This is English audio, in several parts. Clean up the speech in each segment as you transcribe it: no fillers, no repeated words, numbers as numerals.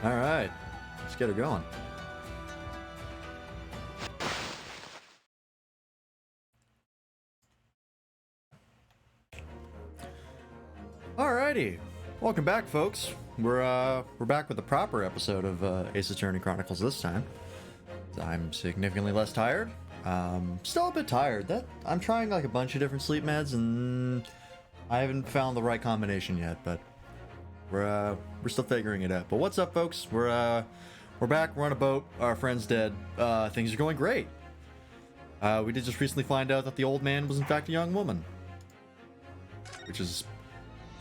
Alright, let's get her going. Alrighty, welcome back, folks. We're back with the proper episode of Ace Attorney Chronicles this time. I'm significantly less tired. Still a bit tired. I'm trying like a bunch of different sleep meds, and I haven't found the right combination yet. But we're still figuring it out. But what's up, folks? We're back. We're on a boat. Our friend's dead. Things are going great. We did just recently find out that the old man was in fact a young woman, which is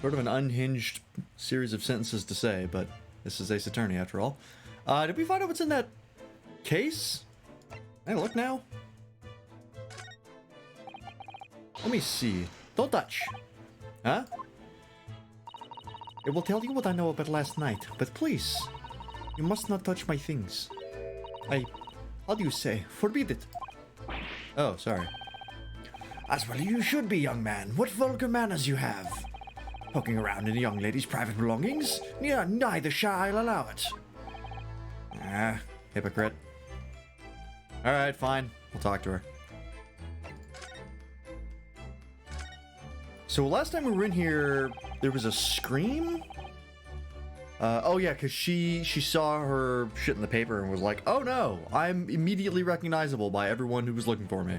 sort of an unhinged series of sentences to say, but this is Ace Attorney after all. Did we find out what's in that case? Can I look now? Let me see. Don't touch. Huh? I will tell you what I know about last night, but please, you must not touch my things. How do you say? Forbid it. Oh, sorry. As well you should be, young man. What vulgar manners you have. Poking around in a young lady's private belongings? Yeah, neither shall I allow it. Ah, hypocrite. Alright, fine. We'll talk to her. So last time we were in here, there was a scream? Oh yeah, because she saw her shit in the paper and was like, oh no, I'm immediately recognizable by everyone who was looking for me.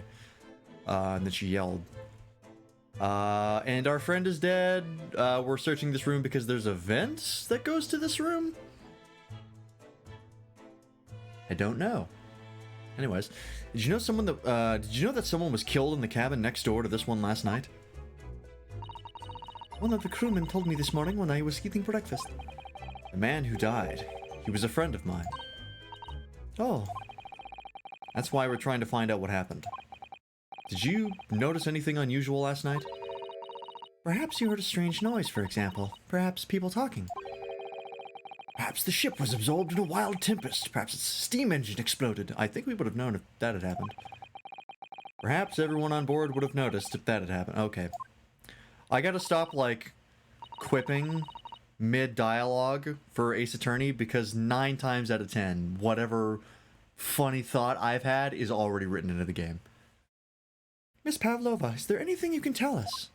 And then she yelled. And our friend is dead. We're searching this room because there's a vent that goes to this room? I don't know. Anyways, did you know that someone was killed in the cabin next door to this one last night? One of the crewmen told me this morning when I was eating breakfast. The man who died, he was a friend of mine. Oh. That's why we're trying to find out what happened. Did you notice anything unusual last night? Perhaps you heard a strange noise, for example. Perhaps people talking. Perhaps the ship was absorbed in a wild tempest. Perhaps its steam engine exploded. I think we would have known if that had happened. Perhaps everyone on board would have noticed if that had happened. Okay. I gotta stop, like, quipping mid-dialogue for Ace Attorney, because 9 times out of 10, whatever funny thought I've had is already written into the game. Miss Pavlova, is there anything you can tell us?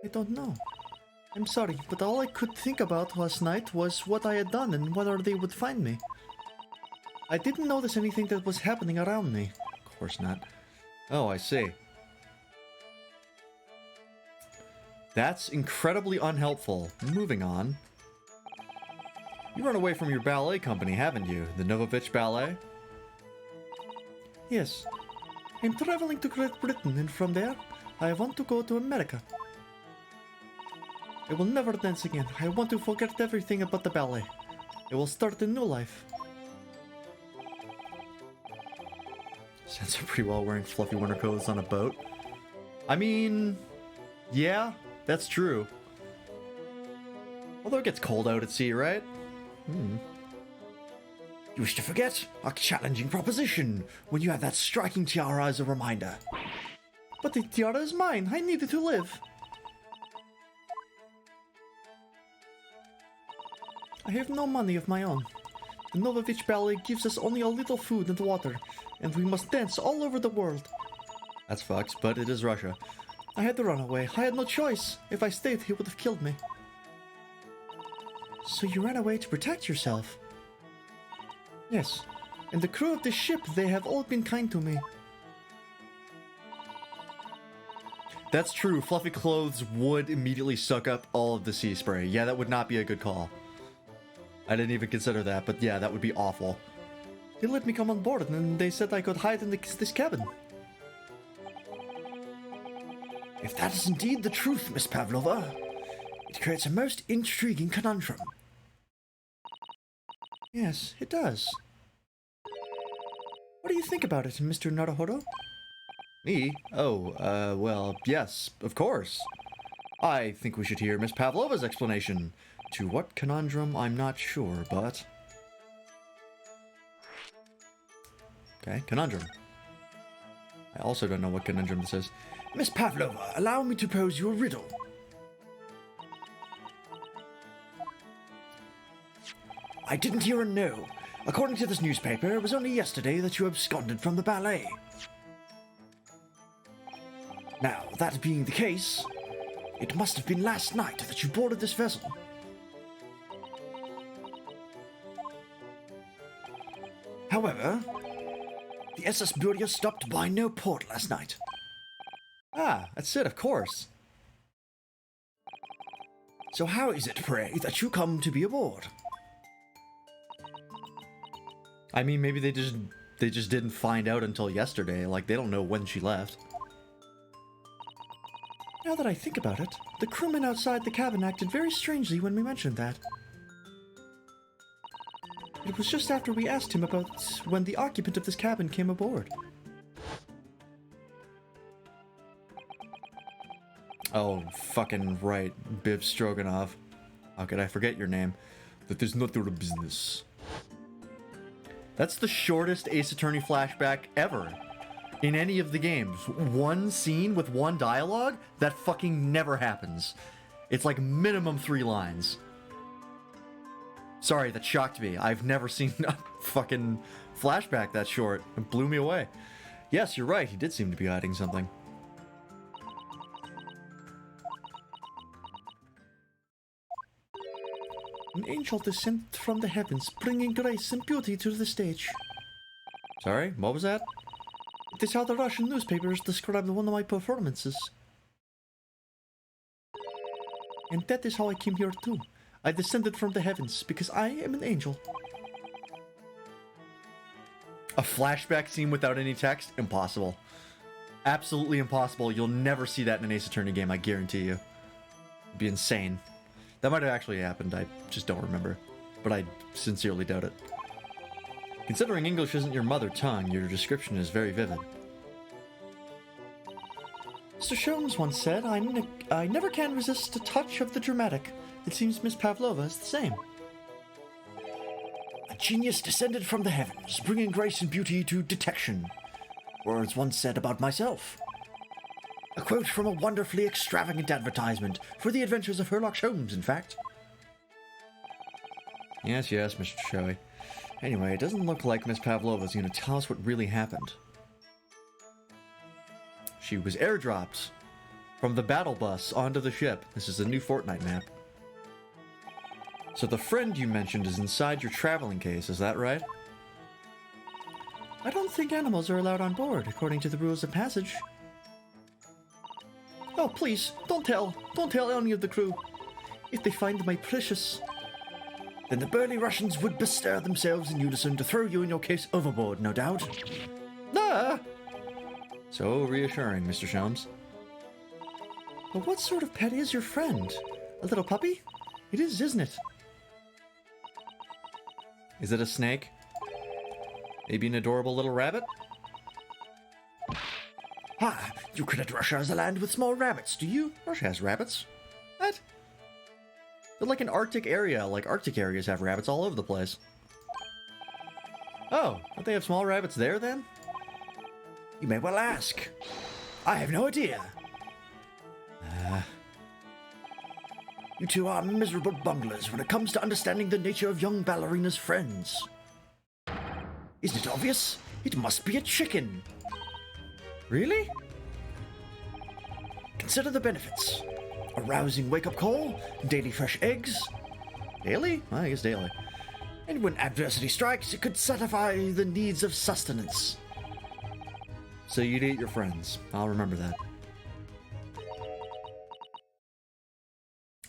I don't know. I'm sorry, but all I could think about last night was what I had done and whether they would find me. I didn't notice anything that was happening around me. Of course not. Oh, I see. That's incredibly unhelpful. Moving on. You run away from your ballet company, haven't you? The Novovich Ballet? Yes. I'm traveling to Great Britain, and from there, I want to go to America. I will never dance again. I want to forget everything about the ballet. I will start a new life. Sounds pretty well wearing fluffy winter clothes on a boat. I mean, yeah, that's true. Although it gets cold out at sea, right? You wish to forget? A challenging proposition, when you have that striking tiara as a reminder. But the tiara is mine. I need it to live. I have no money of my own. The Novovich Ballet gives us only a little food and water, and we must dance all over the world. That's fucked, but it is Russia. I had to run away. I had no choice. If I stayed, he would have killed me. So you ran away to protect yourself? Yes. And the crew of this ship, they have all been kind to me. That's true. Fluffy clothes would immediately suck up all of the sea spray. Yeah, that would not be a good call. I didn't even consider that, but yeah, that would be awful. They let me come on board, and they said I could hide in this cabin. If that is indeed the truth, Miss Pavlova, it creates a most intriguing conundrum. Yes, it does. What do you think about it, Mr. Naruhodo? Me? Oh, well, yes, of course. I think we should hear Miss Pavlova's explanation. To what conundrum, I'm not sure, but... Okay, conundrum. I also don't know what conundrum this is. Miss Pavlova, allow me to pose you a riddle. I didn't hear a no. According to this newspaper, it was only yesterday that you absconded from the ballet. Now, that being the case, it must have been last night that you boarded this vessel. However, the SS Buria stopped by no port last night. Ah, that's it, of course. So how is it, pray, that you come to be aboard? I mean, maybe they just didn't find out until yesterday. Like, they don't know when she left. Now that I think about it, the crewmen outside the cabin acted very strangely when we mentioned that. It was just after we asked him about when the occupant of this cabin came aboard. Oh, fucking right. Biv Stroganoff. How could I forget your name? That is not your business. That's the shortest Ace Attorney flashback ever. In any of the games. One scene with one dialogue? That fucking never happens. It's like minimum 3 lines. Sorry, that shocked me. I've never seen a fucking flashback that short. It blew me away. Yes, you're right. He did seem to be hiding something. An angel descended from the heavens, bringing grace and beauty to the stage. Sorry, what was that? It is how the Russian newspapers described one of my performances. And that is how I came here too. I descended from the heavens because I am an angel. A flashback scene without any text? Impossible. Absolutely impossible. You'll never see that in an Ace Attorney game, I guarantee you. It'd be insane. That might have actually happened, I just don't remember. But I sincerely doubt it. Considering English isn't your mother tongue, your description is very vivid. Mr. Sholmes once said, I never can resist a touch of the dramatic. It seems Miss Pavlova is the same. A genius descended from the heavens, bringing grace and beauty to detection. Words once said about myself. A quote from a wonderfully extravagant advertisement for the adventures of Sherlock Holmes, in fact. Yes, Mr. Shoei. Anyway, it doesn't look like Miss Pavlova's going to tell us what really happened. She was airdropped from the battle bus onto the ship. This is a new Fortnite map. So the friend you mentioned is inside your traveling case, is that right? I don't think animals are allowed on board, according to the rules of passage. Oh, please, don't tell any of the crew. If they find my precious, then the burly Russians would bestir themselves in unison to throw you and your case overboard, no doubt. Ah! So reassuring, Mr. Sholmes. But what sort of pet is your friend? A little puppy? It is, isn't it? Is it a snake? Maybe an adorable little rabbit? Ah, you credit Russia as a land with small rabbits, do you? Russia has rabbits. What? They're like an Arctic area. Like Arctic areas have rabbits all over the place. Oh, don't they have small rabbits there then? You may well ask. I have no idea. You two are miserable bunglers when it comes to understanding the nature of young ballerina's friends. Isn't it obvious? It must be a chicken. Really? Consider the benefits. A rousing wake-up call, daily fresh eggs. Daily? Well, I guess daily. And when adversity strikes, it could satisfy the needs of sustenance. So you'd eat your friends. I'll remember that.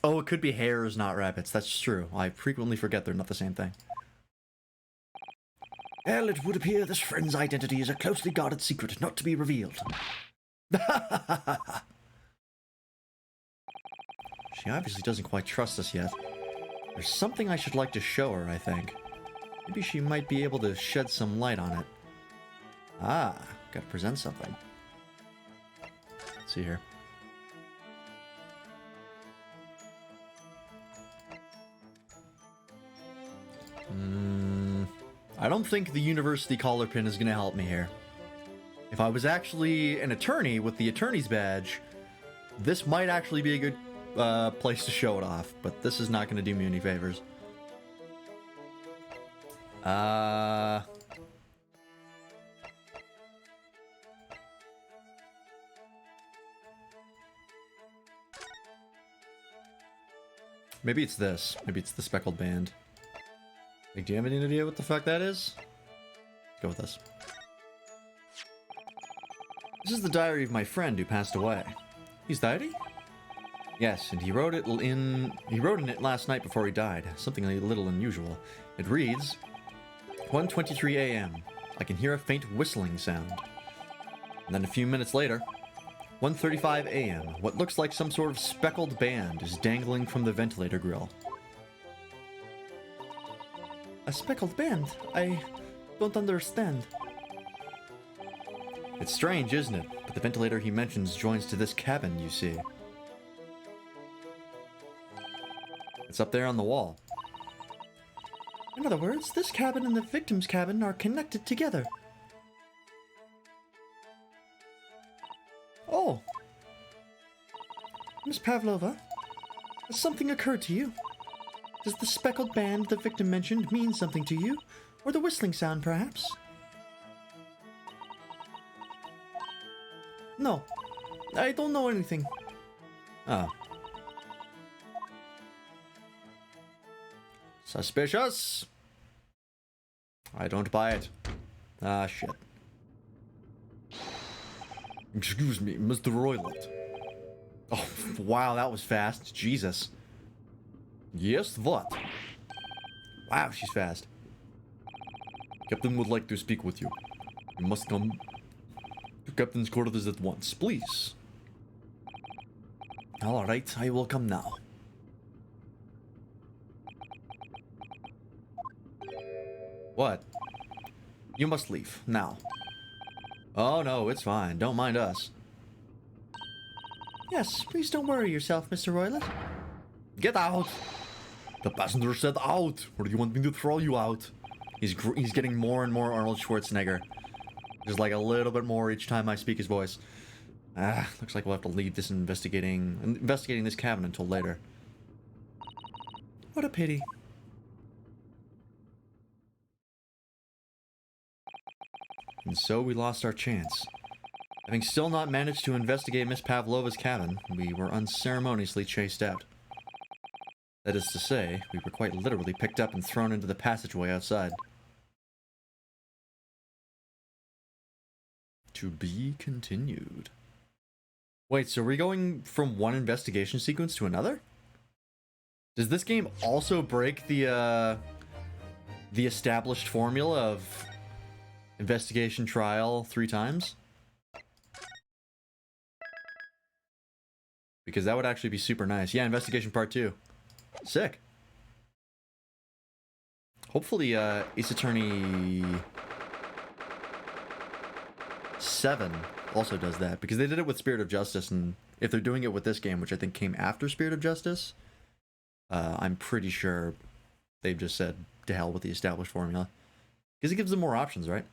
Oh, it could be hares, not rabbits. That's true. I frequently forget they're not the same thing. Well, it would appear this friend's identity is a closely guarded secret not to be revealed. She obviously doesn't quite trust us yet. There's something I should like to show her, I think. Maybe she might be able to shed some light on it. Ah, gotta present something. Let's see here. I don't think the university collar pin is gonna help me here. If I was actually an attorney with the attorney's badge, this might actually be a good place to show it off, but this is not gonna do me any favors. Uh... Maybe it's this. Maybe it's the speckled band. Like, do you have any idea what the fuck that is? Go with this. This is the diary of my friend who passed away. His diary? Yes, and he wrote in it last night before he died. Something a little unusual. It reads, 1:23 a.m. I can hear a faint whistling sound. And then a few minutes later, 1:35 a.m. What looks like some sort of speckled band is dangling from the ventilator grill. A speckled band? I don't understand. It's strange, isn't it? But the ventilator he mentions joins to this cabin, you see. It's up there on the wall. In other words, this cabin and the victim's cabin are connected together. Oh! Miss Pavlova, has something occurred to you? Does the speckled band the victim mentioned mean something to you? Or the whistling sound, perhaps? No, I don't know anything. Oh. Suspicious? I don't buy it. Ah, shit. Excuse me, Mr. Roylott. Oh, wow, that was fast. Jesus. Yes, what? Wow, she's fast. Captain would like to speak with you. You must come to Captain's quarters at once, please. Alright, I will come now. What? You must leave, now. Oh no, it's fine. Don't mind us. Yes, please don't worry yourself, Mr. Roylott. Get out! The passenger said out! Or do you want me to throw you out? He's getting more and more Arnold Schwarzenegger. Just like a little bit more each time I speak his voice. Ah, looks like we'll have to leave this investigating this cabin until later. What a pity. And so we lost our chance. Having still not managed to investigate Miss Pavlova's cabin, we were unceremoniously chased out. That is to say, we were quite literally picked up and thrown into the passageway outside. To be continued. Wait, so are we going from one investigation sequence to another? Does this game also break the established formula of investigation trial 3 times? Because that would actually be super nice. Yeah, investigation part 2. Sick. Hopefully, Ace Attorney 7 also does that, because they did it with Spirit of Justice, and if they're doing it with this game, which I think came after Spirit of Justice, I'm pretty sure they've just said to hell with the established formula. Because it gives them more options, right?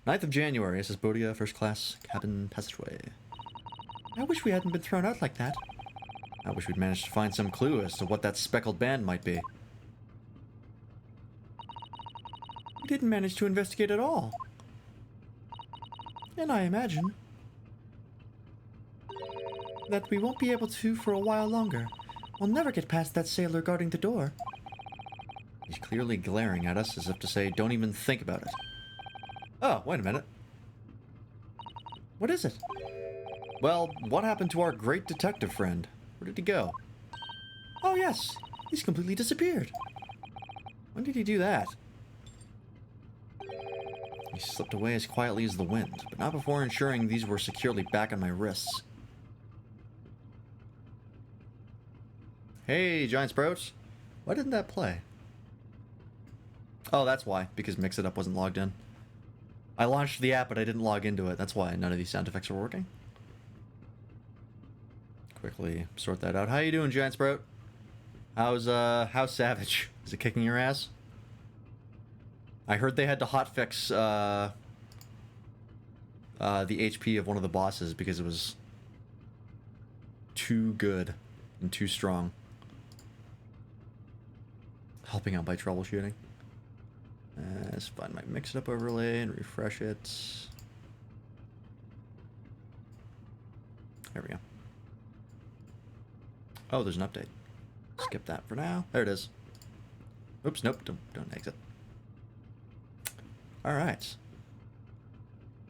9th of January, SS Bodia, first class, cabin passageway. I wish we hadn't been thrown out like that. I wish we'd managed to find some clue as to what that speckled band might be. We didn't manage to investigate at all. And I imagine that we won't be able to for a while longer. We'll never get past that sailor guarding the door. He's clearly glaring at us as if to say, don't even think about it. Oh, wait a minute. What is it? Well, what happened to our great detective friend? Where did he go? Oh yes, he's completely disappeared. When did he do that? He slipped away as quietly as the wind, but not before ensuring these were securely back on my wrists. Hey, Giant Sprouts. Why didn't that play? Oh, that's why, because Mix It Up wasn't logged in. I launched the app, but I didn't log into it. That's why none of these sound effects are working. Quickly sort that out. How you doing, Giant Sprout? How's Savage? Is it kicking your ass? I heard they had to hotfix the HP of one of the bosses because it was too good and too strong. Helping out by troubleshooting. Let's find my mix-it-up overlay and refresh it. There we go. Oh, there's an update. Skip that for now. There it is. Oops, nope, don't exit. Alright.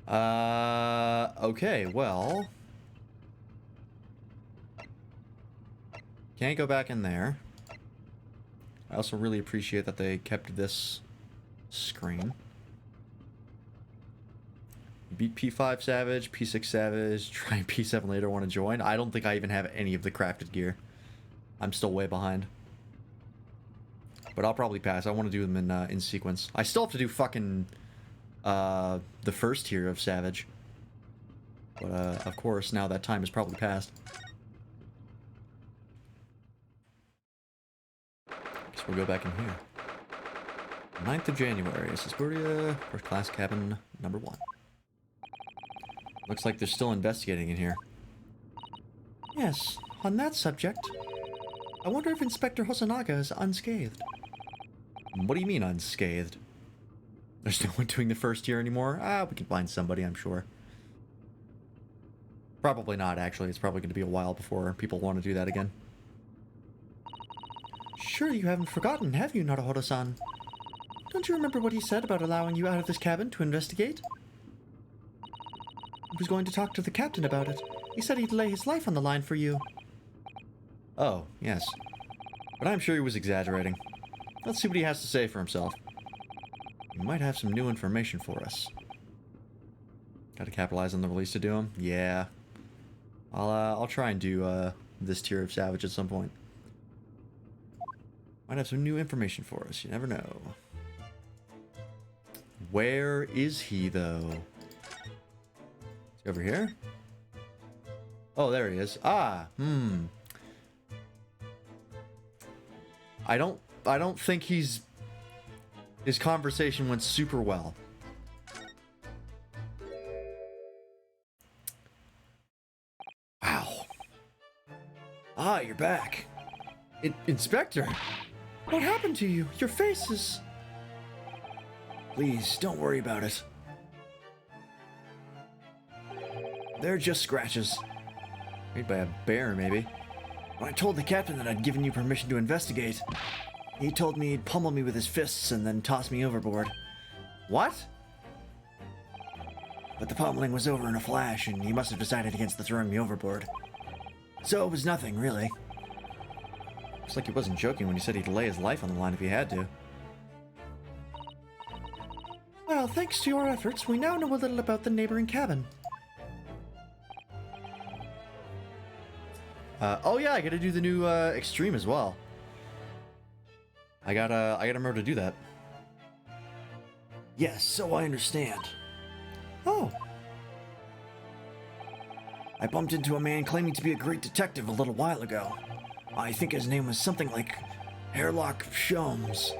Okay, well... Can't go back in there. I also really appreciate that they kept this screen. Beat P5 Savage, P6 Savage, try P7 later, want to join. I don't think I even have any of the crafted gear. I'm still way behind. But I'll probably pass. I want to do them in sequence. I still have to do fucking the first tier of Savage. But of course, now that time has probably passed. Guess we'll go back in here. 9th of January, Suspiria, first class cabin number 1. Looks like they're still investigating in here. Yes, on that subject, I wonder if Inspector Hosonaga is unscathed. What do you mean unscathed? There's no one doing the first year anymore? We can find somebody, I'm sure. Probably not, actually. It's probably going to be a while before people want to do that again. Sure you haven't forgotten, have you, Naruhodo-san? Don't you remember what he said about allowing you out of this cabin to investigate? He was going to talk to the captain about it. He said he'd lay his life on the line for you. Oh, yes. But I'm sure he was exaggerating. Let's see what he has to say for himself. He might have some new information for us. Gotta capitalize on the release to do him? Yeah. I'll try and do this tier of Savage at some point. Might have some new information for us, you never know. Where is he, though? Is he over here? Oh, there he is. I don't think his conversation went super well. Wow. Ah, you're back. Inspector, what happened to you? Your face is... Please, don't worry about it. They're just scratches. Made by a bear, maybe. When I told the captain that I'd given you permission to investigate, he told me he'd pummel me with his fists and then toss me overboard. What? But the pummeling was over in a flash, and he must have decided against the throwing me overboard. So it was nothing, really. Looks like he wasn't joking when he said he'd lay his life on the line if he had to. Well, thanks to your efforts, we now know a little about the neighboring cabin. Oh yeah, I gotta do the new extreme as well. I gotta remember to do that. Yes, so I understand. Oh. I bumped into a man claiming to be a great detective a little while ago. I think his name was something like Herlock Sholmes.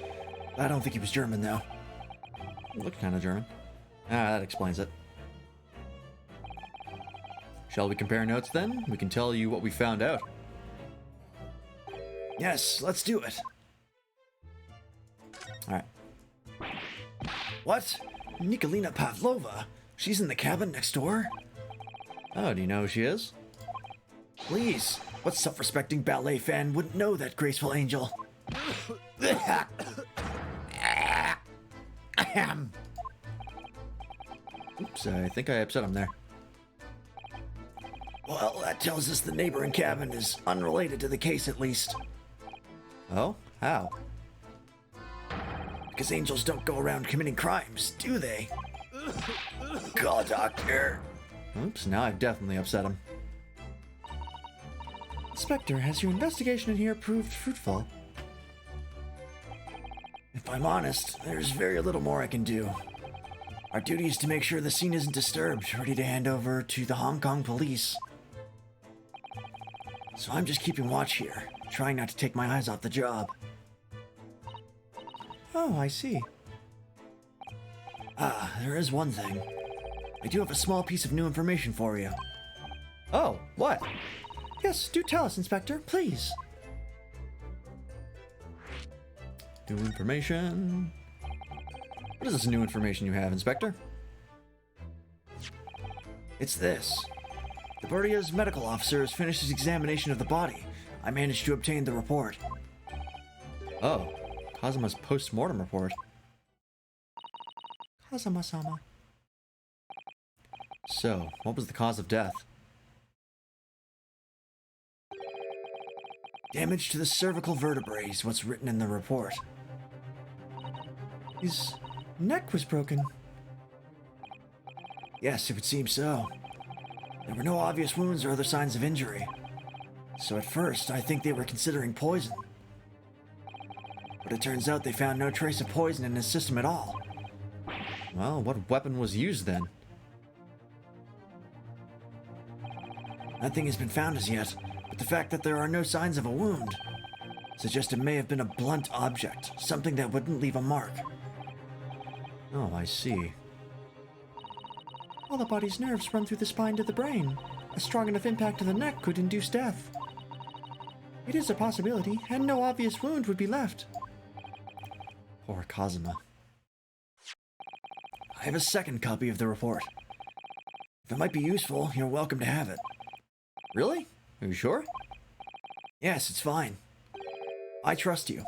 I don't think he was German, though. He looked kind of German. That explains it. Shall we compare notes, then? We can tell you what we found out. Yes, let's do it. Alright. What? Nikolina Pavlova? She's in the cabin next door? Oh, do you know who she is? Please, what self-respecting ballet fan wouldn't know that graceful angel? Oops, I think I upset him there. Well, that tells us the neighboring cabin is unrelated to the case, at least. Oh? How? Because angels don't go around committing crimes, do they? Call a doctor. Oops, now I've definitely upset him. Inspector, has your investigation in here proved fruitful? If I'm honest, there's very little more I can do. Our duty is to make sure the scene isn't disturbed, ready to hand over to the Hong Kong police. So I'm just keeping watch here, trying not to take my eyes off the job. Oh, I see. There is one thing. I do have a small piece of new information for you. Oh, what? Yes, do tell us, Inspector, please. New information. What is this new information you have, Inspector? It's this. The Birdia's medical officer has finished his examination of the body. I managed to obtain the report. Oh, Kazuma's post-mortem report. Kazuma-sama. So, what was the cause of death? Damage to the cervical vertebrae is what's written in the report. His neck was broken. Yes, it would seem so. There were no obvious wounds or other signs of injury. So at first, I think they were considering poison. But it turns out they found no trace of poison in his system at all. Well, what weapon was used then? Nothing has been found as yet, but the fact that there are no signs of a wound suggests it may have been a blunt object, something that wouldn't leave a mark. Oh, I see. All the body's nerves run through the spine to the brain. A strong enough impact to the neck could induce death. It is a possibility, and no obvious wound would be left. Poor Kazuma. I have a second copy of the report. If it might be useful, you're welcome to have it. Really? Are you sure? Yes, it's fine. I trust you.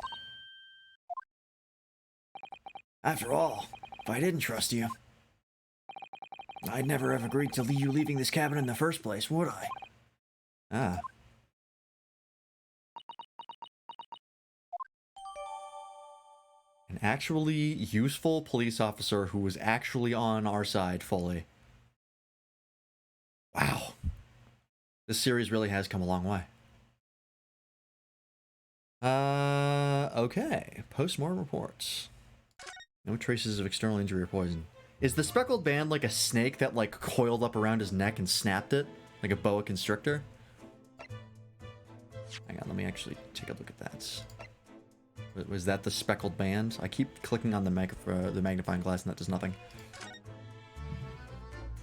After all, if I didn't trust you, I'd never have agreed to you leaving this cabin in the first place, would I? Ah. An actually useful police officer who was actually on our side fully. Wow. This series really has come a long way. Okay. Post-mortem reports. No traces of external injury or poison. Is the speckled band like a snake that like coiled up around his neck and snapped it? Like a boa constrictor? Hang on, let me actually take a look at that. Was that the speckled band? I keep clicking on the magnifying glass and that does nothing.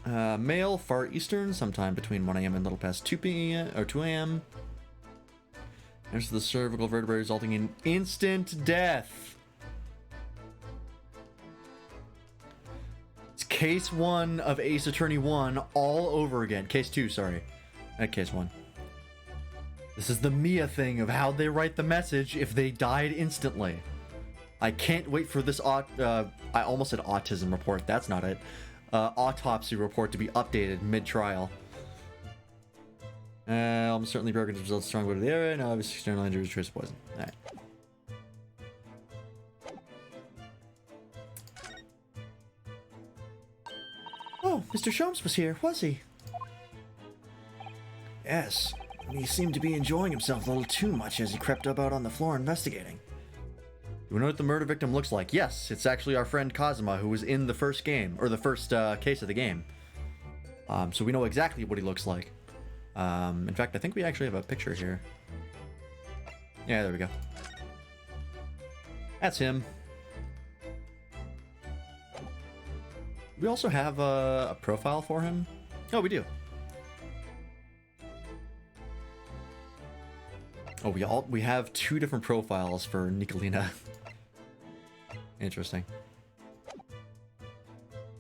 Male, Far Eastern, sometime between 1 a.m. and a little past 2 p.m. or 2 a.m. Enters the cervical vertebrae, resulting in instant death. It's case 1 of Ace Attorney 1 all over again. Case 2, sorry. Not case 1. This is the Mia thing of how they write the message if they died instantly. I can't wait for this I almost said autism report. That's not it. Autopsy report to be updated mid-trial. Almost certainly broken results strong to the area. No obvious external injuries, trace poison. Alright. Oh, Mr. Sholmes was here, was he? Yes. He seemed to be enjoying himself a little too much as he crept up out on the floor investigating. Do we know what the murder victim looks like? Yes, it's actually our friend Kazuma, who was in the first game, or the first case of the game. So we know exactly what he looks like. In fact, I think we actually have a picture here. Yeah, there we go. That's him. We also have a profile for him. Oh, we do. Oh, we have 2 different profiles for Nicolina. Interesting.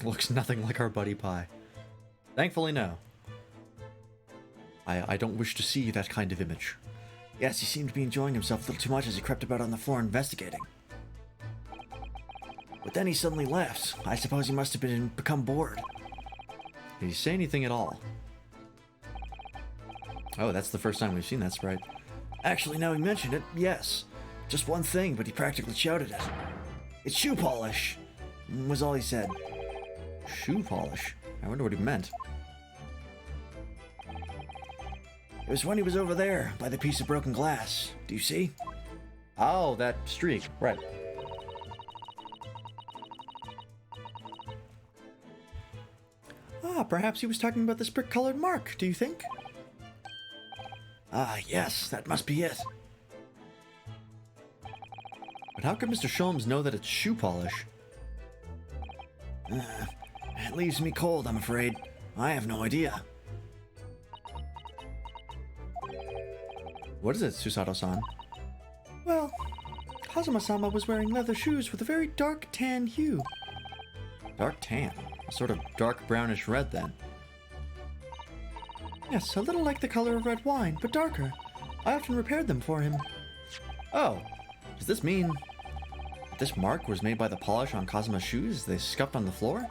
Looks nothing like our buddy Pie. Thankfully, no. I don't wish to see that kind of image. Yes, he seemed to be enjoying himself a little too much as he crept about on the floor investigating. But then he suddenly left. I suppose he must have become bored. Did he say anything at all? Oh, that's the first time we've seen that sprite. Actually, now he mentioned it, yes. Just one thing, but he practically shouted it. It's shoe polish, was all he said. Shoe polish? I wonder what he meant. It was when he was over there, by the piece of broken glass. Do you see? Oh, that streak. Right. Ah, perhaps he was talking about this brick-colored mark, do you think? Ah, yes, that must be it. But how could Mr. Sholmes know that it's shoe polish? It leaves me cold, I'm afraid. I have no idea. What is it, Susato-san? Well, Kazuma-sama was wearing leather shoes with a very dark tan hue. Dark tan. A sort of dark brownish red then. Yes, a little like the color of red wine, but darker. I often repaired them for him. Oh, does this mean that this mark was made by the polish on Kazuma's shoes they scuffed on the floor?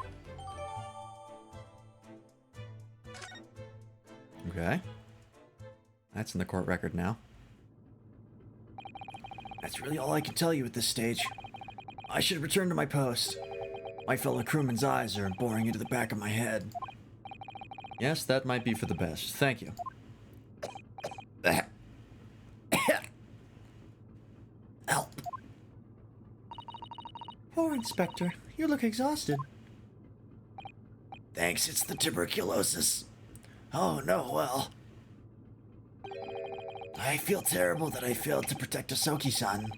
Okay. That's in the court record now. That's really all I can tell you at this stage. I should return to my post. My fellow crewmen's eyes are boring into the back of my head. Yes, that might be for the best. Thank you. Help. Poor Inspector, you look exhausted. Thanks, it's the tuberculosis. Oh no, well. I feel terrible that I failed to protect Asoki-san.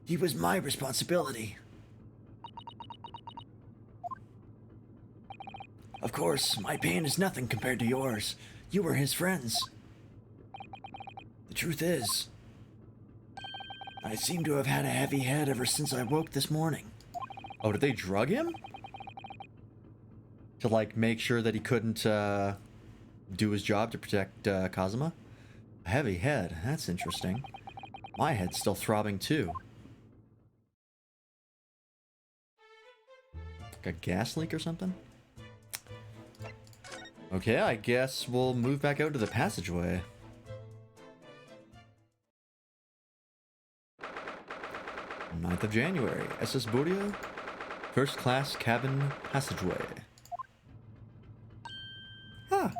He was my responsibility. Of course, my pain is nothing compared to yours. You were his friends. The truth is, I seem to have had a heavy head ever since I woke this morning. Oh, did they drug him? To, like, make sure that he couldn't, do his job to protect, Kazuma? A heavy head. That's interesting. My head's still throbbing, too. Like a gas leak or something? Okay, I guess we'll move back out to the passageway. Ninth of January, SS Borio, first class cabin passageway. Ah!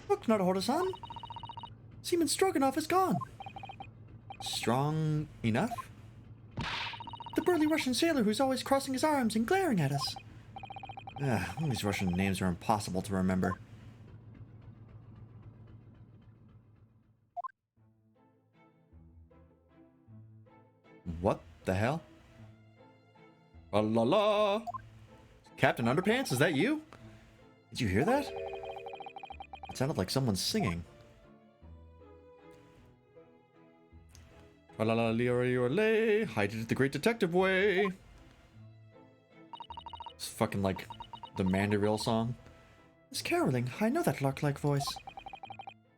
Look, Naruhodo-san! Seaman Stroganoff is gone! Strong enough? The burly Russian sailor who's always crossing his arms and glaring at us. These Russian names are impossible to remember. What the hell? La la la! Captain Underpants, is that you? Did you hear that? It sounded like someone singing. La la la lay, hide it the great detective way. It's fucking like the Mandarill song. Miss caroling, I know that lark-like voice.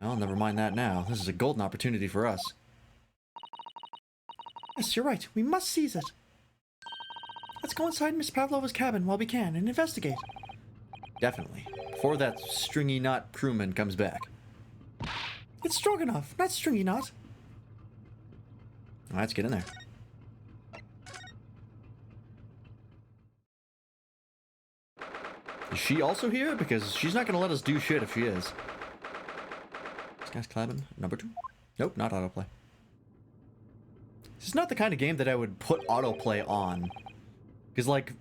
Well, never mind that now. This is a golden opportunity for us. Yes, you're right. We must seize it. Let's go inside Miss Pavlova's cabin while we can and investigate. Definitely. Before that stringy knot crewman comes back. It's Stroganoff, not Stringy Knot. All right, let's get in there. Is she also here? Because she's not going to let us do shit if she is. This guy's cabin, number 2. Nope, not autoplay. This is not the kind of game that I would put autoplay on. Because, like,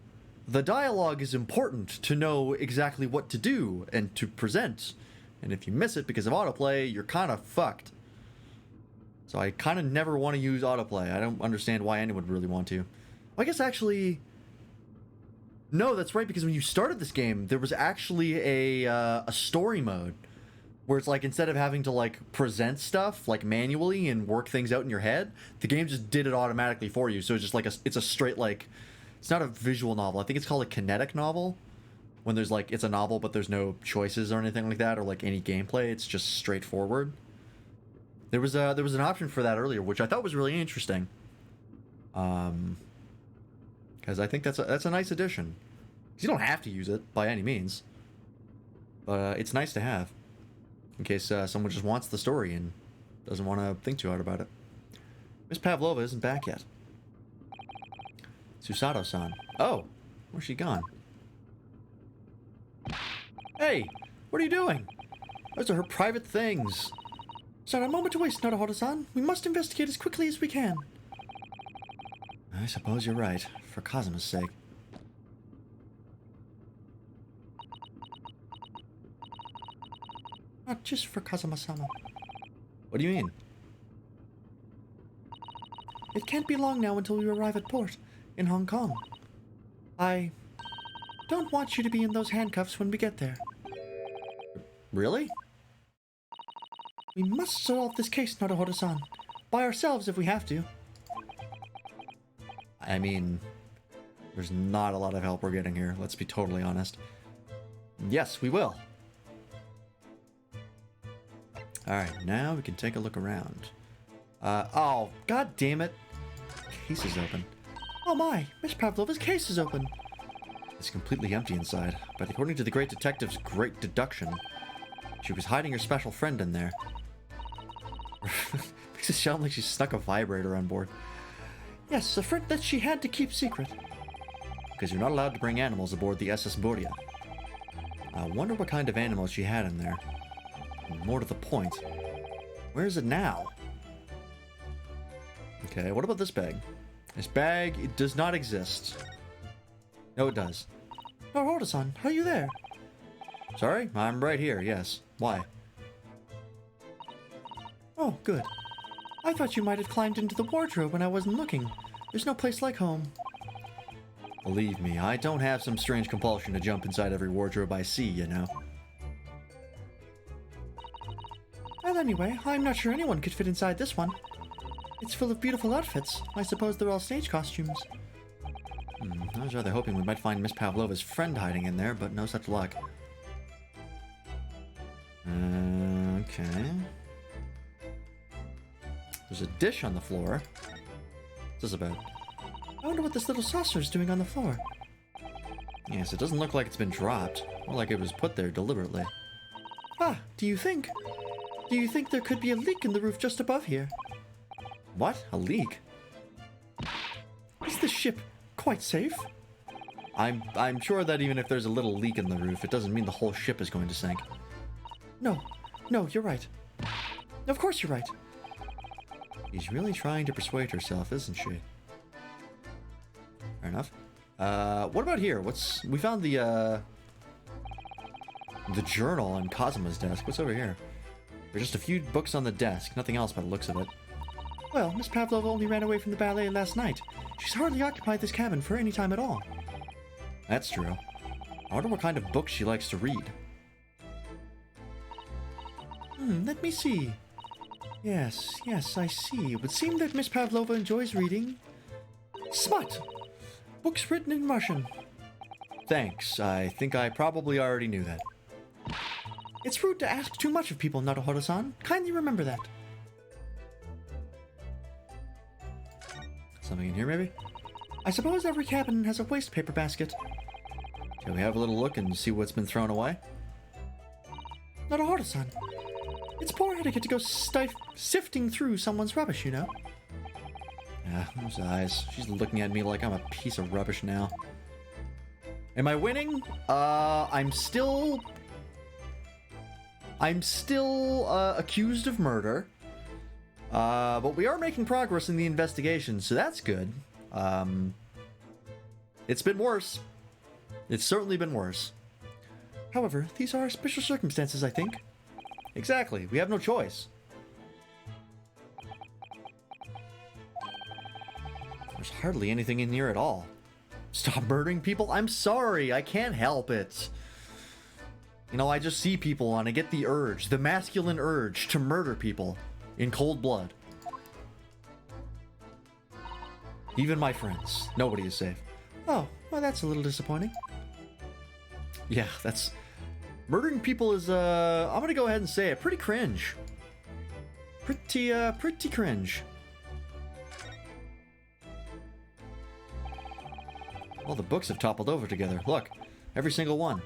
the dialogue is important to know exactly what to do and to present. And if you miss it because of autoplay, you're kind of fucked. So I kind of never want to use autoplay. I don't understand why anyone would really want to. Well, I guess actually... No, that's right, because when you started this game, there was actually a story mode. Where it's like, instead of having to, like, present stuff, like, manually and work things out in your head, the game just did it automatically for you. So it's just like it's a straight, like... It's not a visual novel. I think it's called a kinetic novel. When there's, like, it's a novel, but there's no choices or anything like that, or, like, any gameplay. It's just straightforward. There was an option for that earlier, which I thought was really interesting. Because I think that's a nice addition. 'Cause you don't have to use it by any means, but it's nice to have in case someone just wants the story and doesn't want to think too hard about it. Miss Pavlova isn't back yet. Susato-san. Oh, where's she gone? Hey, what are you doing? Those are her private things. There's not a moment to waste, Naruhodo-san. We must investigate as quickly as we can. I suppose you're right, for Kazuma's sake. Not just for Kazuma-sama. What do you mean? It can't be long now until we arrive at port, in Hong Kong. I don't want you to be in those handcuffs when we get there. Really? We must solve this case, Naruhodo-san. By ourselves if we have to. I mean, There's not a lot of help we're getting here, let's be totally honest. Yes, we will. Alright, now we can take a look around. Oh, god damn it. Case is open. Oh my, Miss Pavlova's case is open. It's completely empty inside, but according to the great detective's great deduction, she was hiding her special friend in there. Makes it sound like she stuck a vibrator on board. Yes, a friend that she had to keep secret. Because you're not allowed to bring animals aboard the SS Boria. I wonder what kind of animals she had in there. And more to the point, where is it now? Okay, what about this bag? This bag, it does not exist. No, it does. Lord Hordasan, are you there? Sorry? I'm right here, yes. Why? Oh, good. I thought you might have climbed into the wardrobe when I wasn't looking. There's no place like home. Believe me, I don't have some strange compulsion to jump inside every wardrobe I see, you know. Well, anyway, I'm not sure anyone could fit inside this one. It's full of beautiful outfits. I suppose they're all stage costumes. I was rather hoping we might find Miss Pavlova's friend hiding in there, but no such luck. Okay. There's a dish on the floor. What's this about? I wonder what this little saucer's doing on the floor. Yes, it doesn't look like it's been dropped. More like it was put there deliberately. Ah, do you think? Do you think there could be a leak in the roof just above here? What? A leak? Is the ship quite safe? I'm sure that even if there's a little leak in the roof, it doesn't mean the whole ship is going to sink. No, you're right. Of course you're right. She's really trying to persuade herself, isn't she? Fair enough. What about here? We found the journal on Kazuma's desk. What's over here? There's just a few books on the desk, nothing else by the looks of it. Well, Miss Pavlova only ran away from the ballet last night. She's hardly occupied this cabin for any time at all. That's true. I wonder what kind of books she likes to read. Let me see. Yes, I see. It would seem that Miss Pavlova enjoys reading smut! Books written in Russian. Thanks. I think I probably already knew that. It's rude to ask too much of people, Naruhodo-san. Kindly remember that. Something in here, maybe? I suppose every cabin has a waste paper basket. Shall we have a little look and see what's been thrown away? Naruhodo-san. It's poor etiquette to go sifting through someone's rubbish, you know? Yeah, those eyes. She's looking at me like I'm a piece of rubbish now. Am I winning? I'm still accused of murder. But we are making progress in the investigation, so that's good. It's been worse. It's certainly been worse. However, these are special circumstances, I think. Exactly. We have no choice. There's hardly anything in here at all. Stop murdering people? I'm sorry. I can't help it. You know, I just see people and I get the urge, the masculine urge to murder people in cold blood. Even my friends. Nobody is safe. Oh, well, that's a little disappointing. Yeah, that's... Murdering people is, I'm gonna go ahead and say it, pretty cringe. Pretty cringe. All the books have toppled over together. Look, every single one.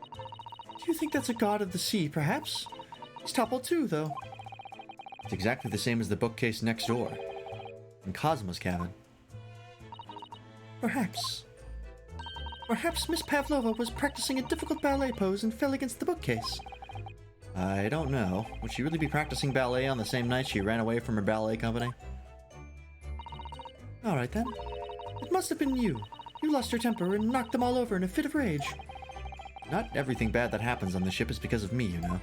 Do you think that's a god of the sea, perhaps? He's toppled too, though. It's exactly the same as the bookcase next door. In Kazuma's cabin. Perhaps. Perhaps Miss Pavlova was practicing a difficult ballet pose and fell against the bookcase. I don't know. Would she really be practicing ballet on the same night she ran away from her ballet company? Alright then. It must have been you. You lost your temper and knocked them all over in a fit of rage. Not everything bad that happens on the ship is because of me, you know.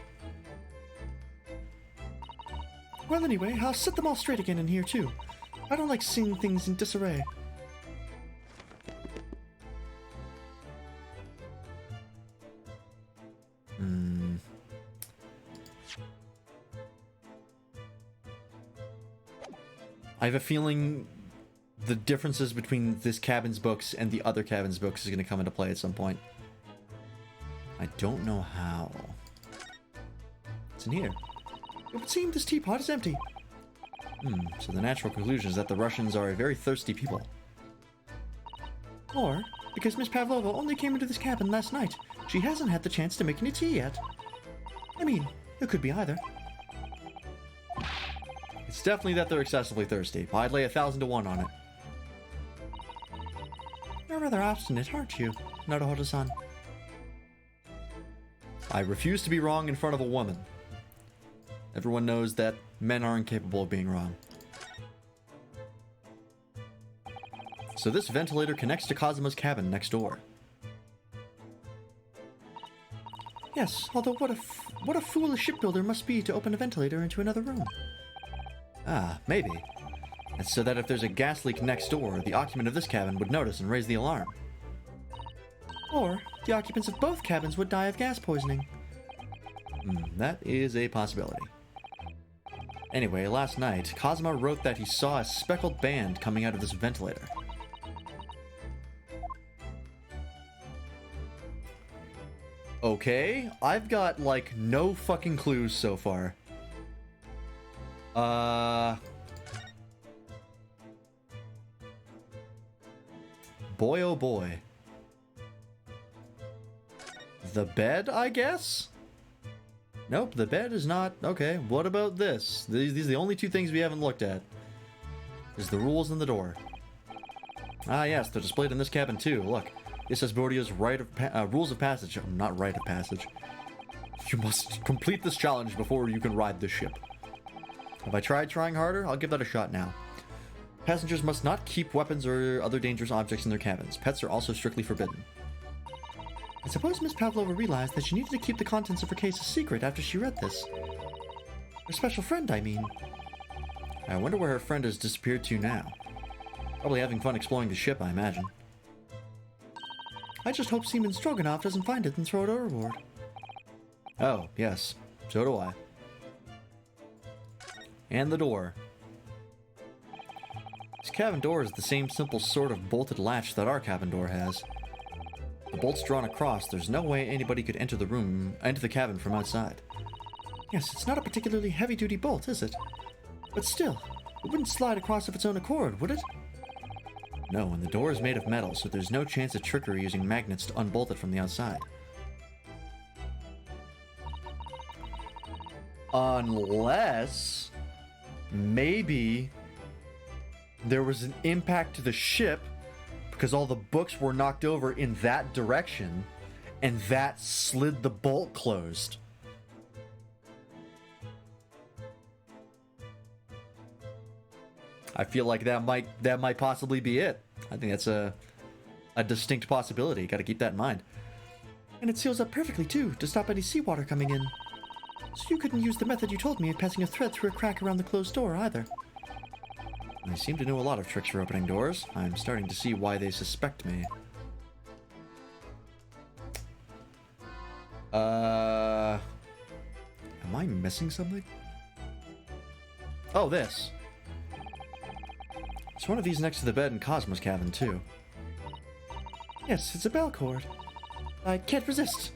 Well, anyway, I'll set them all straight again in here, too. I don't like seeing things in disarray. I have a feeling the differences between this cabin's books and the other cabin's books is going to come into play at some point. I don't know how. What's in here? It would seem this teapot is empty. So the natural conclusion is that the Russians are a very thirsty people. Or, because Miss Pavlova only came into this cabin last night, she hasn't had the chance to make any tea yet. I mean, it could be either. It's definitely that they're excessively thirsty. I'd lay 1,000 to 1 on it. You're rather obstinate, aren't you, Naruhodo-san? I refuse to be wrong in front of a woman. Everyone knows that men are incapable of being wrong. So this ventilator connects to Kazuma's cabin next door. Yes, although what a fool a shipbuilder must be to open a ventilator into another room. Ah, maybe. And so that if there's a gas leak next door, the occupant of this cabin would notice and raise the alarm. Or the occupants of both cabins would die of gas poisoning. That is a possibility. Anyway, last night, Kazuma wrote that he saw a speckled band coming out of this ventilator. Okay, I've got, like, no fucking clues so far. Boy oh boy. The bed, I guess? Nope, the bed is not. Okay, what about this? These are the only two things we haven't looked at. Is the rules in the door. Ah yes, they're displayed in this cabin too. Look, this says Bordio's rules of passage. Not rite of passage. You must complete this challenge before you can ride this ship. Have I tried trying harder? I'll give that a shot now. Passengers must not keep weapons or other dangerous objects in their cabins. Pets are also strictly forbidden. I suppose Miss Pavlova realized that she needed to keep the contents of her case a secret after she read this. Her special friend, I mean. I wonder where her friend has disappeared to now. Probably having fun exploring the ship, I imagine. I just hope Seaman Stroganoff doesn't find it and throw it overboard. Oh, yes. So do I. And the door. This cabin door is the same simple sort of bolted latch that our cabin door has. The bolt's drawn across. There's no way anybody could enter the cabin from outside. Yes, it's not a particularly heavy-duty bolt, is it? But still, it wouldn't slide across of its own accord, would it? No, and the door is made of metal, so there's no chance of trickery using magnets to unbolt it from the outside. Unless, maybe, there was an impact to the ship because all the books were knocked over in that direction, and that slid the bolt closed. I feel like that might possibly be it. I think that's a distinct possibility. Got to keep that in mind. And it seals up perfectly too, to stop any seawater coming in. So you couldn't use the method you told me of passing a thread through a crack around the closed door either. I seem to know a lot of tricks for opening doors. I'm starting to see why they suspect me. Am I missing something? Oh, this. There's one of these next to the bed in Cosmo's cabin, too. Yes, it's a bell cord. I can't resist.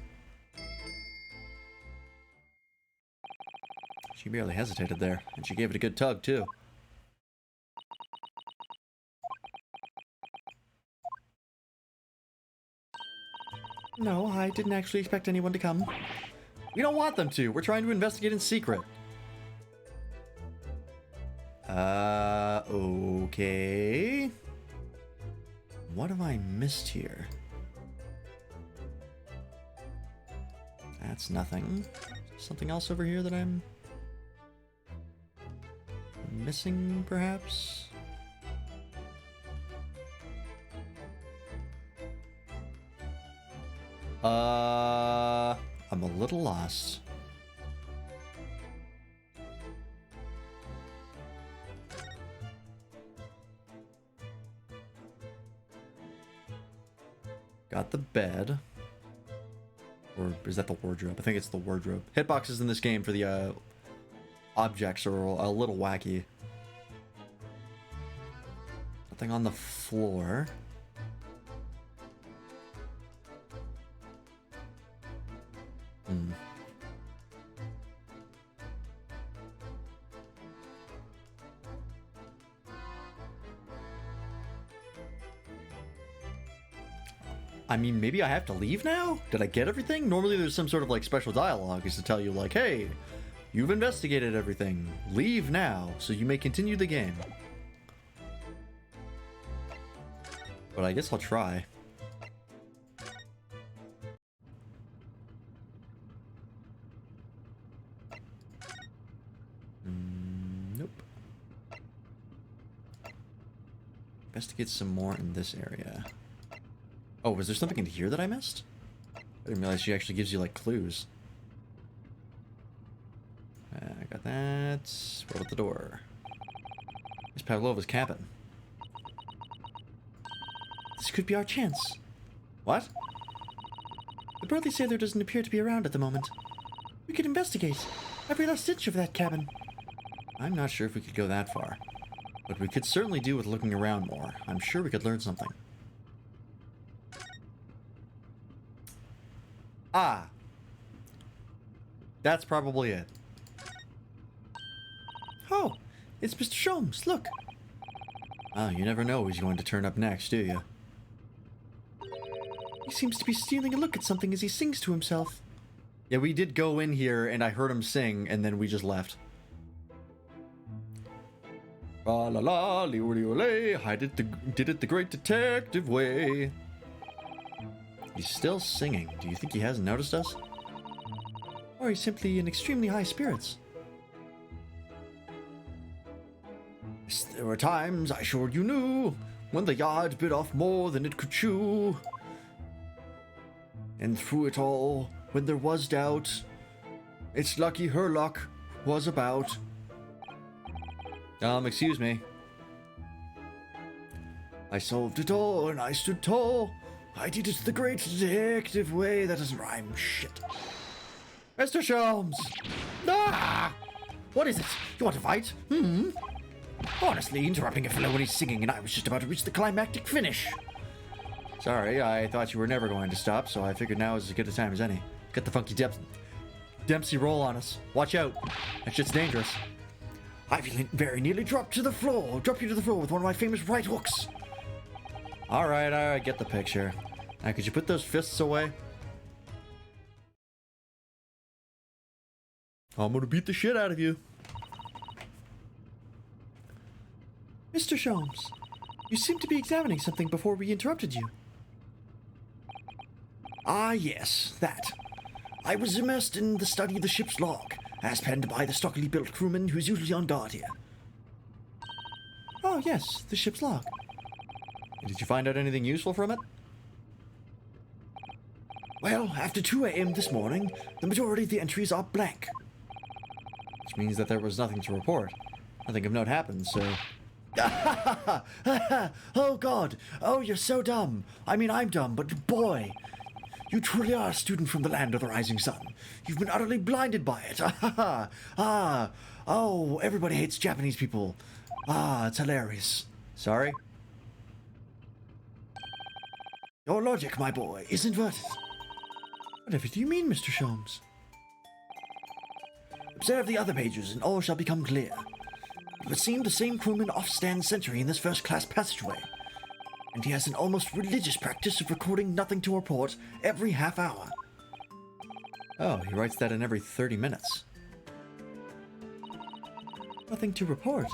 She barely hesitated there, and she gave it a good tug, too. No, I didn't actually expect anyone to come. We don't want them to. We're trying to investigate in secret. Okay. What have I missed here? That's nothing. Something else over here that I'm missing, perhaps? I'm a little lost. Got the bed. Or is that the wardrobe? I think it's the wardrobe. Hitboxes in this game for the objects are a little wacky. Nothing on the floor. Hmm. I mean, maybe I have to leave now? Did I get everything? Normally there's some sort of like special dialogue is to tell you like, hey, you've investigated everything. Leave now so you may continue the game. But I guess I'll try. Nope. Investigate some more in this area. Oh, was there something in here that I missed? I didn't realize she actually gives you, like, clues. I got that. What about the door? Miss Pavlova's cabin. This could be our chance. What? The burly sailor doesn't appear to be around at the moment. We could investigate every last inch of that cabin. I'm not sure if we could go that far. But we could certainly do with looking around more. I'm sure we could learn something. Ah! That's probably it. Oh, it's Mr. Sholmes, look. Oh, you never know who's going to turn up next, do you? He seems to be stealing a look at something as he sings to himself. Yeah, we did go in here and I heard him sing and then we just left. La la la, li-o-li-o-lay, I did it the great detective way. He's still singing. Do you think he hasn't noticed us? Or he's simply in extremely high spirits. Yes, there were times, I sure you knew, when the yard bit off more than it could chew. And through it all, when there was doubt, it's lucky her luck was about. Excuse me. I solved it all and I stood tall. I did it the great detective way. That doesn't rhyme. Shit. Mr. Sholmes! Ah! What is it? You want to fight? Honestly, interrupting a fellow when he's singing and I was just about to reach the climactic finish. Sorry, I thought you were never going to stop, so I figured now is as good a time as any. Get the funky Dempsey roll on us. Watch out. That shit's dangerous. I very nearly dropped you to the floor with one of my famous right hooks. Alright, get the picture. Now, could you put those fists away? I'm gonna beat the shit out of you. Mr. Sholmes, you seem to be examining something before we interrupted you. Ah, yes, that. I was immersed in the study of the ship's log, as penned by the stockily built crewman who's usually on guard here. Oh, yes, the ship's log. Did you find out anything useful from it? Well, after 2 a.m. this morning, the majority of the entries are blank. Which means that there was nothing to report. Nothing of note happened, so... Oh, God. Oh, you're so dumb. I mean, I'm dumb, but boy, you truly are a student from the land of the rising sun. You've been utterly blinded by it. Oh, everybody hates Japanese people. Ah, it's hilarious. Sorry? Your logic, my boy, is inverted. Whatever do you mean, Mr. Sholmes? Observe the other pages, and all shall become clear. It would seem the same crewman off-stands sentry in this first-class passageway, and he has an almost religious practice of recording nothing to report every half hour. Oh, he writes that in every 30 minutes. Nothing to report.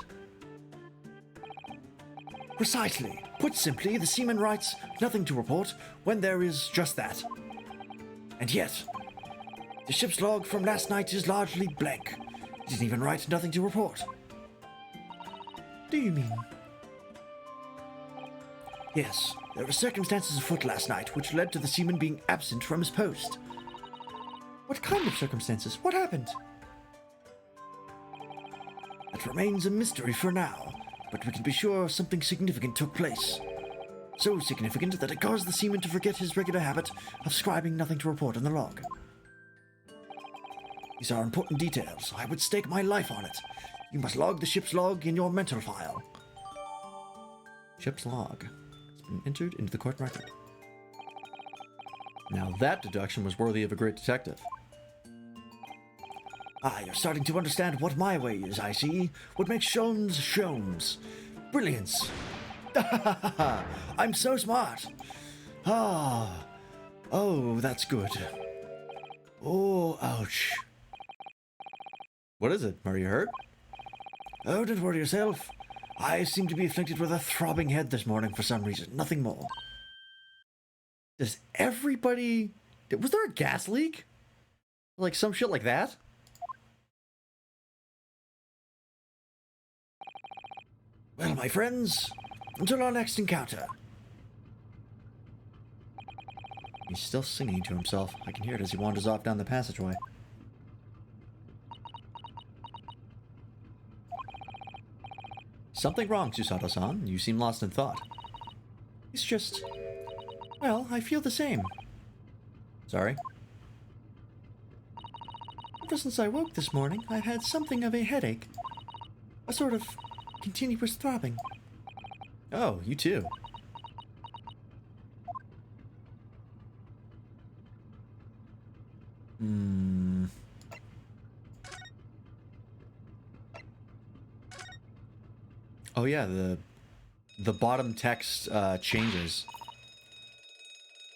Precisely. Put simply, the seaman writes nothing to report when there is just that. And yet, the ship's log from last night is largely blank. He didn't even write nothing to report. Do you mean? Yes, there were circumstances afoot last night which led to the seaman being absent from his post. What kind of circumstances? What happened? That remains a mystery for now, but we can be sure something significant took place. So significant that it caused the seaman to forget his regular habit of scribing nothing to report in the log. These are important details. I would stake my life on it. You must log the ship's log in your mental file. Chip's log has been entered into the court record. Now that deduction was worthy of a great detective. Ah, you're starting to understand what my way is, I see. What makes Sholmes Sholmes. Brilliance. I'm so smart. Ah. Oh, that's good. Oh, ouch. What is it? Are you hurt? Oh, don't worry yourself. I seem to be afflicted with a throbbing head this morning for some reason. Nothing more. Does everybody... Was there a gas leak? Like some shit like that? Well, my friends, until our next encounter. He's still singing to himself. I can hear it as he wanders off down the passageway. Something wrong, Susato-san. You seem lost in thought. It's just... Well, I feel the same. Sorry? Ever since I woke this morning, I've had something of a headache. A sort of continuous throbbing. Oh, you too. Oh yeah, the bottom text changes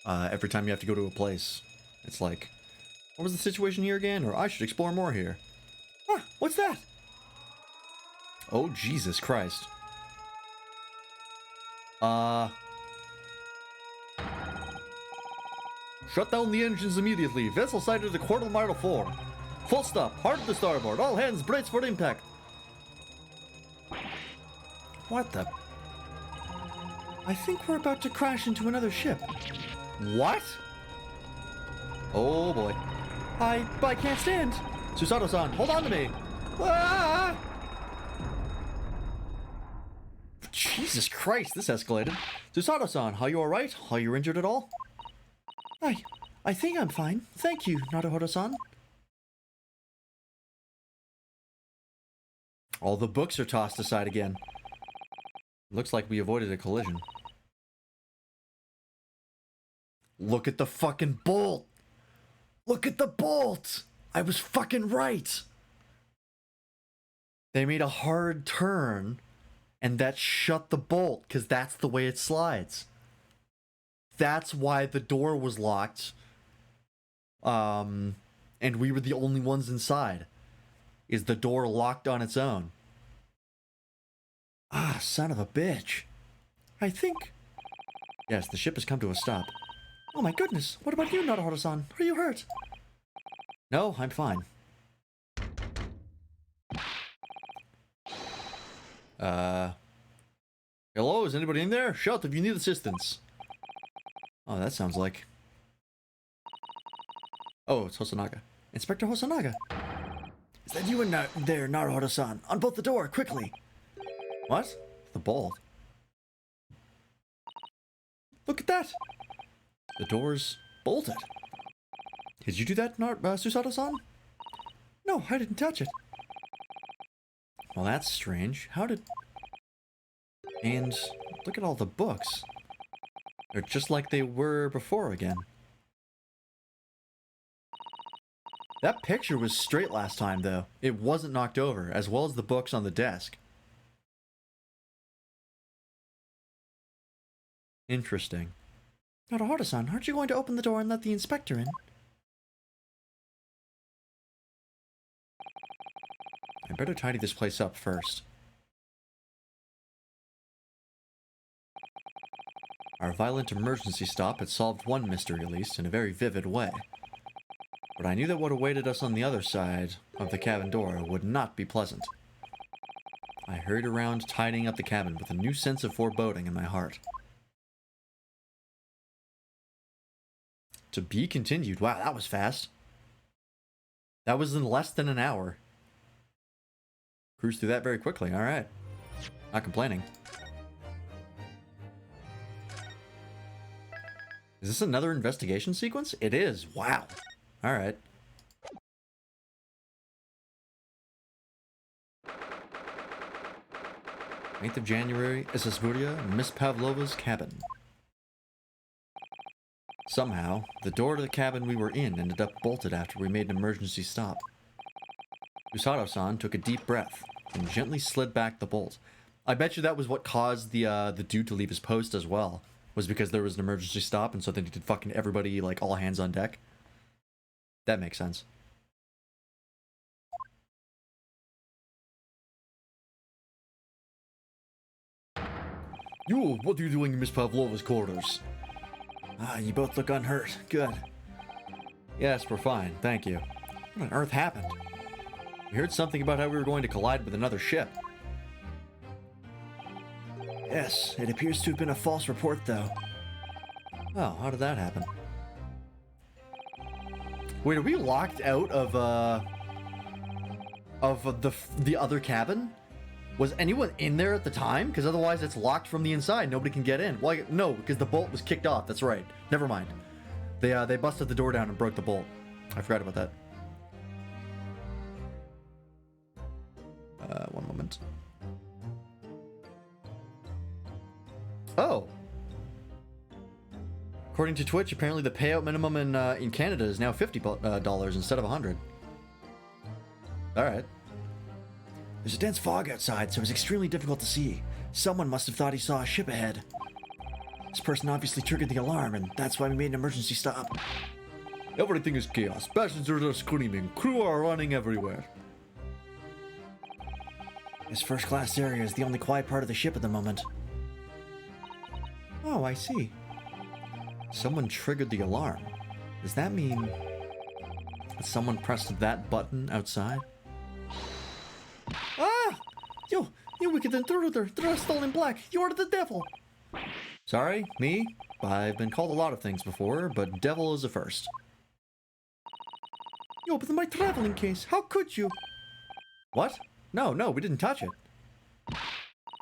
every time you have to go to a place. It's like, what was the situation here again? Or I should explore more here. Ah, what's that? Oh, Jesus Christ. Shut down the engines immediately. Vessel sighted at 1/4 mile to 4. Full stop. Hard to starboard. All hands brace for impact. What the? I think we're about to crash into another ship. What? Oh boy. I can't stand. Susato-san, hold on to me. Ah! Jesus Christ, this escalated. Susato-san, are you alright? Are you injured at all? I think I'm fine. Thank you, Naruhodo-san. All the books are tossed aside again. Looks like we avoided a collision. Look at the fucking bolt! Look at the bolt! I was fucking right! They made a hard turn, and that shut the bolt, because that's the way it slides. That's why the door was locked. And we were the only ones inside. Is the door locked on its own? Ah, son of a bitch. I think... Yes, the ship has come to a stop. Oh my goodness, what about you, Naruhodo-san? Are you hurt? No, I'm fine. Hello, is anybody in there? Shout if you need assistance. Oh, that sounds like... Oh, it's Hosonaga. Inspector Hosonaga. Is that you in there, Naruhodo-san? Unbolt the door, quickly. What? The bolt? Look at that! The door's bolted. Did you do that, Susato-san? No, I didn't touch it. Well, that's strange. How did... And look at all the books. They're just like they were before again. That picture was straight last time, though. It wasn't knocked over, as well as the books on the desk. Interesting. Naruhodo-san, aren't you going to open the door and let the inspector in? I better tidy this place up first. Our violent emergency stop had solved one mystery, at least, in a very vivid way. But I knew that what awaited us on the other side of the cabin door would not be pleasant. I hurried around, tidying up the cabin with a new sense of foreboding in my heart. To be continued. Wow, that was fast. That was in less than an hour. Cruised through that very quickly. All right. Not complaining. Is this another investigation sequence? It is. Wow. All right. 8th of January, SS Vuria, Miss Pavlova's cabin. Somehow, the door to the cabin we were in ended up bolted after we made an emergency stop. Usato-san took a deep breath and gently slid back the bolt. I bet you that was what caused the dude to leave his post as well. Was because there was an emergency stop, and so they needed fucking everybody, like, all hands on deck. That makes sense. You, what are you doing in Miss Pavlova's quarters? You both look unhurt. Good. Yes, we're fine, thank you. What on earth happened? We heard something about how we were going to collide with another ship. Yes, it appears to have been a false report, though. Oh, how did that happen? Wait, are we locked out of the other cabin? Was anyone in there at the time? Because otherwise it's locked from the inside. Nobody can get in. Well, no, because the bolt was kicked off. That's right. Never mind. They busted the door down and broke the bolt. I forgot about that. One moment. Oh. According to Twitch, apparently the payout minimum in Canada is now $50 instead of $100. All right. There's a dense fog outside, so it was extremely difficult to see. Someone must have thought he saw a ship ahead. This person obviously triggered the alarm, and that's why we made an emergency stop. Everything is chaos. Passengers are screaming. Crew are running everywhere. This first-class area is the only quiet part of the ship at the moment. Oh, I see. Someone triggered the alarm. Does that mean that someone pressed that button outside? Ah! You wicked intruder, dressed all in black. You are the devil. Sorry, me? I've been called a lot of things before, but devil is a first. You opened my traveling case. How could you? What? No, we didn't touch it.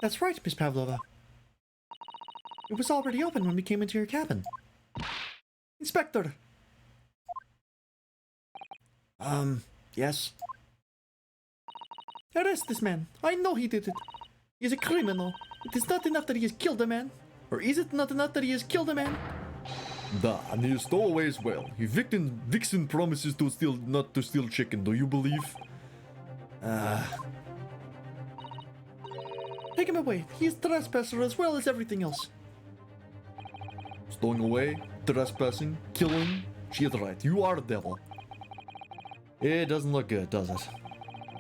That's right, Miss Pavlova. It was already open when we came into your cabin. Inspector! Yes? Arrest this man. I know he did it. He is a criminal. It is not enough that he has killed a man. Or is it not enough that he has killed a man? Da, and he stole away as well. Vixen promises not to steal chicken, do you believe? Take him away. He is trespasser as well as everything else. Stowing away, trespassing, killing. She is right, you are the devil. It doesn't look good, does it?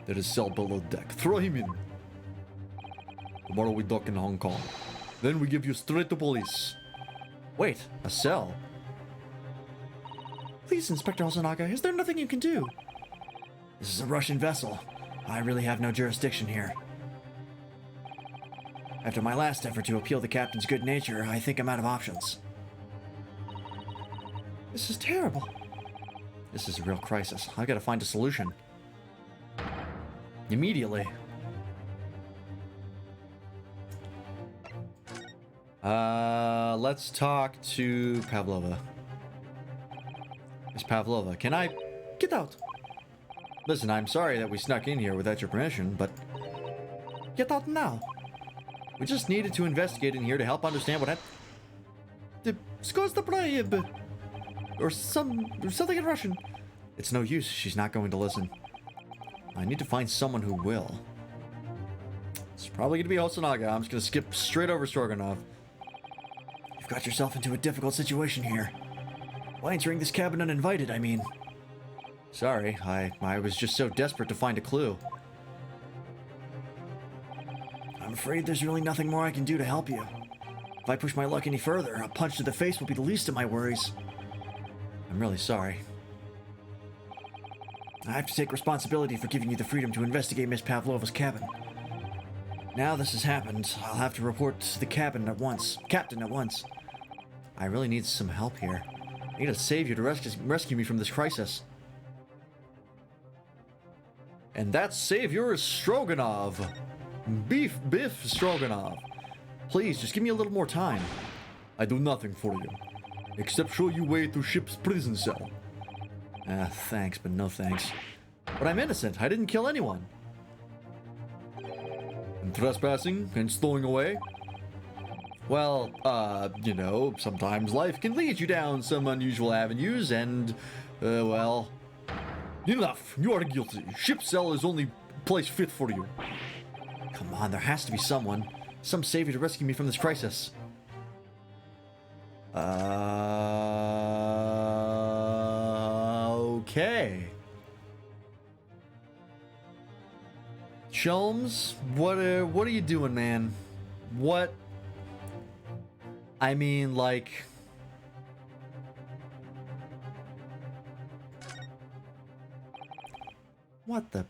There is cell below deck. Throw him in. Tomorrow we dock in Hong Kong. Then we give you straight to police. Wait, a cell? Please, Inspector Ozanaga, is there nothing you can do? This is a Russian vessel. I really have no jurisdiction here. After my last effort to appeal the captain's good nature, I think I'm out of options. This is terrible. This is a real crisis. I gotta find a solution. Immediately. Let's talk to Pavlova. Miss Pavlova, can I... Get out. Listen, I'm sorry that we snuck in here without your permission, but Get out now. we just needed to investigate in here to help understand what happened. Skosta Praeb. Or something in Russian. It's no use, she's not going to listen. I need to find someone who will. It's probably gonna be Osanaga. I'm just gonna skip straight over Stroganov. You've got yourself into a difficult situation here. Why entering this cabin uninvited, I mean? Sorry, I was just so desperate to find a clue. I'm afraid there's really nothing more I can do to help you. If I push my luck any further, a punch to the face will be the least of my worries. I'm really sorry. I have to take responsibility for giving you the freedom to investigate Miss Pavlova's cabin. Now this has happened, I'll have to report to the captain at once. I really need some help here. I need a savior to rescue me from this crisis. And that savior is Stroganov. Biff Stroganov. Please, just give me a little more time. I do nothing for you, except show you way to ship's prison cell. Thanks, but no thanks. But I'm innocent. I didn't kill anyone. Trespassing and stowing away? Well, you know, sometimes life can lead you down some unusual avenues and, well... Enough! You are guilty. Ship cell is only place fit for you. Come on, there has to be someone. Some savior to rescue me from this crisis. Okay. Sholmes, what are you doing, man? What? I mean, like... What the...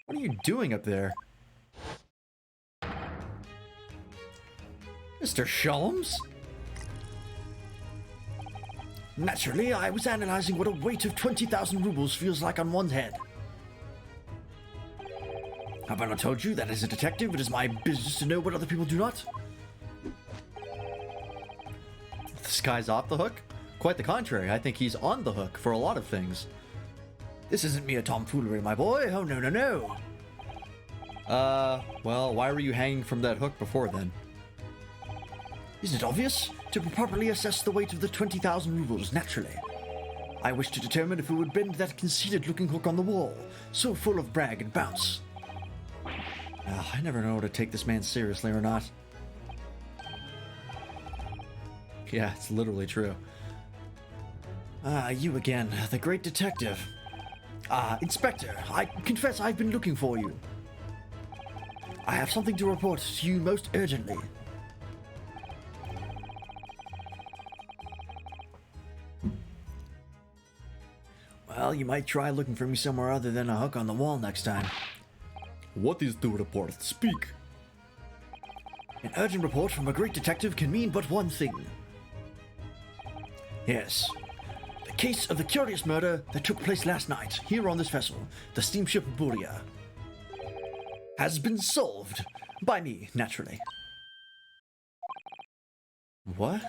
What are you doing up there? Mr. Sholmes? Naturally, I was analyzing what a weight of 20,000 rubles feels like on one's head. Have I not told you that as a detective, it is my business to know what other people do not? This guy's off the hook? Quite the contrary. I think he's on the hook for a lot of things. This isn't mere tomfoolery, my boy. Oh, no, no, no. Well, why were you hanging from that hook before then? Isn't it obvious? To properly assess the weight of the 20,000 rubles, naturally. I wish to determine if it would bend that conceited-looking hook on the wall, so full of brag and bounce. I never know to take this man seriously or not. Yeah, it's literally true. You again, the great detective. Inspector, I confess I've been looking for you. I have something to report to you most urgently. Well, you might try looking for me somewhere other than a hook on the wall next time. What is the report? Speak. An urgent report from a great detective can mean but one thing. Yes. The case of the curious murder that took place last night here on this vessel, the steamship Buria, has been solved. By me, naturally. What?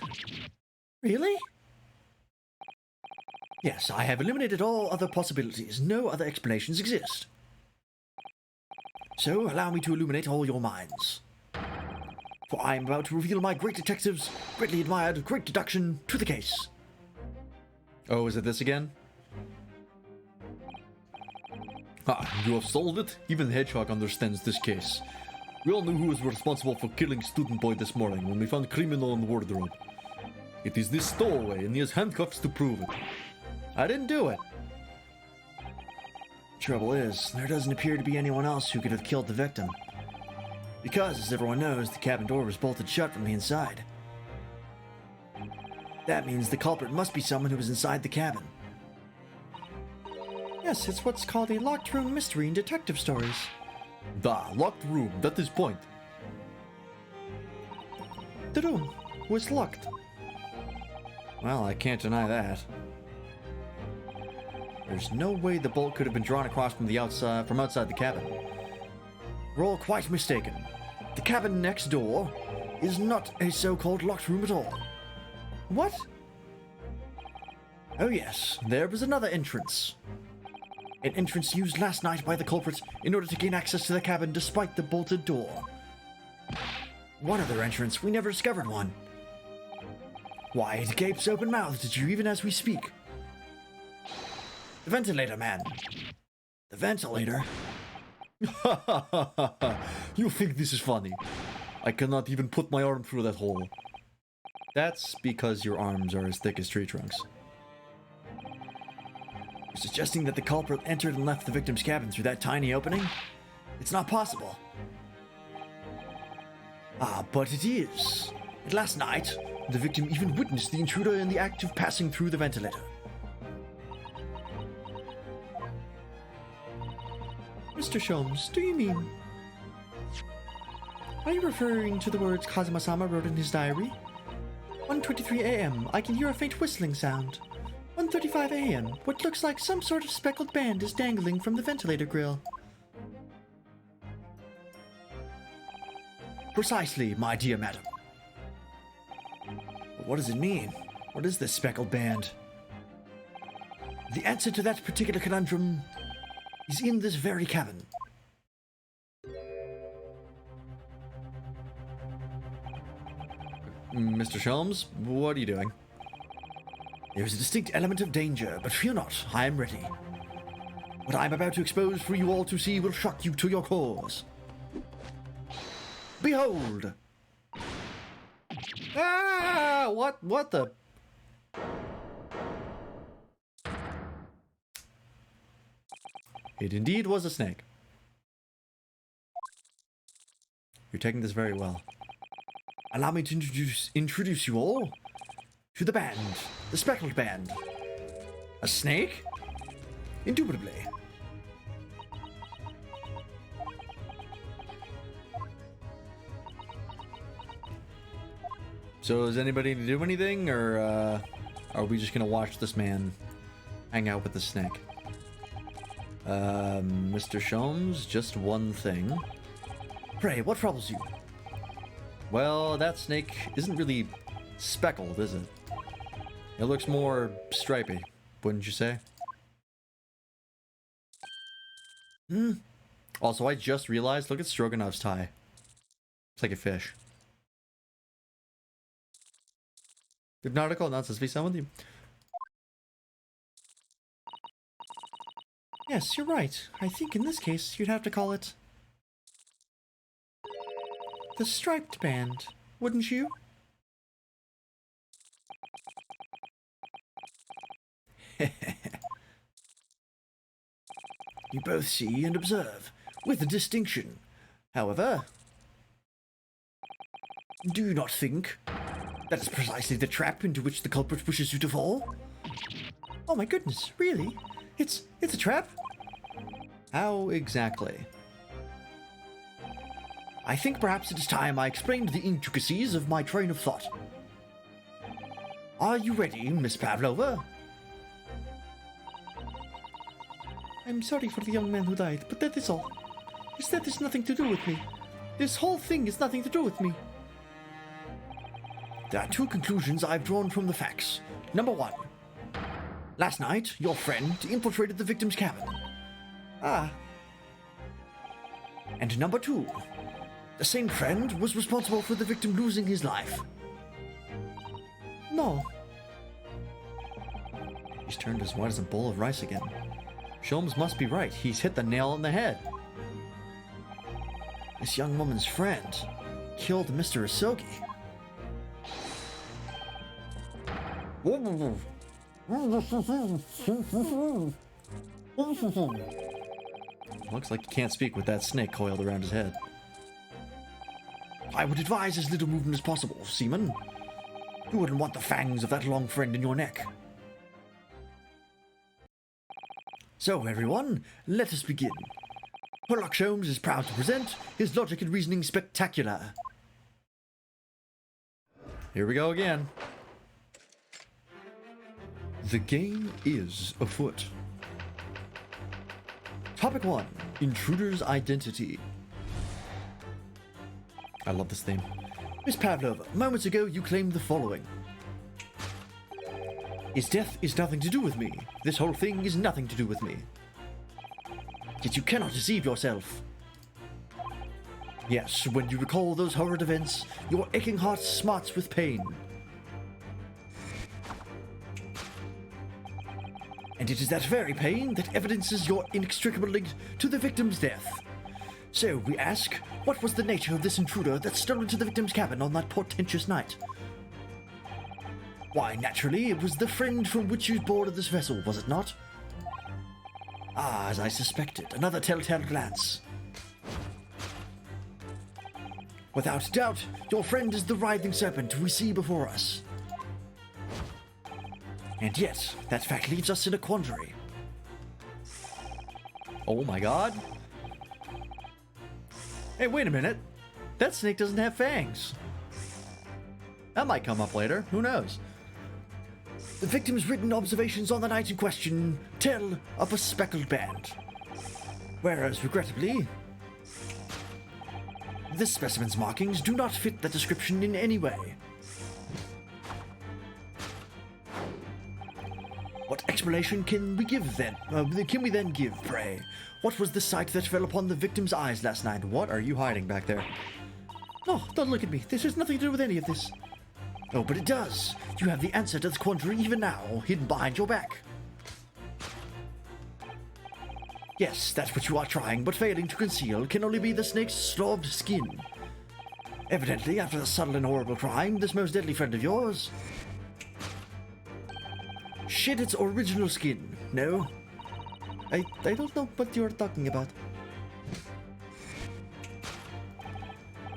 Really? Yes, I have eliminated all other possibilities. No other explanations exist. So, allow me to illuminate all your minds. For I am about to reveal my great detective's greatly admired great deduction to the case. Oh, is it this again? You have solved it? Even Hedgehog understands this case. We all knew who was responsible for killing Student Boy this morning when we found criminal in the wardrobe. It is this stowaway, and he has handcuffs to prove it. I didn't do it. Trouble is, there doesn't appear to be anyone else who could have killed the victim. Because, as everyone knows, the cabin door was bolted shut from the inside. That means the culprit must be someone who was inside the cabin. Yes, it's what's called a locked room mystery in detective stories. Locked room, that is point. The room was locked. Well, I can't deny that. There's no way the bolt could have been drawn across from the outside, from outside the cabin. We're all quite mistaken. The cabin next door is not a so-called locked room at all. What? Oh yes, there was another entrance. An entrance used last night by the culprit in order to gain access to the cabin despite the bolted door. One other entrance, we never discovered one. Why, it gapes open-mouthed at you even as we speak. The ventilator, man. The ventilator? You think this is funny? I cannot even put my arm through that hole. That's because your arms are as thick as tree trunks. You're suggesting that the culprit entered and left the victim's cabin through that tiny opening? It's not possible. But it is. Last night, the victim even witnessed the intruder in the act of passing through the ventilator. Mr. Sholmes, do you mean... Are you referring to the words Kazuma-sama wrote in his diary? 1:23 a.m. I can hear a faint whistling sound. 1:35 a.m. What looks like some sort of speckled band is dangling from the ventilator grill. Precisely, my dear madam. But what does it mean? What is this speckled band? The answer to that particular conundrum is in this very cabin. Mr. Sholmes, what are you doing? There is a distinct element of danger, but fear not, I am ready. What I am about to expose for you all to see will shock you to your cores. Behold! Ah! What the? It indeed was a snake. You're taking this very well. Allow me to introduce you all to the band, the Speckled Band. A snake? Indubitably. So is anybody to do anything, or are we just gonna watch this man hang out with the snake? Mr. Sholmes, just one thing. Pray, what troubles you? Well, that snake isn't really speckled, is it? It looks more stripy, wouldn't you say? Also, I just realized, look at Stroganoff's tie. It's like a fish. Good nautical nonsense, be with you. Yes, you're right. I think in this case you'd have to call it the Striped Band, wouldn't you? You both see and observe, with a distinction. However, do you not think that is precisely the trap into which the culprit wishes you to fall? Oh my goodness, really? It's a trap? How exactly? I think perhaps it is time I explained the intricacies of my train of thought. Are you ready, Miss Pavlova? I'm sorry for the young man who died, but that is all. That has nothing to do with me. This whole thing has nothing to do with me. There are two conclusions I've drawn from the facts. Number one, last night, your friend infiltrated the victim's cabin. Ah, And number two, the same friend was responsible for the victim losing his life. no. He's turned as white as a bowl of rice again. Sholmes must be right. He's hit the nail on the head. This young woman's friend killed Mr. Isogi. Looks like he can't speak with that snake coiled around his head. I would advise as little movement as possible, Seaman. You wouldn't want the fangs of that long friend in your neck. So, everyone, let us begin. Sherlock Holmes is proud to present his logic and reasoning spectacular. Here we go again. The game is afoot. Topic 1. Intruder's identity. I love this theme. Miss Pavlova, moments ago you claimed the following. His death is nothing to do with me. This whole thing is nothing to do with me. Yet you cannot deceive yourself. Yes, when you recall those horrid events, your aching heart smarts with pain. And it is that very pain that evidences your inextricable link to the victim's death. So we ask, what was the nature of this intruder that stole into the victim's cabin on that portentous night? Why, naturally, it was the friend from which you boarded this vessel, was it not? Ah, as I suspected, another telltale glance. Without doubt, your friend is the writhing serpent we see before us. And yet, that fact leaves us in a quandary. Oh my god. Hey, wait a minute. That snake doesn't have fangs. That might come up later. Who knows? The victim's written observations on the night in question tell of a speckled band. Whereas, regrettably, this specimen's markings do not fit the description in any way. What explanation can we give then? Pray? What was the sight that fell upon the victim's eyes last night? What are you hiding back there? No, don't look at me. This has nothing to do with any of this. Oh, but it does. You have the answer to the quandary even now, hidden behind your back. Yes, that's what you are trying, but failing to conceal can only be the snake's slobbed skin. Evidently, after the subtle and horrible crying, this most deadly friend of yours shed its original skin. No? I don't know what you're talking about.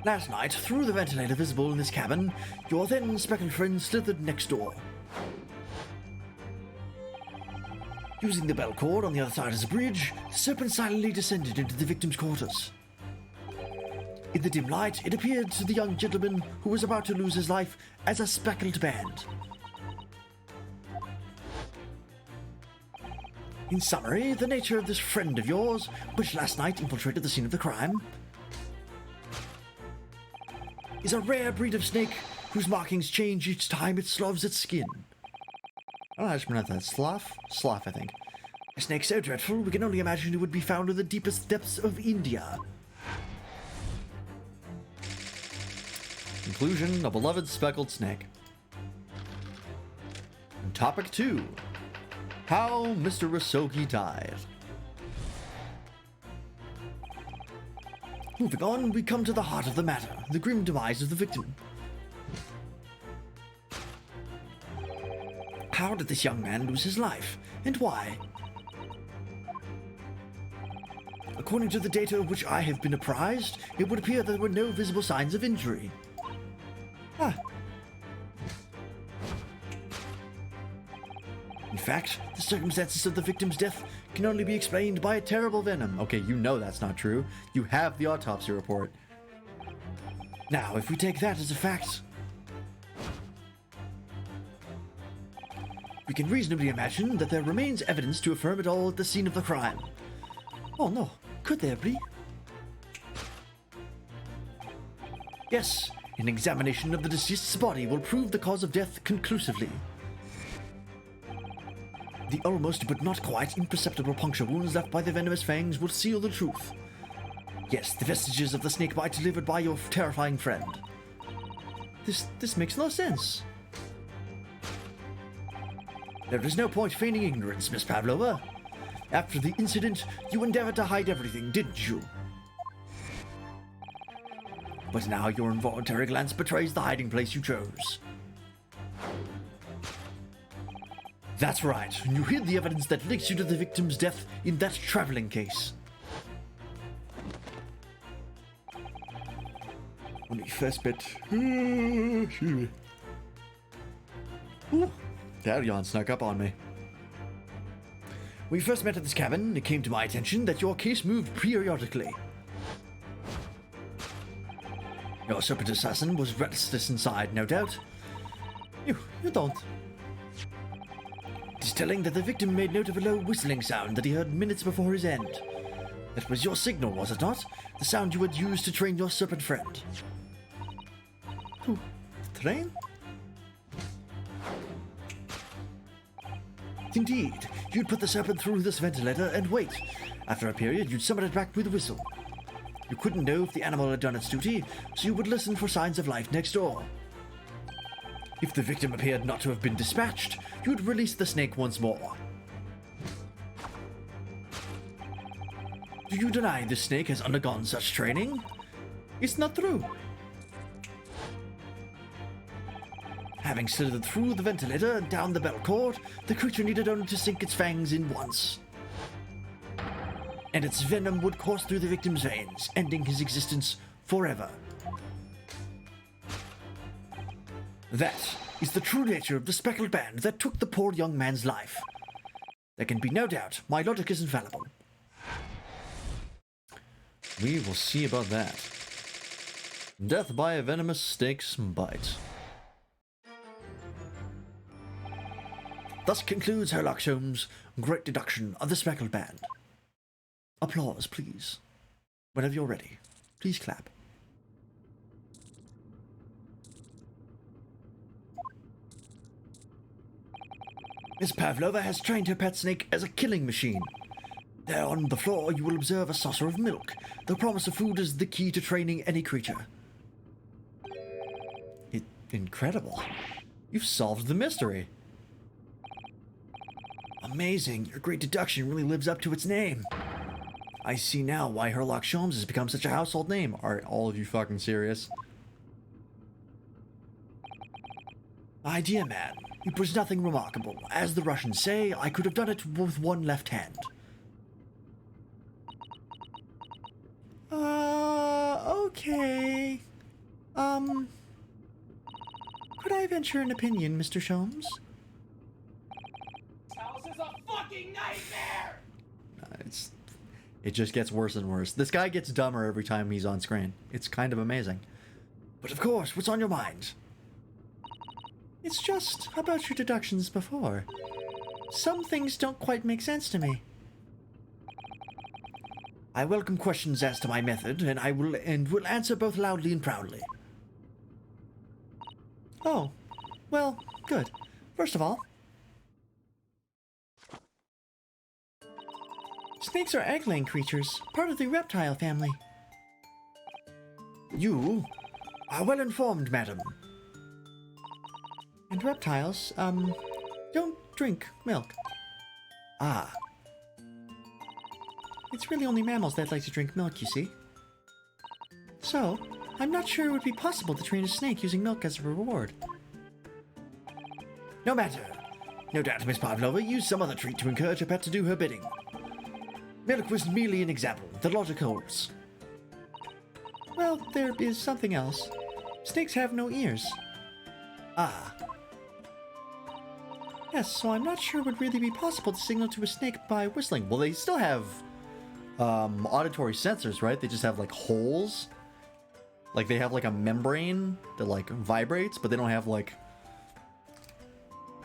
Last night, through the ventilator visible in this cabin, your then speckled friend slithered next door. Using the bell cord on the other side of the bridge, the serpent silently descended into the victim's quarters. In the dim light, it appeared to the young gentleman who was about to lose his life as a speckled band. In summary, the nature of this friend of yours, which last night infiltrated the scene of the crime, is a rare breed of snake whose markings change each time it sloughs its skin. I don't know how to pronounce that. Slough? Slough, I think. A snake so dreadful we can only imagine it would be found in the deepest depths of India. Conclusion, a beloved speckled snake. And topic 2. How Mr. Rasogi died. Moving on, we come to the heart of the matter, the grim demise of the victim. How did this young man lose his life, and why? According to the data of which I have been apprised, it would appear there were no visible signs of injury. Ah. In fact, the circumstances of the victim's death can only be explained by a terrible venom. Okay, you know that's not true. You have the autopsy report. Now, if we take that as a fact, we can reasonably imagine that there remains evidence to affirm it all at the scene of the crime. Oh no, could there be? Yes, an examination of the deceased's body will prove the cause of death conclusively. The almost but not quite imperceptible puncture wounds left by the venomous fangs will seal the truth. Yes, the vestiges of the snake bite delivered by your terrifying friend. This makes no sense. There is no point feigning ignorance, Miss Pavlova. After the incident, you endeavored to hide everything, didn't you? But now your involuntary glance betrays the hiding place you chose. That's right, you hid the evidence that links you to the victim's death in that traveling case. When we first met... Excuse me. Ooh, that yawn snuck up on me. When we first met at this cabin, it came to my attention that your case moved periodically. Your serpent assassin was restless inside, no doubt. You don't. It is telling that the victim made note of a low whistling sound that he heard minutes before his end. That was your signal, was it not? The sound you had used to train your serpent friend. To train? Indeed, you'd put the serpent through this ventilator and wait. After a period, you'd summon it back with a whistle. You couldn't know if the animal had done its duty, so you would listen for signs of life next door. If the victim appeared not to have been dispatched, you'd release the snake once more. Do you deny this snake has undergone such training? It's not true. Having slithered through the ventilator and down the bell cord, the creature needed only to sink its fangs in once. And its venom would course through the victim's veins, ending his existence forever. That is the true nature of the speckled band that took the poor young man's life. There can be no doubt my logic is infallible. We will see about that. Death by a venomous snake's bite. Thus concludes Herlock Sholmes' great deduction of the speckled band. Applause, please. Whenever you're ready, please clap. Miss Pavlova has trained her pet snake as a killing machine. There on the floor, you will observe a saucer of milk. The promise of food is the key to training any creature. Incredible. You've solved the mystery. Amazing. Your great deduction really lives up to its name. I see now why Herlock Sholmes has become such a household name. Are all of you fucking serious? My dear man, it was nothing remarkable. As the Russians say, I could have done it with one left hand. Okay. Could I venture an opinion, Mr. Sholmes? This house is a fucking nightmare! It just gets worse and worse. This guy gets dumber every time he's on screen. It's kind of amazing. But of course, what's on your mind? It's just about your deductions before. Some things don't quite make sense to me. I welcome questions as to my method, and will answer both loudly and proudly. Oh, well, good. First of all, snakes are egg-laying creatures, part of the reptile family. You are well informed, madam. And reptiles, don't drink milk. Ah, It's really only mammals that like to drink milk, you see. So, I'm not sure it would be possible to train a snake using milk as a reward. no matter. No doubt Miss Pavlova used some other treat to encourage her pet to do her bidding. Milk was merely an example. The logic holds. Well, there is something else. Snakes have no ears. Ah, Yes, so I'm not sure it would really be possible to signal to a snake by whistling. Well, they still have auditory sensors, right? They just have like holes. Like they have like a membrane that like vibrates, but they don't have like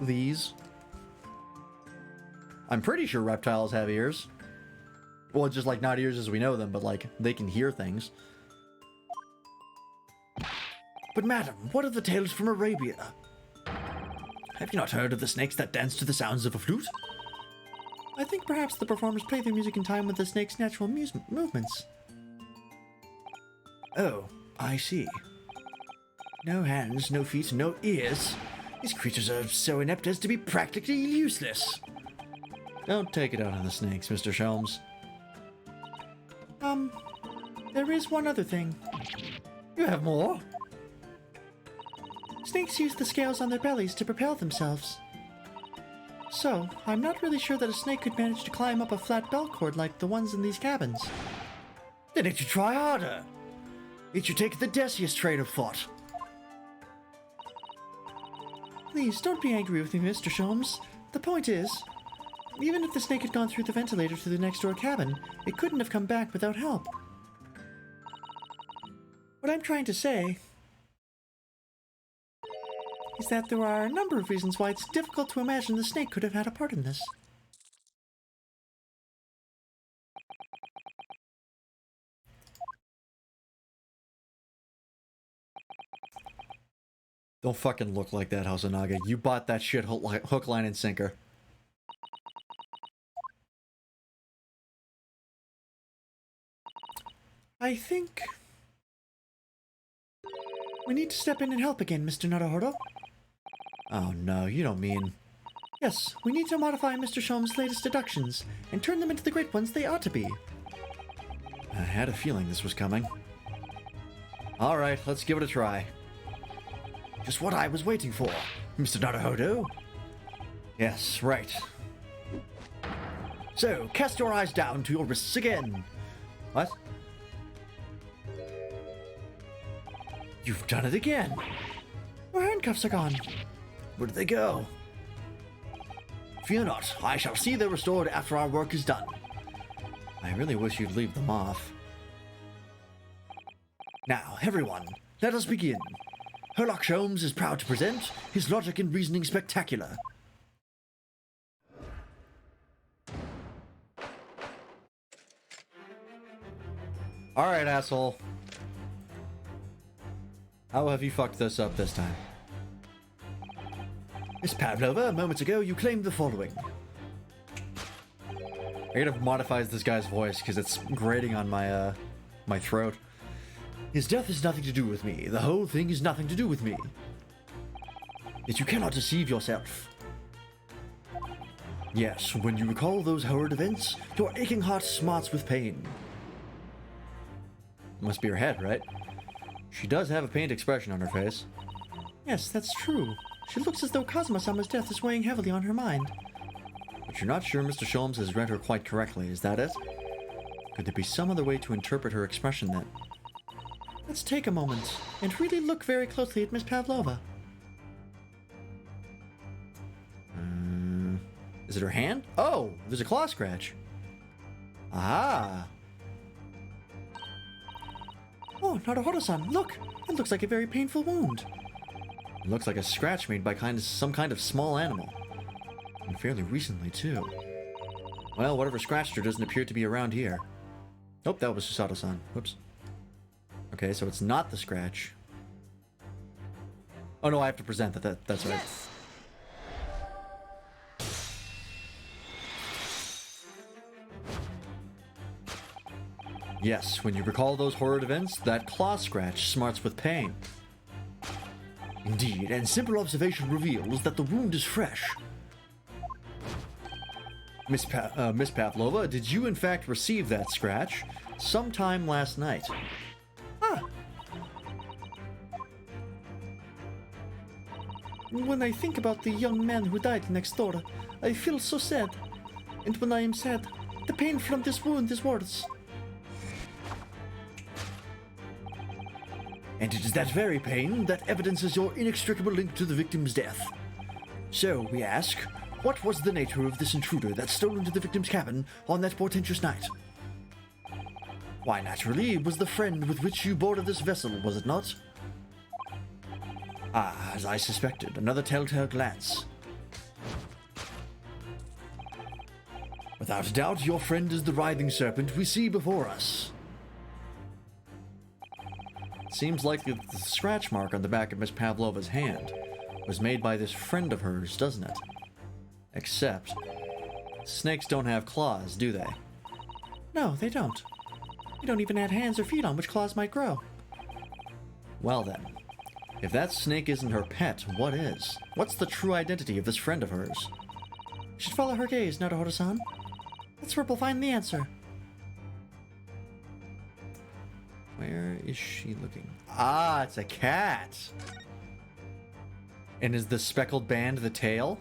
these. I'm pretty sure reptiles have ears. Well, just like not ears as we know them, but like they can hear things. but madam, what of the tales from Arabia? Have you not heard of the snakes that dance to the sounds of a flute? I think perhaps the performers play their music in time with the snake's natural movements. Oh, I see. No hands, no feet, no ears. These creatures are so inept as to be practically useless. Don't take it out on the snakes, Mr. Sholmes. There is one other thing. You have more? Snakes use the scales on their bellies to propel themselves. So, I'm not really sure that a snake could manage to climb up a flat bell cord like the ones in these cabins. Then it should try harder. It should take the Decius train of thought. Please, don't be angry with me, Mr. Sholmes. The point is, even if the snake had gone through the ventilator to the next door cabin, it couldn't have come back without help. What I'm trying to say is that there are a number of reasons why it's difficult to imagine the snake could have had a part in this. Don't fucking look like that, Hosonaga. You bought that shit hook, line, and sinker. I think we need to step in and help again, Mr. Naruhodo. Oh no, you don't mean... Yes, we need to modify Mr. Sholmes' latest deductions and turn them into the great ones they ought to be. I had a feeling this was coming. Alright, let's give it a try. Just what I was waiting for, Mr. Naruhodo. Yes, right. So, cast your eyes down to your wrists again. What? You've done it again. Our handcuffs are gone. Where did they go? Fear not, I shall see they're restored after our work is done. I really wish you'd leave them off. Now, everyone, let us begin. Herlock Sholmes is proud to present his logic and reasoning spectacular. Alright, asshole. How have you fucked this up this time? Miss Pavlova, moments ago you claimed the following. I gotta modify this guy's voice because it's grating on my my throat. His death has nothing to do with me. The whole thing is nothing to do with me. Yet you cannot deceive yourself. Yes, when you recall those horrid events, your aching heart smarts with pain. Must be her head, right? She does have a pained expression on her face. Yes, that's true. She looks as though Kazuma-sama's death is weighing heavily on her mind. But you're not sure Mr. Sholmes has read her quite correctly, is that it? Could there be some other way to interpret her expression then? Let's take a moment and really look very closely at Miss Pavlova. Is it her hand? Oh, there's a claw scratch. Ah. Oh, Naruhodo-san, look! It looks like a very painful wound. It looks like a scratch made by some kind of small animal. And fairly recently, too. Well, whatever scratched her doesn't appear to be around here. Nope, that was Susato-san. Whoops. Okay, so it's not the scratch. Oh no, I have to present that. That's right. Yes. Yes, when you recall those horrid events, that claw scratch smarts with pain. Indeed, and simple observation reveals that the wound is fresh. Miss Pavlova, did you in fact receive that scratch sometime last night? When I think about the young man who died next door, I feel so sad. And when I am sad, the pain from this wound is worse. And it is that very pain that evidences your inextricable link to the victim's death. So, we ask, what was the nature of this intruder that stole into the victim's cabin on that portentous night? Why, naturally, it was the friend with which you boarded this vessel, was it not? Ah, as I suspected, another telltale glance. Without a doubt, your friend is the writhing serpent we see before us. Seems like the scratch mark on the back of Miss Pavlova's hand was made by this friend of hers, doesn't it? Except, snakes don't have claws, do they? No, they don't. They don't even have hands or feet on which claws might grow. Well then, if that snake isn't her pet, what is? What's the true identity of this friend of hers? You should follow her gaze, Naruhodo-san. That's where we'll find the answer. Where is she looking? Ah, it's a cat! And is the speckled band the tail?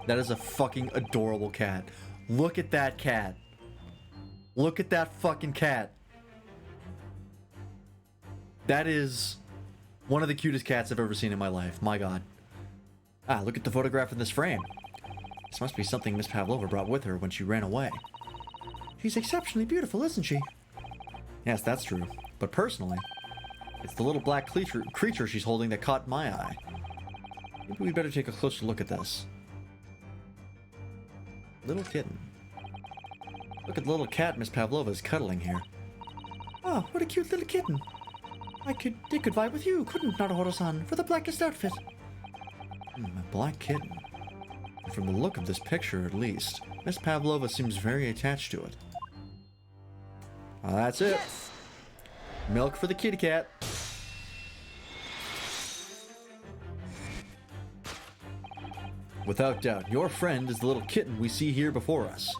That is a fucking adorable cat. Look at that cat. Look at that fucking cat. That is one of the cutest cats I've ever seen in my life. My god. Ah, look at the photograph in this frame. This must be something Miss Pavlova brought with her when she ran away. She's exceptionally beautiful, isn't she? Yes, that's true. But personally, it's the little black creature she's holding that caught my eye. Maybe we better take a closer look at this. Little kitten. Look at the little cat Miss Pavlova's cuddling here. Oh, what a cute little kitten. It could vie with you, couldn't Naruhodo-san, for the blackest outfit. A black kitten. From the look of this picture, at least, Miss Pavlova seems very attached to it. Well, that's it. Yes. Milk for the kitty cat. Without doubt, your friend is the little kitten we see here before us.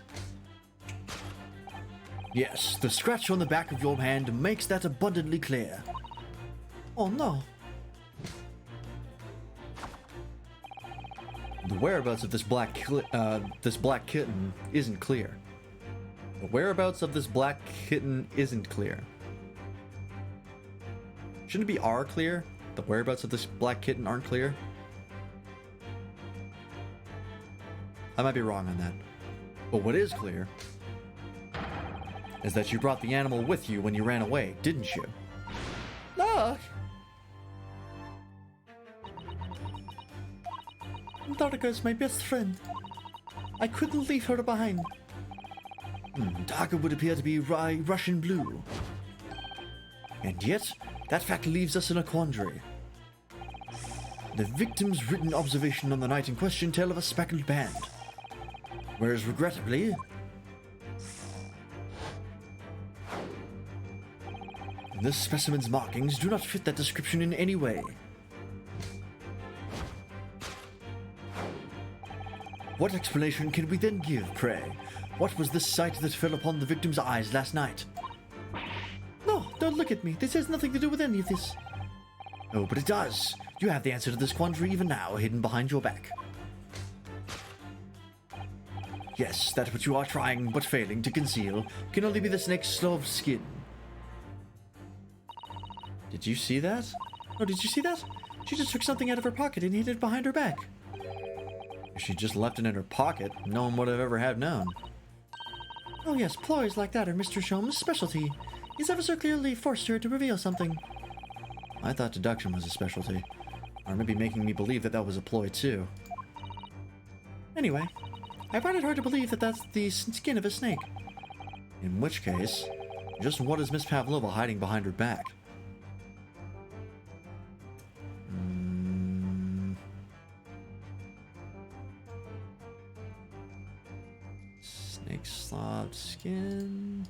Yes, the scratch on the back of your hand makes that abundantly clear. Oh no. The whereabouts of this black kitten isn't clear. The whereabouts of this black kitten isn't clear. Shouldn't it be are clear? The whereabouts of this black kitten aren't clear? I might be wrong on that. But what is clear is that you brought the animal with you when you ran away, didn't you? Look! Darga's my best friend. I couldn't leave her behind. Darga would appear to be Russian blue. And yet, that fact leaves us in a quandary. The victim's written observation on the night in question tell of a speckled band. Whereas, regrettably, this specimen's markings do not fit that description in any way. What explanation can we then give, pray? What was the sight that fell upon the victim's eyes last night? No, don't look at me. This has nothing to do with any of this. Oh, but it does. You have the answer to this quandary even now, hidden behind your back. Yes, that which you are trying but failing to conceal can only be the snake's slough of skin. Did you see that? Oh, did you see that? She just took something out of her pocket and hid it behind her back. If she just left it in her pocket, no one would have ever have known. Oh yes, ploys like that are Mr. Sholmes' specialty. He's ever so clearly forced her to reveal something. I thought deduction was a specialty. Or maybe making me believe that that was a ploy too. Anyway, I find it hard to believe that that's the skin of a snake. In which case, just what is Miss Pavlova hiding behind her back? Snake sloughed skin.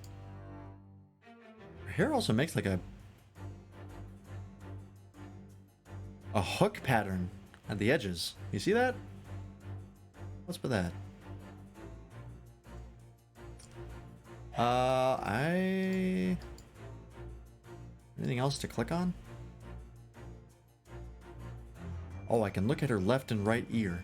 Her hair also makes like a hook pattern at the edges. You see that? What's with that? Anything else to click on? Oh, I can look at her left and right ear.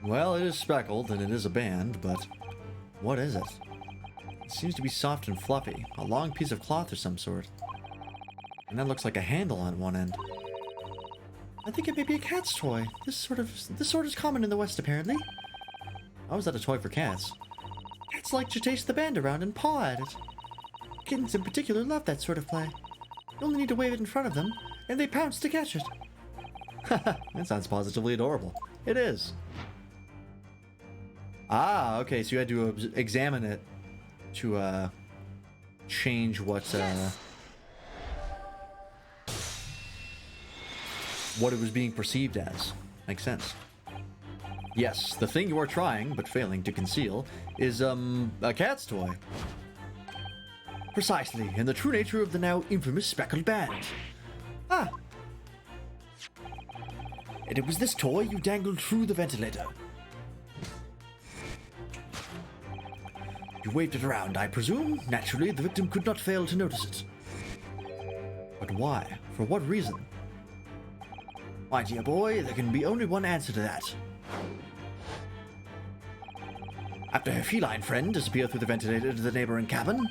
Well, it is speckled and it is a band, but what is it? It seems to be soft and fluffy, a long piece of cloth of some sort. And that looks like a handle on one end. I think it may be a cat's toy. This sort is common in the West, apparently. How is that a toy for cats? Cats like to chase the band around and paw at it. Kittens in particular love that sort of play. You only need to wave it in front of them, and they pounce to catch it. That sounds positively adorable. It is. Ah, okay, so you had to examine it to change what it was being perceived as. Makes sense. Yes, the thing you are trying, but failing to conceal, is a cat's toy. Precisely, and the true nature of the now infamous speckled band. Ah, And it was this toy you dangled through the ventilator. You waved it around, I presume. Naturally, the victim could not fail to notice it. But why? For what reason? My dear boy, there can be only one answer to that. After her feline friend disappeared through the ventilator to the neighboring cabin,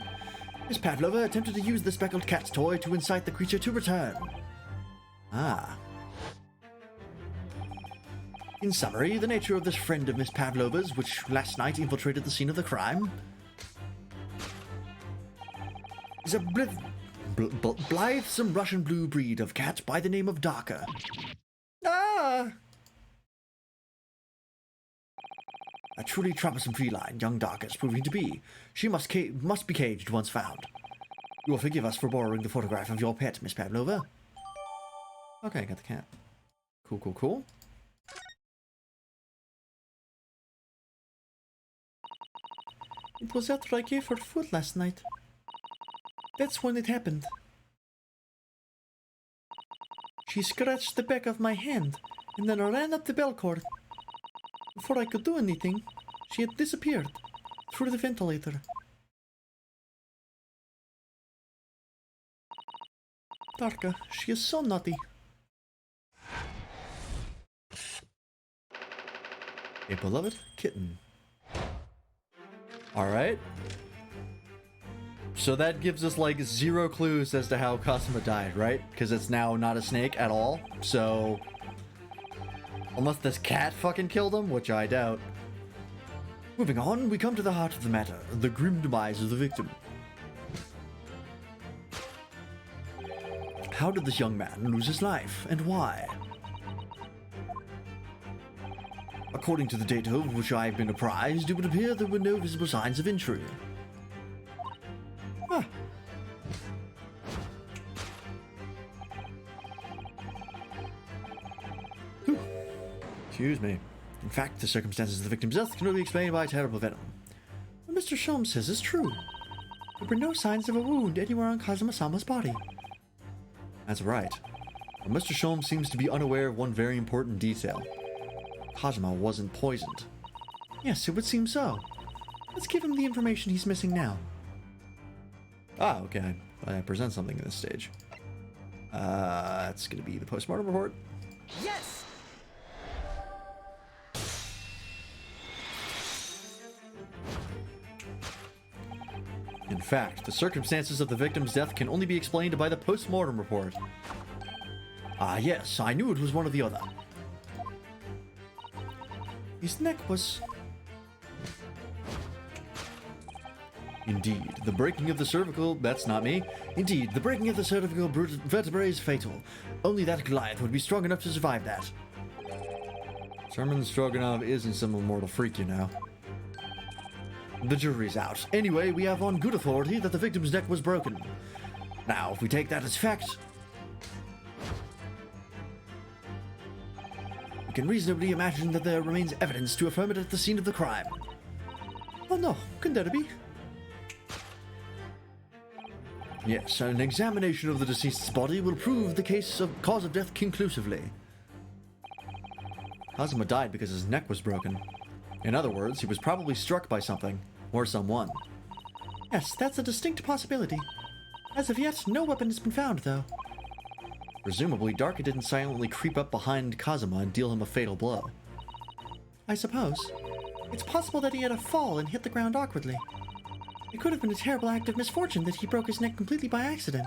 Miss Pavlova attempted to use the speckled cat's toy to incite the creature to return. Ah. In summary, the nature of this friend of Miss Pavlova's, which last night infiltrated the scene of the crime, is a blithesome Russian blue breed of cat by the name of Darker. ah! A truly troublesome feline, young Darker is proving to be. She must be caged once found. You will forgive us for borrowing the photograph of your pet, Miss Pavlova. Okay, got the cat. Cool, cool, cool. It was after I gave her food last night. That's when it happened. She scratched the back of my hand and then ran up the bell cord. Before I could do anything, she had disappeared through the ventilator. Darka, she is so naughty. A beloved kitten. Alright. So that gives us like 0 clues as to how Cosima died, right? Because it's now not a snake at all. So, unless this cat fucking killed him, which I doubt. Moving on, we come to the heart of the matter, the grim demise of the victim. How did this young man lose his life, and why? According to the data of which I have been apprised, it would appear there were no visible signs of injury. Ah, Excuse me. In fact, the circumstances of the victim's death can only be explained by terrible venom. Mr. Mr. Sholmes says is true. There were no signs of a wound anywhere on Kazuma-sama's body. That's right. But Mr. Sholmes seems to be unaware of one very important detail. Kazuma wasn't poisoned. Yes, it would seem so. Let's give him the information he's missing now. Ah, okay. I present something in this stage. It's going to be the postmortem report. Yes! In fact, the circumstances of the victim's death can only be explained by the postmortem report. Ah, yes, I knew it was one or the other. His neck was... Indeed, the breaking of the cervical, that's not me. Indeed, the breaking of the cervical vertebrae is fatal. Only that Goliath would be strong enough to survive that. Sermon Stroganoff isn't some immortal freak, you know. The jury's out. Anyway, we have on good authority that the victim's neck was broken. Now, if we take that as fact, we can reasonably imagine that there remains evidence to affirm it at the scene of the crime. Oh no, can there be? Yes, an examination of the deceased's body will prove the cause of death conclusively. Kazuma died because his neck was broken. In other words, he was probably struck by something, or someone. Yes, that's a distinct possibility. As of yet, no weapon has been found, though. Presumably, Darka didn't silently creep up behind Kazuma and deal him a fatal blow. I suppose. It's possible that he had a fall and hit the ground awkwardly. It could have been a terrible act of misfortune that he broke his neck completely by accident.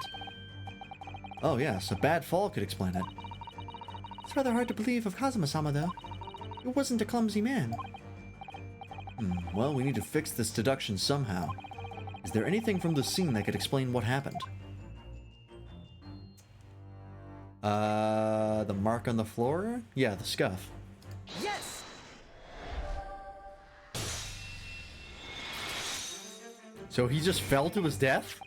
Oh yes, a bad fall could explain it. It's rather hard to believe of Kazuma-sama, though. He wasn't a clumsy man. Well, we need to fix this deduction somehow. Is there anything from the scene that could explain what happened? The mark on the floor? Yeah, the scuff. Yes! So he just fell to his death?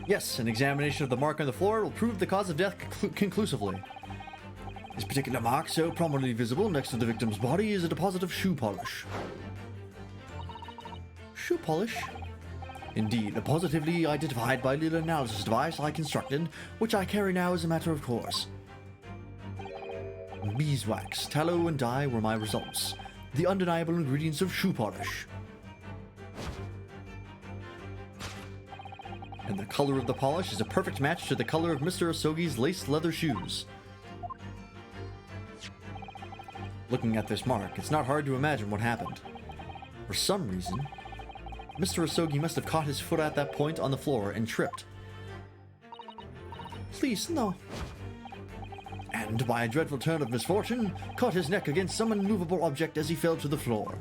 Yes, an examination of the mark on the floor will prove the cause of death conclusively. This particular mark, so prominently visible next to the victim's body, is a deposit of shoe polish. Shoe polish? Indeed, positively identified by the analysis device I constructed, which I carry now as a matter of course. Beeswax, tallow, and dye were my results, the undeniable ingredients of shoe polish. And the color of the polish is a perfect match to the color of Mr. Asogi's laced leather shoes. Looking at this mark, it's not hard to imagine what happened. For some reason, Mr. Asogi must have caught his foot at that point on the floor and tripped. Please, no. And by a dreadful turn of misfortune, caught his neck against some immovable object as he fell to the floor.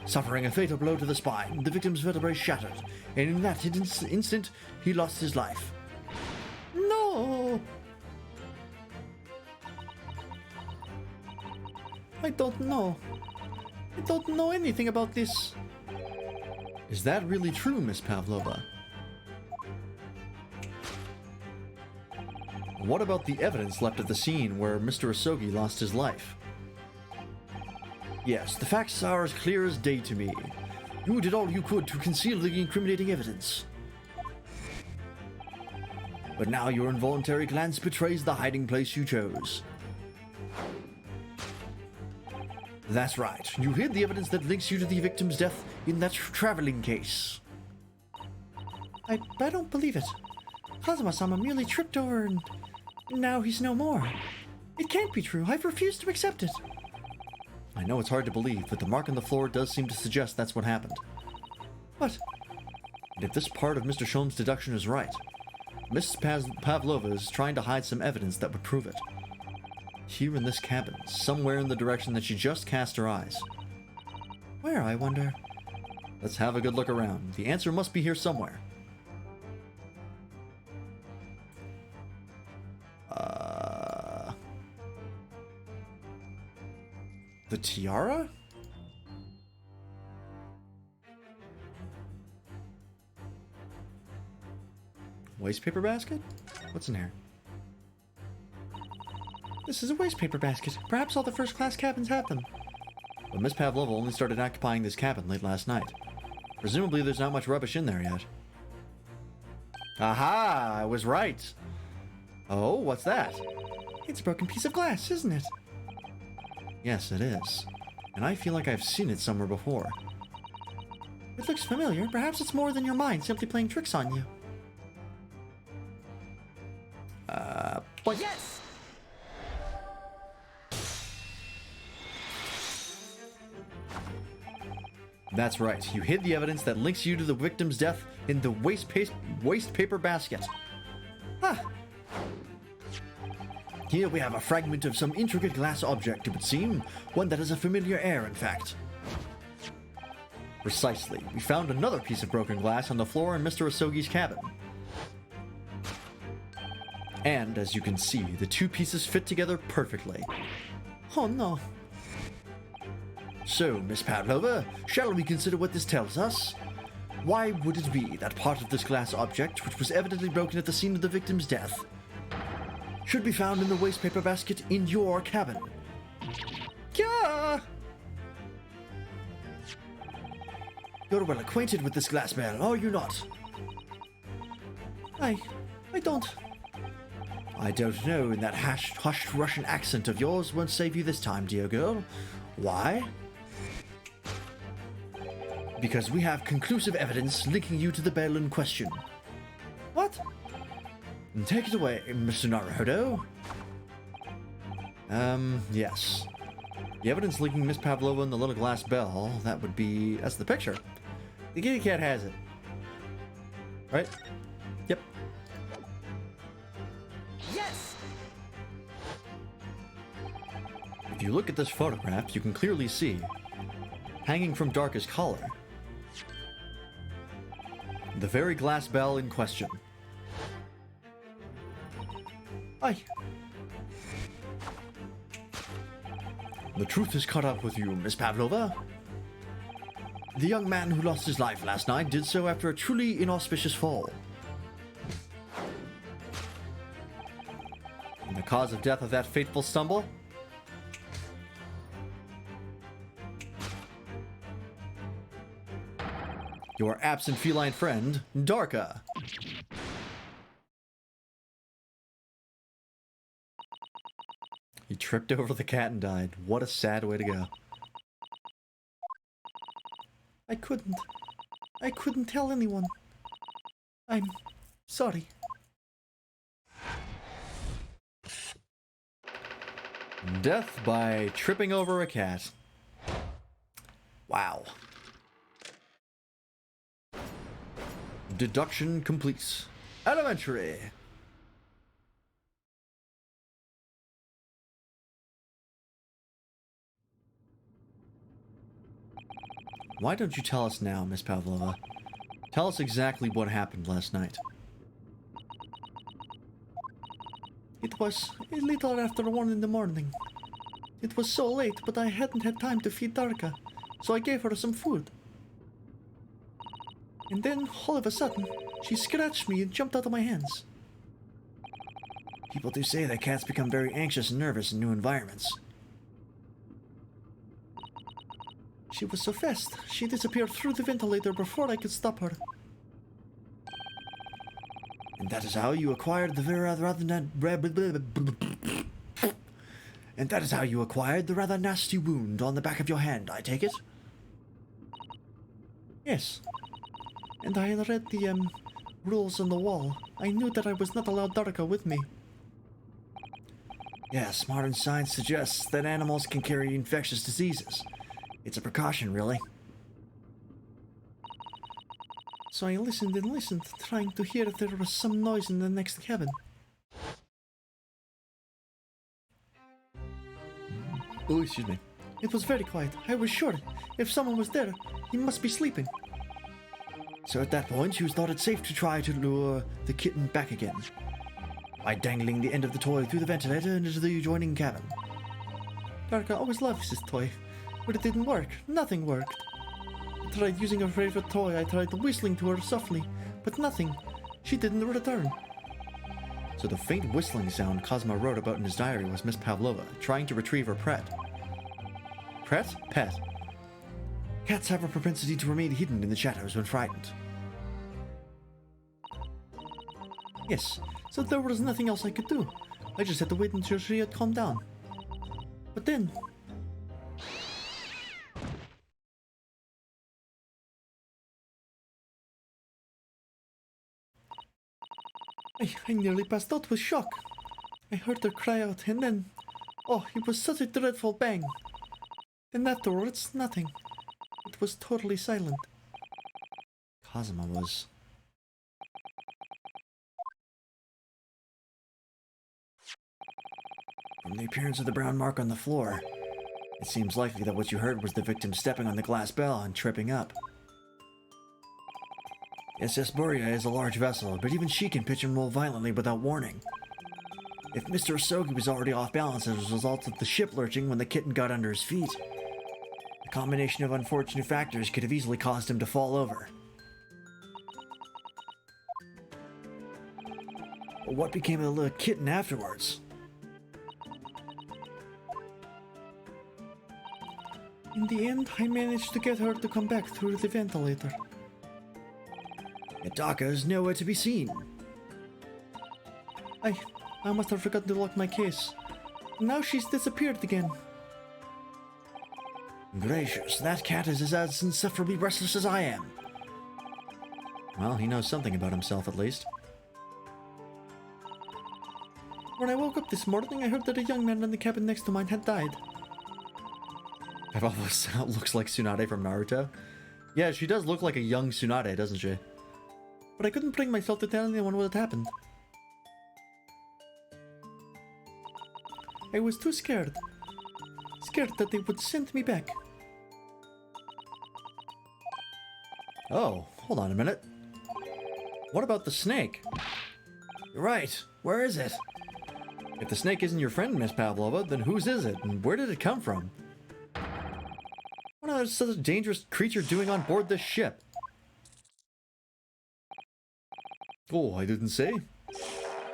Suffering a fatal blow to the spine, the victim's vertebrae shattered, and in that instant, he lost his life. No! I don't know. I don't know anything about this. Is that really true, Miss Pavlova? What about the evidence left at the scene where Mr. Asogi lost his life? Yes, the facts are as clear as day to me. You did all you could to conceal the incriminating evidence. But now your involuntary glance betrays the hiding place you chose. That's right, you hid the evidence that links you to the victim's death in that traveling case. I don't believe it. Kazuma-sama merely tripped over and now he's no more. It can't be true. I've refused to accept it. I know it's hard to believe, but the mark on the floor does seem to suggest that's what happened. But And if this part of Mr. Sholmes' deduction is right, Mrs. Pavlova is trying to hide some evidence that would prove it. Here in this cabin, somewhere in the direction that she just cast her eyes. where, I wonder? Let's have a good look around. The answer must be here somewhere. The tiara? Waste paper basket? What's in here? This is a waste paper basket. Perhaps all the first-class cabins have them. but Miss Pavlova only started occupying this cabin late last night. Presumably there's not much rubbish in there yet. Aha! I was right! Oh, what's that? It's a broken piece of glass, isn't it? Yes, it is. And I feel like I've seen it somewhere before. It looks familiar. Perhaps it's more than your mind simply playing tricks on you. But Yes! that's right. You hid the evidence that links you to the victim's death in the waste paper basket. Ah, Here we have a fragment of some intricate glass object, it would seem. One that has a familiar air, in fact. Precisely. We found another piece of broken glass on the floor in Mr. Asogi's cabin. And, as you can see, the two pieces fit together perfectly. oh no. So, Miss Pavlova, shall we consider what this tells us? Why would it be that part of this glass object, which was evidently broken at the scene of the victim's death, should be found in the waste paper basket in your cabin? Yeah. You're well acquainted with this glass bell, are you not? I don't. I don't know, and that hushed Russian accent of yours won't save you this time, dear girl. Why? Because we have conclusive evidence linking you to the bell in question. What? Take it away, Mr. Naruhodo. Yes. The evidence linking Miss Pavlova and the little glass bell, that would be... that's the picture. The kitty cat has it. Right? Yep. Yes! If you look at this photograph, you can clearly see, hanging from Darka's collar, the very glass bell in question. The truth is caught up with you, Miss Pavlova. The young man who lost his life last night did so after a truly inauspicious fall. And the cause of death of that fateful stumble? Your absent feline friend, Darka. He tripped over the cat and died. What a sad way to go. I couldn't tell anyone. I'm sorry. Death by tripping over a cat. Wow. Deduction complete. Elementary. Why don't you tell us now, Miss Pavlova? Tell us exactly what happened last night. It was a little after 1 in the morning. It was so late, but I hadn't had time to feed Darka, so I gave her some food. And then, all of a sudden, she scratched me and jumped out of my hands. People do say that cats become very anxious and nervous in new environments. She was so fast, she disappeared through the ventilator before I could stop her. And that is how you acquired the rather nasty wound on the back of your hand, I take it? Yes. And I had read the, rules on the wall. I knew that I was not allowed Darka with me. Yes, modern science suggests that animals can carry infectious diseases. It's a precaution, really. So I listened and listened, trying to hear if there was some noise in the next cabin. Oh, excuse me. It was very quiet. I was sure if someone was there, he must be sleeping. So at that point, you thought it safe to try to lure the kitten back again by dangling the end of the toy through the ventilator into the adjoining cabin. Darka always loves this toy, but it didn't work. Nothing worked. I tried using her favorite toy. I tried whistling to her softly, but nothing. She didn't return. So the faint whistling sound Cosmo wrote about in his diary was Miss Pavlova trying to retrieve her pet. Pet? Pet. Cats have a propensity to remain hidden in the shadows when frightened. Yes, so there was nothing else I could do. I just had to wait until she had calmed down. But then... I nearly passed out with shock. I heard her cry out, and then... Oh, it was such a dreadful bang. Then afterwards, nothing. It was totally silent. Kazuma was... From the appearance of the brown mark on the floor, it seems likely that what you heard was the victim stepping on the glass bell and tripping up. SS Buria is a large vessel, but even she can pitch and roll violently without warning. If Mr. Asogi was already off balance as a result of the ship lurching when the kitten got under his feet, a combination of unfortunate factors could have easily caused him to fall over. But what became of the kitten afterwards? In the end, I managed to get her to come back through the ventilator. Hidaka is nowhere to be seen. I must have forgotten to lock my case. Now she's disappeared again. Gracious, that cat is as insufferably restless as I am. Well, he knows something about himself at least. When I woke up this morning, I heard that a young man in the cabin next to mine had died. That almost looks like Tsunade from Naruto. Yeah, she does look like a young Tsunade, doesn't she? But I couldn't bring myself to tell anyone what had happened. I was too scared. Scared that they would send me back. Oh, hold on a minute. What about the snake? You're right. Where is it? If the snake isn't your friend, Miss Pavlova, then whose is it, and where did it come from? What is such a dangerous creature doing on board this ship? Oh, I didn't say.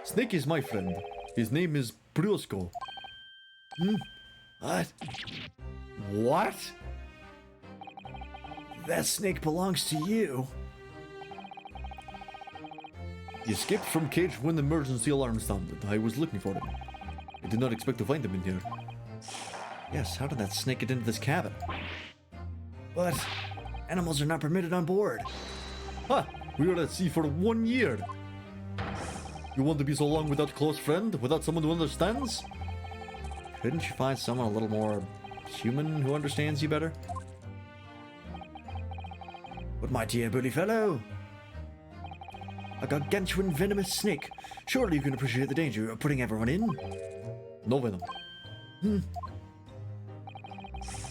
Snake is my friend. His name is Briosko. What? What? That snake belongs to you. He escaped from cage when the emergency alarm sounded. I was looking for him. I did not expect to find him in here. Yes, how did that snake get into this cabin? But animals are not permitted on board. Huh, we were at sea for 1 year. You want to be so long without a close friend? Without someone who understands? Couldn't you find someone a little more human who understands you better? But my dear bully fellow, a gargantuan venomous snake. Surely you can appreciate the danger of putting everyone in. No venom.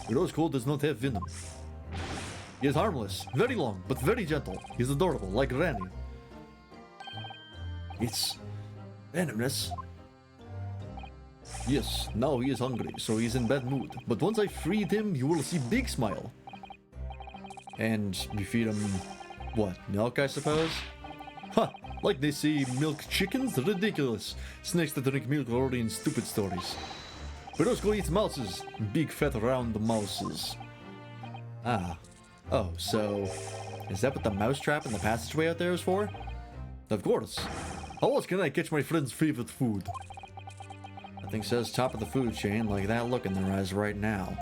Rose Gold does not have venom. He is harmless, very long, but very gentle. He's adorable, like Granny. It's venomous. Yes, now he is hungry, so he's in bad mood. But once I freed him, you will see big smile. And you feed him, what, milk, I suppose? Huh, like they say milk chickens? Ridiculous. Snakes that drink milk are already in stupid stories. Roscoe eats mouses. Big fat round mouses. Ah. Oh, so... is that what the mousetrap in the passageway out there is for? Of course. How else can I catch my friend's favorite food? Nothing says top of the food chain like that look in their eyes right now.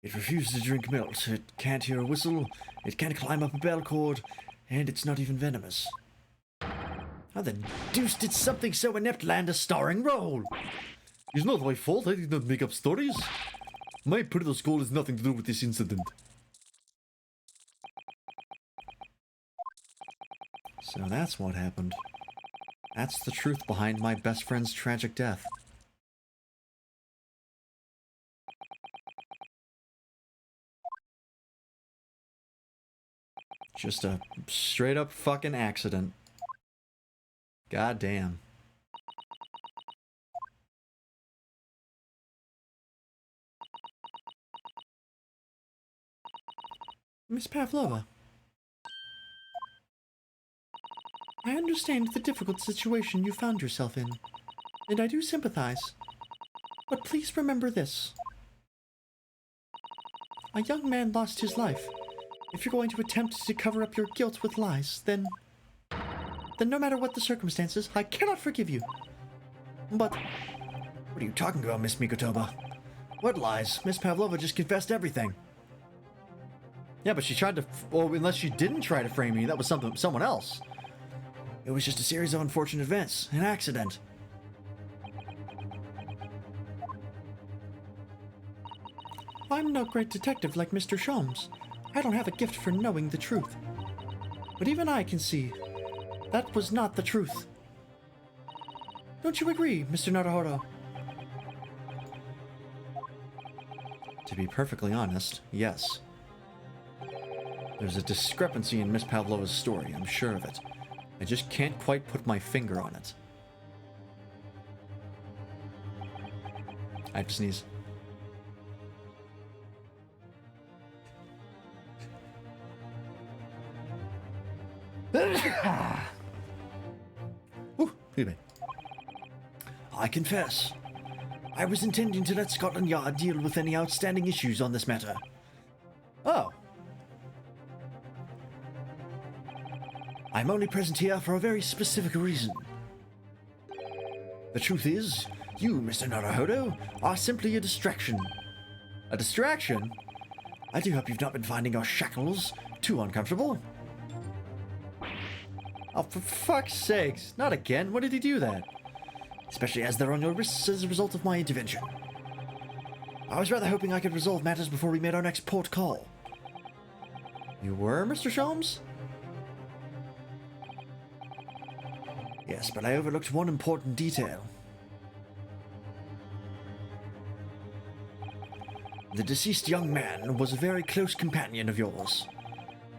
It refuses to drink milk. It can't hear a whistle. It can't climb up a bell cord. And it's not even venomous. How the deuce did something so inept land a starring role? It's not my fault, I did not make up stories. My pretty skull has nothing to do with this incident. So that's what happened. That's the truth behind my best friend's tragic death. Just a straight up fucking accident. God damn. Miss Pavlova, I understand the difficult situation you found yourself in. and I do sympathize. But please remember this. A young man lost his life. If you're going to attempt to cover up your guilt with lies, then no matter what the circumstances, I cannot forgive you. But What are you talking about, Miss Mikotoba? What lies? Miss Pavlova just confessed everything. Yeah, but she tried to. Well, unless she didn't try to frame me, that was someone else. It was just a series of unfortunate events, an accident. I'm no great detective like Mr. Sholmes. I don't have a gift for knowing the truth. But even I can see that was not the truth. Don't you agree, Mr. Naruhodo? To be perfectly honest, yes. There's a discrepancy in Miss Pavlova's story, I'm sure of it. I just can't quite put my finger on it. I have to sneeze. Ooh, excuse me. I confess. I was intending to let Scotland Yard deal with any outstanding issues on this matter. Oh, I'm only present here for a very specific reason. The truth is, you, Mr. Naruhodo, are simply a distraction. a distraction? I do hope you've not been finding our shackles too uncomfortable. Oh, for fuck's sakes. Not again. When did he do that? Especially as they're on your wrists as a result of my intervention. I was rather hoping I could resolve matters before we made our next port call. You were, Mr. Sholmes? Yes, but I overlooked one important detail. The deceased young man was a very close companion of yours,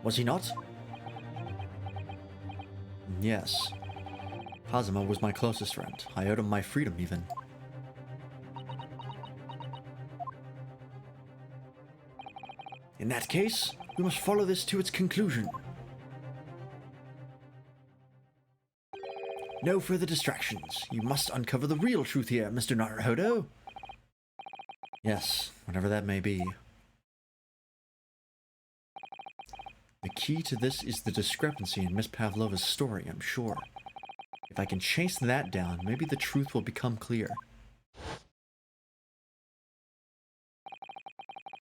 was he not? Yes. Kazuma was my closest friend. I owed him my freedom, even. In that case, we must follow this to its conclusion. No further distractions. You must uncover the real truth here, Mr. Naruhodo. Yes, whatever that may be. The key to this is the discrepancy in Miss Pavlova's story, I'm sure. If I can chase that down, maybe the truth will become clear.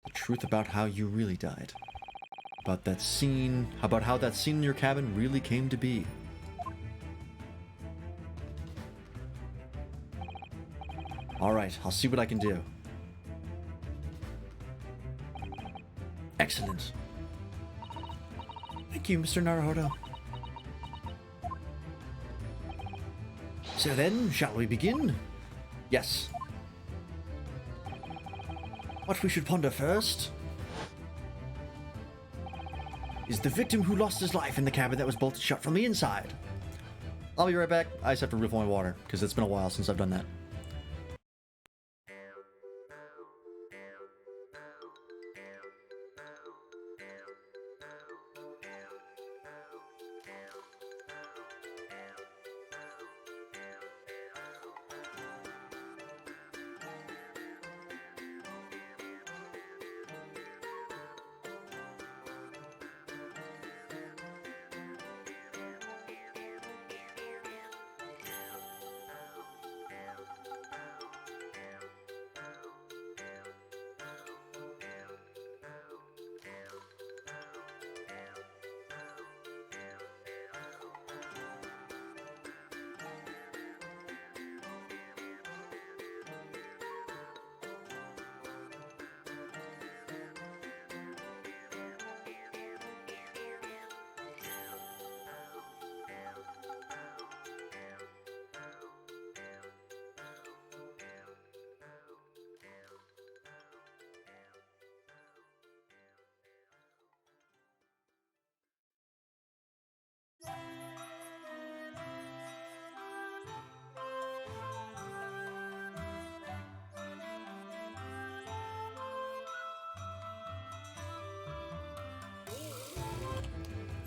The truth about how you really died. About that scene, about how that scene in your cabin really came to be. Alright, I'll see what I can do. Excellent. Thank you, Mr. Naruhodo. So then, shall we begin? Yes. What we should ponder first is the victim who lost his life in the cabin that was bolted shut from the inside. I'll be right back. I just have to refill my water, because it's been a while since I've done that.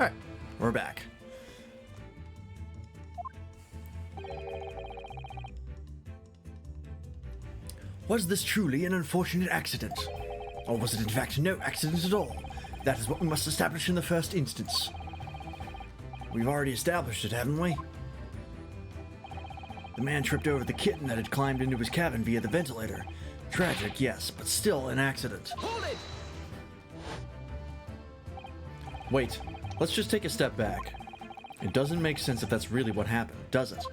Alright, we're back. Was this truly an unfortunate accident? Or was it in fact no accident at all? That is what we must establish in the first instance. We've already established it, haven't we? The man tripped over the kitten that had climbed into his cabin via the ventilator. Tragic, yes, but still an accident. Hold it! Wait, let's just take a step back. It doesn't make sense if that's really what happened, does it?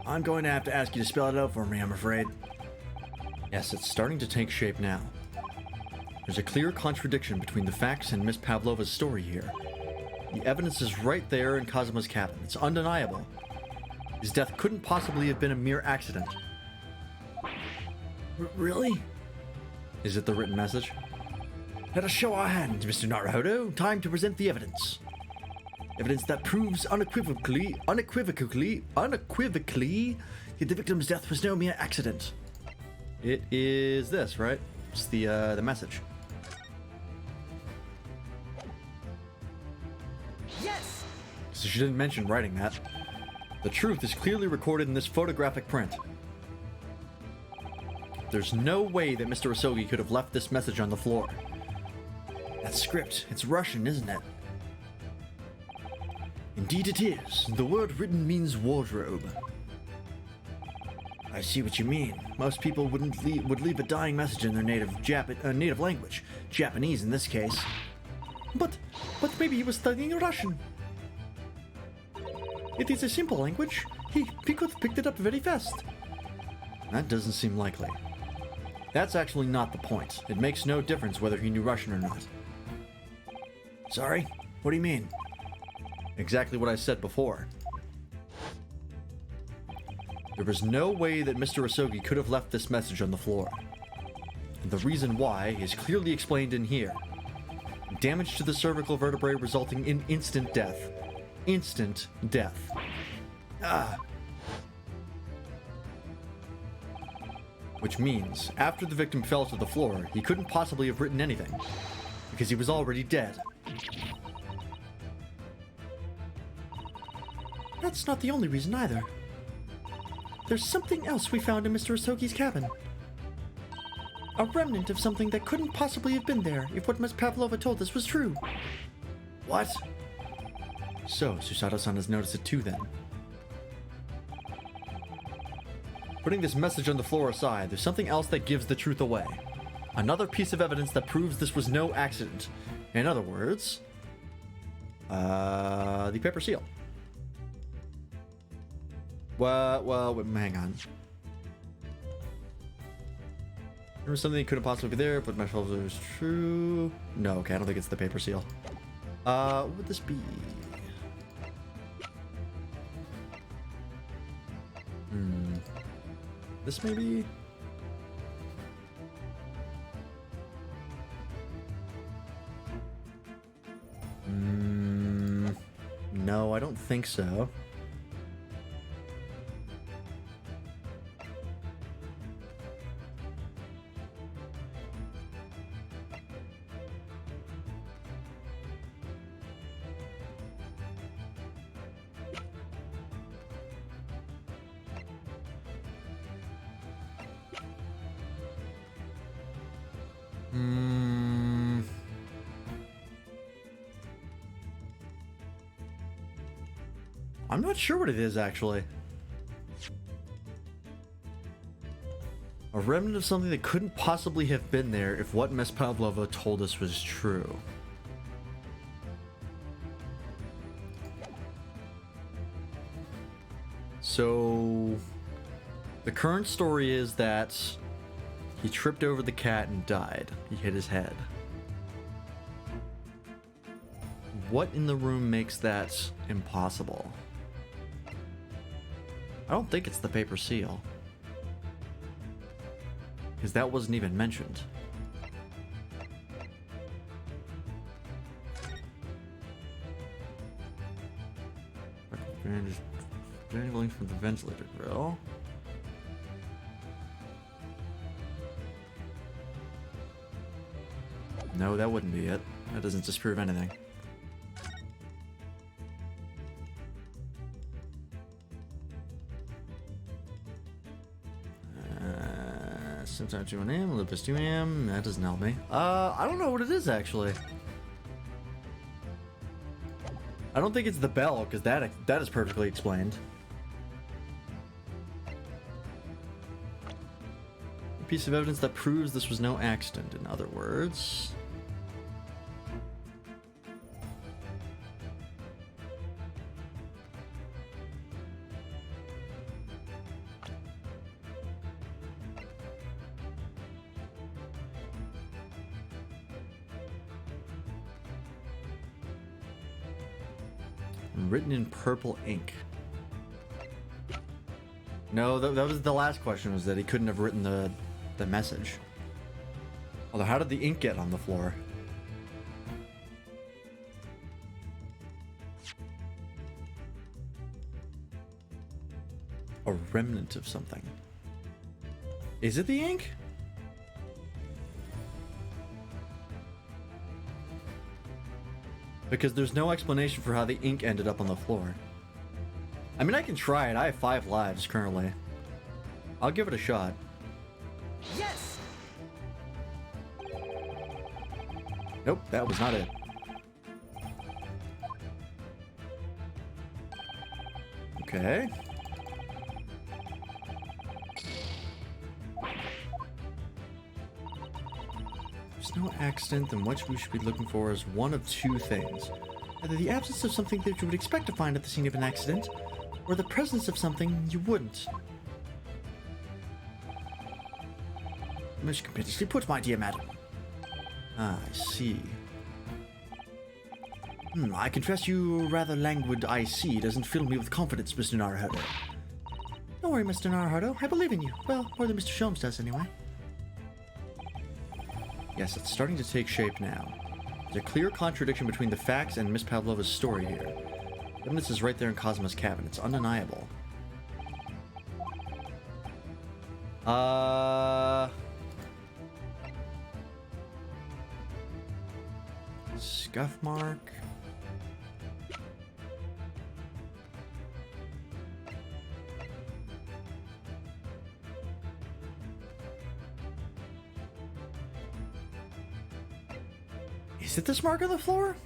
I'm going to have to ask you to spell it out for me, I'm afraid. Yes, it's starting to take shape now. There's a clear contradiction between the facts and Miss Pavlova's story here. The evidence is right there in Kazuma's cabin. It's undeniable. His death couldn't possibly have been a mere accident. Really? Is it the written message? Let us show our hands, Mr. Naruhodo. Time to present the evidence. Evidence that proves unequivocally that the victim's death was no mere accident. It is this, right? It's the message. Yes! So she didn't mention writing that. The truth is clearly recorded in this photographic print. There's no way that Mr. Asogi could have left this message on the floor. That script, it's Russian, isn't it? Indeed it is. The word written means wardrobe. I see what you mean. Most people would leave a dying message in their native language, Japanese in this case. But maybe he was studying Russian. It is a simple language. He could have picked it up very fast. That doesn't seem likely. That's actually not the point. It makes no difference whether he knew Russian or not. Sorry? What do you mean? Exactly what I said before. There was no way that Mr. Asogi could have left this message on the floor. And the reason why is clearly explained in here. Damage to the cervical vertebrae resulting in instant death. Instant death. Which means, after the victim fell to the floor, he couldn't possibly have written anything, because he was already dead. That's not the only reason either. There's something else we found in Mr. Asogi's cabin. A remnant of something that couldn't possibly have been there if what Miss Pavlova told us was true. What? So, Susato-san has noticed it too then. Putting this message on the floor aside, there's something else that gives the truth away. Another piece of evidence that proves this was no accident. In other words, the paper seal. Well, hang on. There was something that couldn't possibly be there, but my fault was true. No, okay, I don't think it's the paper seal. What would this be? This maybe? No, I don't think so. I'm not sure what it is, actually. A remnant of something that couldn't possibly have been there if what Miss Pavlova told us was true. So, the current story is that he tripped over the cat and died. He hit his head. What in the room makes that impossible? I don't think it's the paper seal. Because that wasn't even mentioned. Dangling from the ventilator grill. No, that wouldn't be it. That doesn't disprove anything. Sometimes 2 a.m., Olympus 2 a.m. That doesn't help me. I don't know what it is actually. I don't think it's the bell because that is perfectly explained. A piece of evidence that proves this was no accident. In other words. Written in purple ink. No, that was the last question, was that he couldn't have written the message. Although, how did the ink get on the floor? A remnant of something. Is it the ink? Because there's no explanation for how the ink ended up on the floor. I mean, I can try it. I have 5 lives currently. I'll give it a shot. Yes! Nope, that was not it. Okay. There's no accident, then what we should be looking for is one of 2 things. Either the absence of something that you would expect to find at the scene of an accident, or the presence of something you wouldn't. Most completely put, my dear madam. Ah, I see. I confess you rather languid I see doesn't fill me with confidence, Mr. Naruhodo. Don't worry, Mr. Naruhodo. I believe in you. Well, more than Mr. Sholmes does, anyway. Yes, it's starting to take shape now. There's a clear contradiction between the facts and Miss Pavlova's story here. Evidence is right there in Kazuma's cabin. It's undeniable. Scuff mark. Is it this mark on the floor?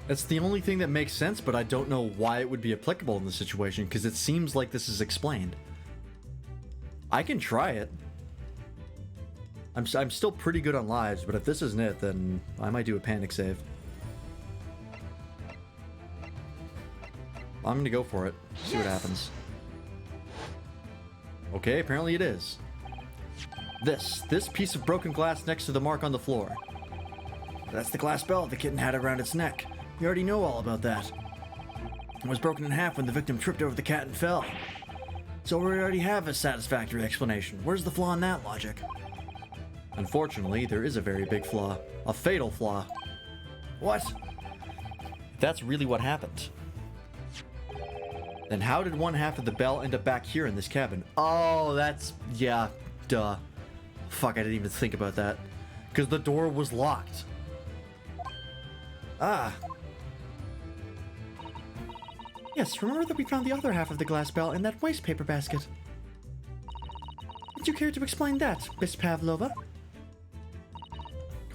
That's the only thing that makes sense, but I don't know why it would be applicable in this situation, because it seems like this is explained. I can try it. I'm still pretty good on lives, but if this isn't it, then I might do a panic save. I'm gonna go for it. See what happens. Okay, apparently it is. This piece of broken glass next to the mark on the floor. That's the glass bell the kitten had around its neck. You already know all about that. It was broken in half when the victim tripped over the cat and fell. So we already have a satisfactory explanation. Where's the flaw in that logic? Unfortunately, there is a very big flaw. A fatal flaw. What? That's really what happened. Then how did one half of the bell end up back here in this cabin? Oh, that's... yeah, duh. Fuck, I didn't even think about that. Because the door was locked. Ah. Yes, remember that we found the other half of the glass bell in that waste paper basket. Would you care to explain that, Miss Pavlova?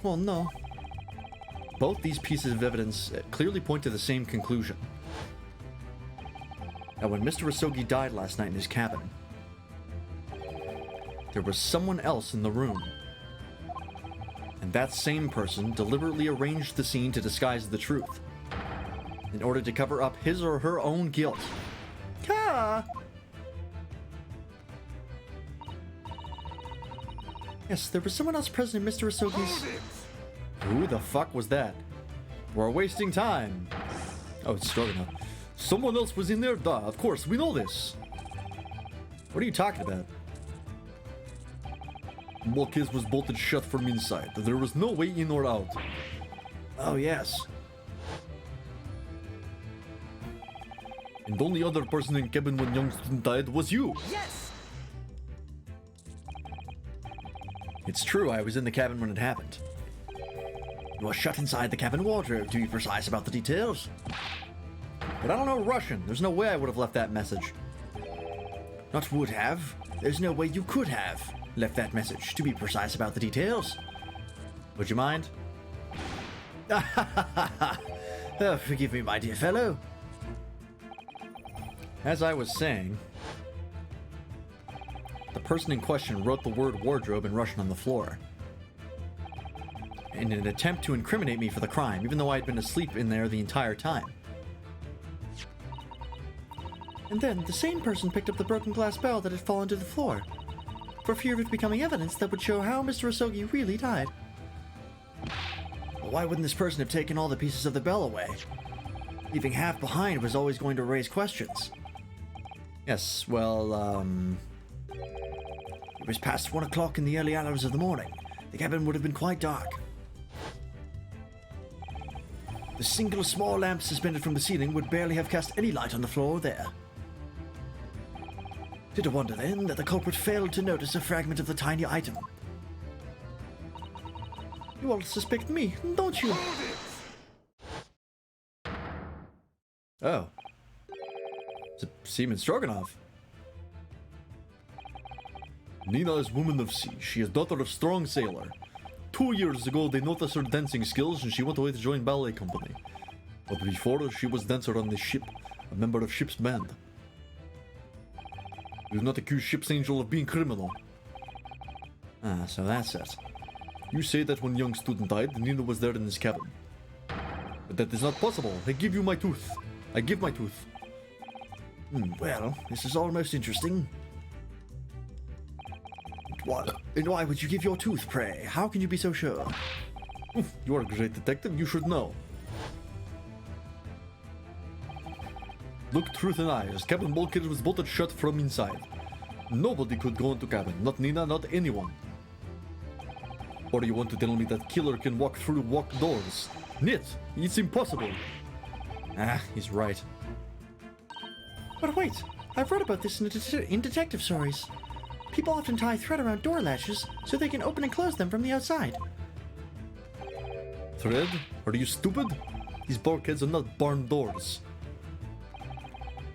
Well, no. Both these pieces of evidence clearly point to the same conclusion. Now, when Mr. Isogi died last night in his cabin, there was someone else in the room. And that same person deliberately arranged the scene to disguise the truth, in order to cover up his or her own guilt. Ah! Yes, there was someone else present in Mr. Isogi's... Who the fuck was that? We're wasting time. Oh, it's Stroganoff. Someone else was in there? Duh, of course, we know this. What are you talking about? Bookcase was bolted shut from inside. There was no way in or out. Oh, yes. And the only other person in cabin when Youngstown died was you. Yes! It's true, I was in the cabin when it happened. was shut inside the cabin wardrobe, to be precise about the details. But I don't know Russian. There's no way I would have left that message. Not would have. There's no way you could have left that message, to be precise about the details. Would you mind? Oh, forgive me, my dear fellow. As I was saying, the person in question wrote the word wardrobe in Russian on the floor in an attempt to incriminate me for the crime, even though I had been asleep in there the entire time. And then the same person picked up the broken glass bell that had fallen to the floor, for fear of it becoming evidence that would show how Mr. Osogi really died. Well, why wouldn't this person have taken all the pieces of the bell away? Leaving half behind was always going to raise questions. Yes, well, It was past 1 o'clock in the early hours of the morning. The cabin would have been quite dark. The single small lamp suspended from the ceiling would barely have cast any light on the floor there. Did I wonder then that the culprit failed to notice a fragment of the tiny item? You all suspect me, don't you? oh. It's a Seaman Stroganoff. Nina is woman of sea. She is daughter of strong sailor. 2 years ago, they noticed her dancing skills and she went away to join ballet company. But before, she was dancer on the ship, a member of ship's band. Do not accuse ship's angel of being criminal. Ah, so that's it. You say that when young student died, Nina was there in his cabin. But that is not possible. I give you my tooth. I give my tooth. Well, this is all most interesting. And why would you give your tooth, pray? How can you be so sure? You are a great detective. You should know. Look truth in eyes. Cabin bulkhead was bolted shut from inside. Nobody could go into cabin. Not Nina, not anyone. Or you want to tell me that killer can walk through locked doors? Nit! It's impossible. Ah, he's right. But wait, I've read about this in detective stories. People often tie thread around door latches so they can open and close them from the outside. Thread? Are you stupid? These bulkheads are not barn doors.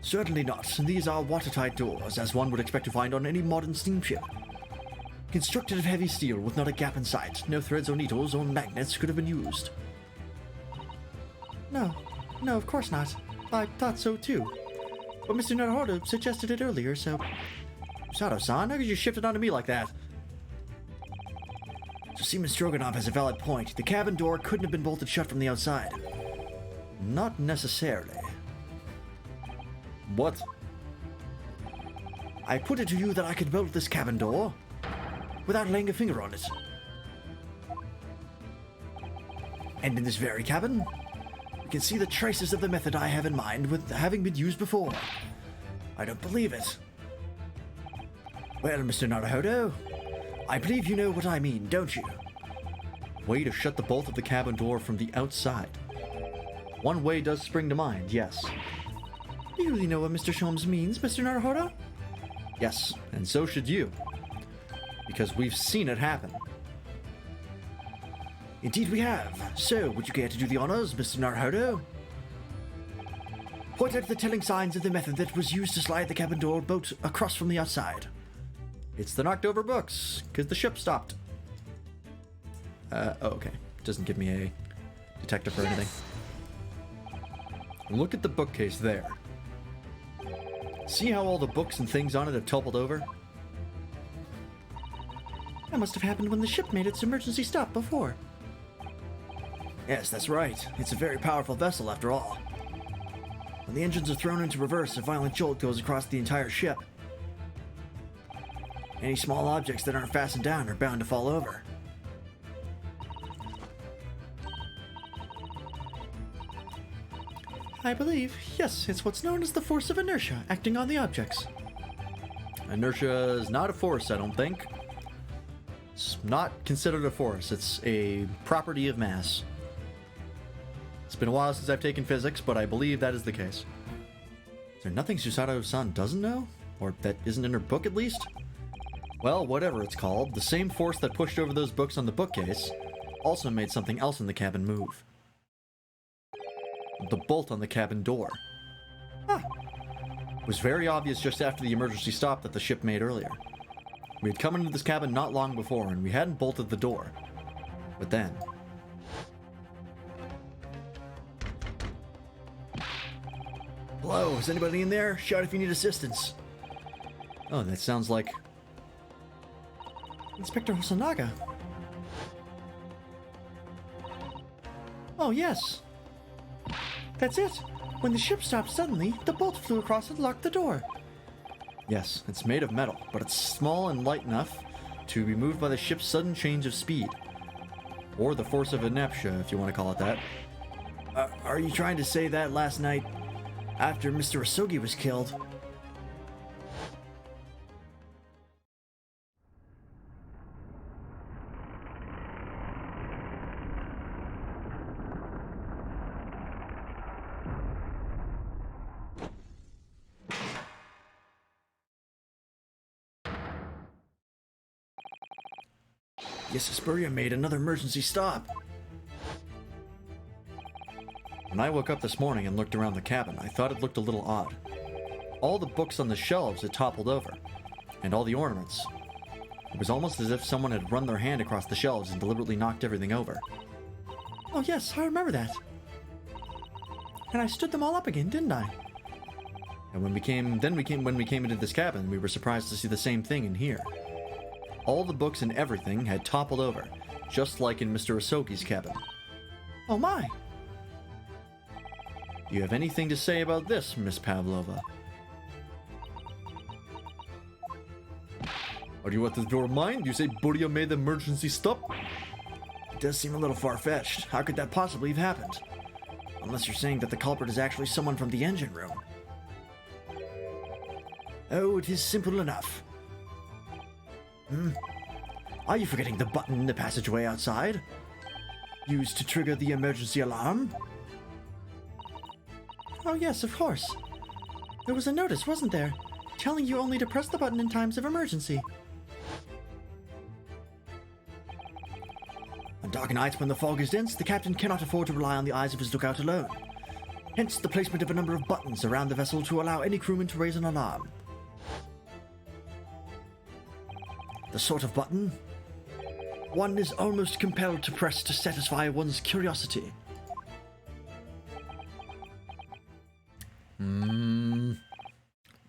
Certainly not. These are watertight doors, as one would expect to find on any modern steamship. Constructed of heavy steel with not a gap in sight, no threads or needles or magnets could have been used. No, of course not. I thought so too. But Mr. Naruhodo suggested it earlier, so... Sato-san, how could you shift it onto me like that? So Seaman Stroganoff has a valid point. The cabin door couldn't have been bolted shut from the outside. Not necessarily. What? I put it to you that I could bolt this cabin door without laying a finger on it. And in this very cabin, you can see the traces of the method I have in mind with having been used before. I don't believe it. Well, Mr. Naruhodo, I believe you know what I mean, don't you? Way to shut the bolt of the cabin door from the outside. One way does spring to mind, yes. Do you really know what Mr. Sholmes means, Mr. Naruhodo? Yes, and so should you. Because we've seen it happen. Indeed we have. So, would you care to do the honors, Mr. Naruhodo? Point out the telling signs of the method that was used to slide the cabin door bolt across from the outside. It's the knocked over books, because the ship stopped. Oh, okay. Doesn't give me a detective or anything. Look at the bookcase there. See how all the books and things on it have toppled over? That must have happened when the ship made its emergency stop before. Yes, that's right. It's a very powerful vessel after all. When the engines are thrown into reverse, a violent jolt goes across the entire ship. Any small objects that aren't fastened down are bound to fall over. I believe, yes, it's what's known as the force of inertia acting on the objects. Inertia is not a force, I don't think. It's not considered a force, it's a property of mass. It's been a while since I've taken physics, but I believe that is the case. Is there nothing Susato-san doesn't know? Or that isn't in her book at least? Well, whatever it's called, the same force that pushed over those books on the bookcase also made something else in the cabin move. The bolt on the cabin door. Huh. It was very obvious just after the emergency stop that the ship made earlier. We had come into this cabin not long before, and we hadn't bolted the door. But then... Hello, is anybody in there? Shout if you need assistance. Oh, that sounds like... Inspector Hosonaga. Oh, yes. That's it. When the ship stopped suddenly, the bolt flew across and locked the door. Yes, it's made of metal, but it's small and light enough to be moved by the ship's sudden change of speed. Or the force of inertia, if you want to call it that. Are you trying to say that last night, after Mr. Asogi was killed? Yes, Asperia made another emergency stop. When I woke up this morning and looked around the cabin, I thought it looked a little odd. All the books on the shelves had toppled over, and all the ornaments. It was almost as if someone had run their hand across the shelves and deliberately knocked everything over. Oh, yes, I remember that. And I stood them all up again, didn't I? And when we came into this cabin, we were surprised to see the same thing in here. All the books and everything had toppled over, just like in Mr. Asogi's cabin. Oh, my. Do you have anything to say about this, Miss Pavlova? Are you out of your mind? You say Buria made the emergency stop? It does seem a little far-fetched. How could that possibly have happened? Unless you're saying that the culprit is actually someone from the engine room. Oh, it is simple enough. Are you forgetting the button in the passageway outside? Used to trigger the emergency alarm? Oh, yes, of course. There was a notice, wasn't there? Telling you only to press the button in times of emergency. On dark nights when the fog is dense, the captain cannot afford to rely on the eyes of his lookout alone. Hence the placement of a number of buttons around the vessel to allow any crewman to raise an alarm. The sort of button one is almost compelled to press to satisfy one's curiosity.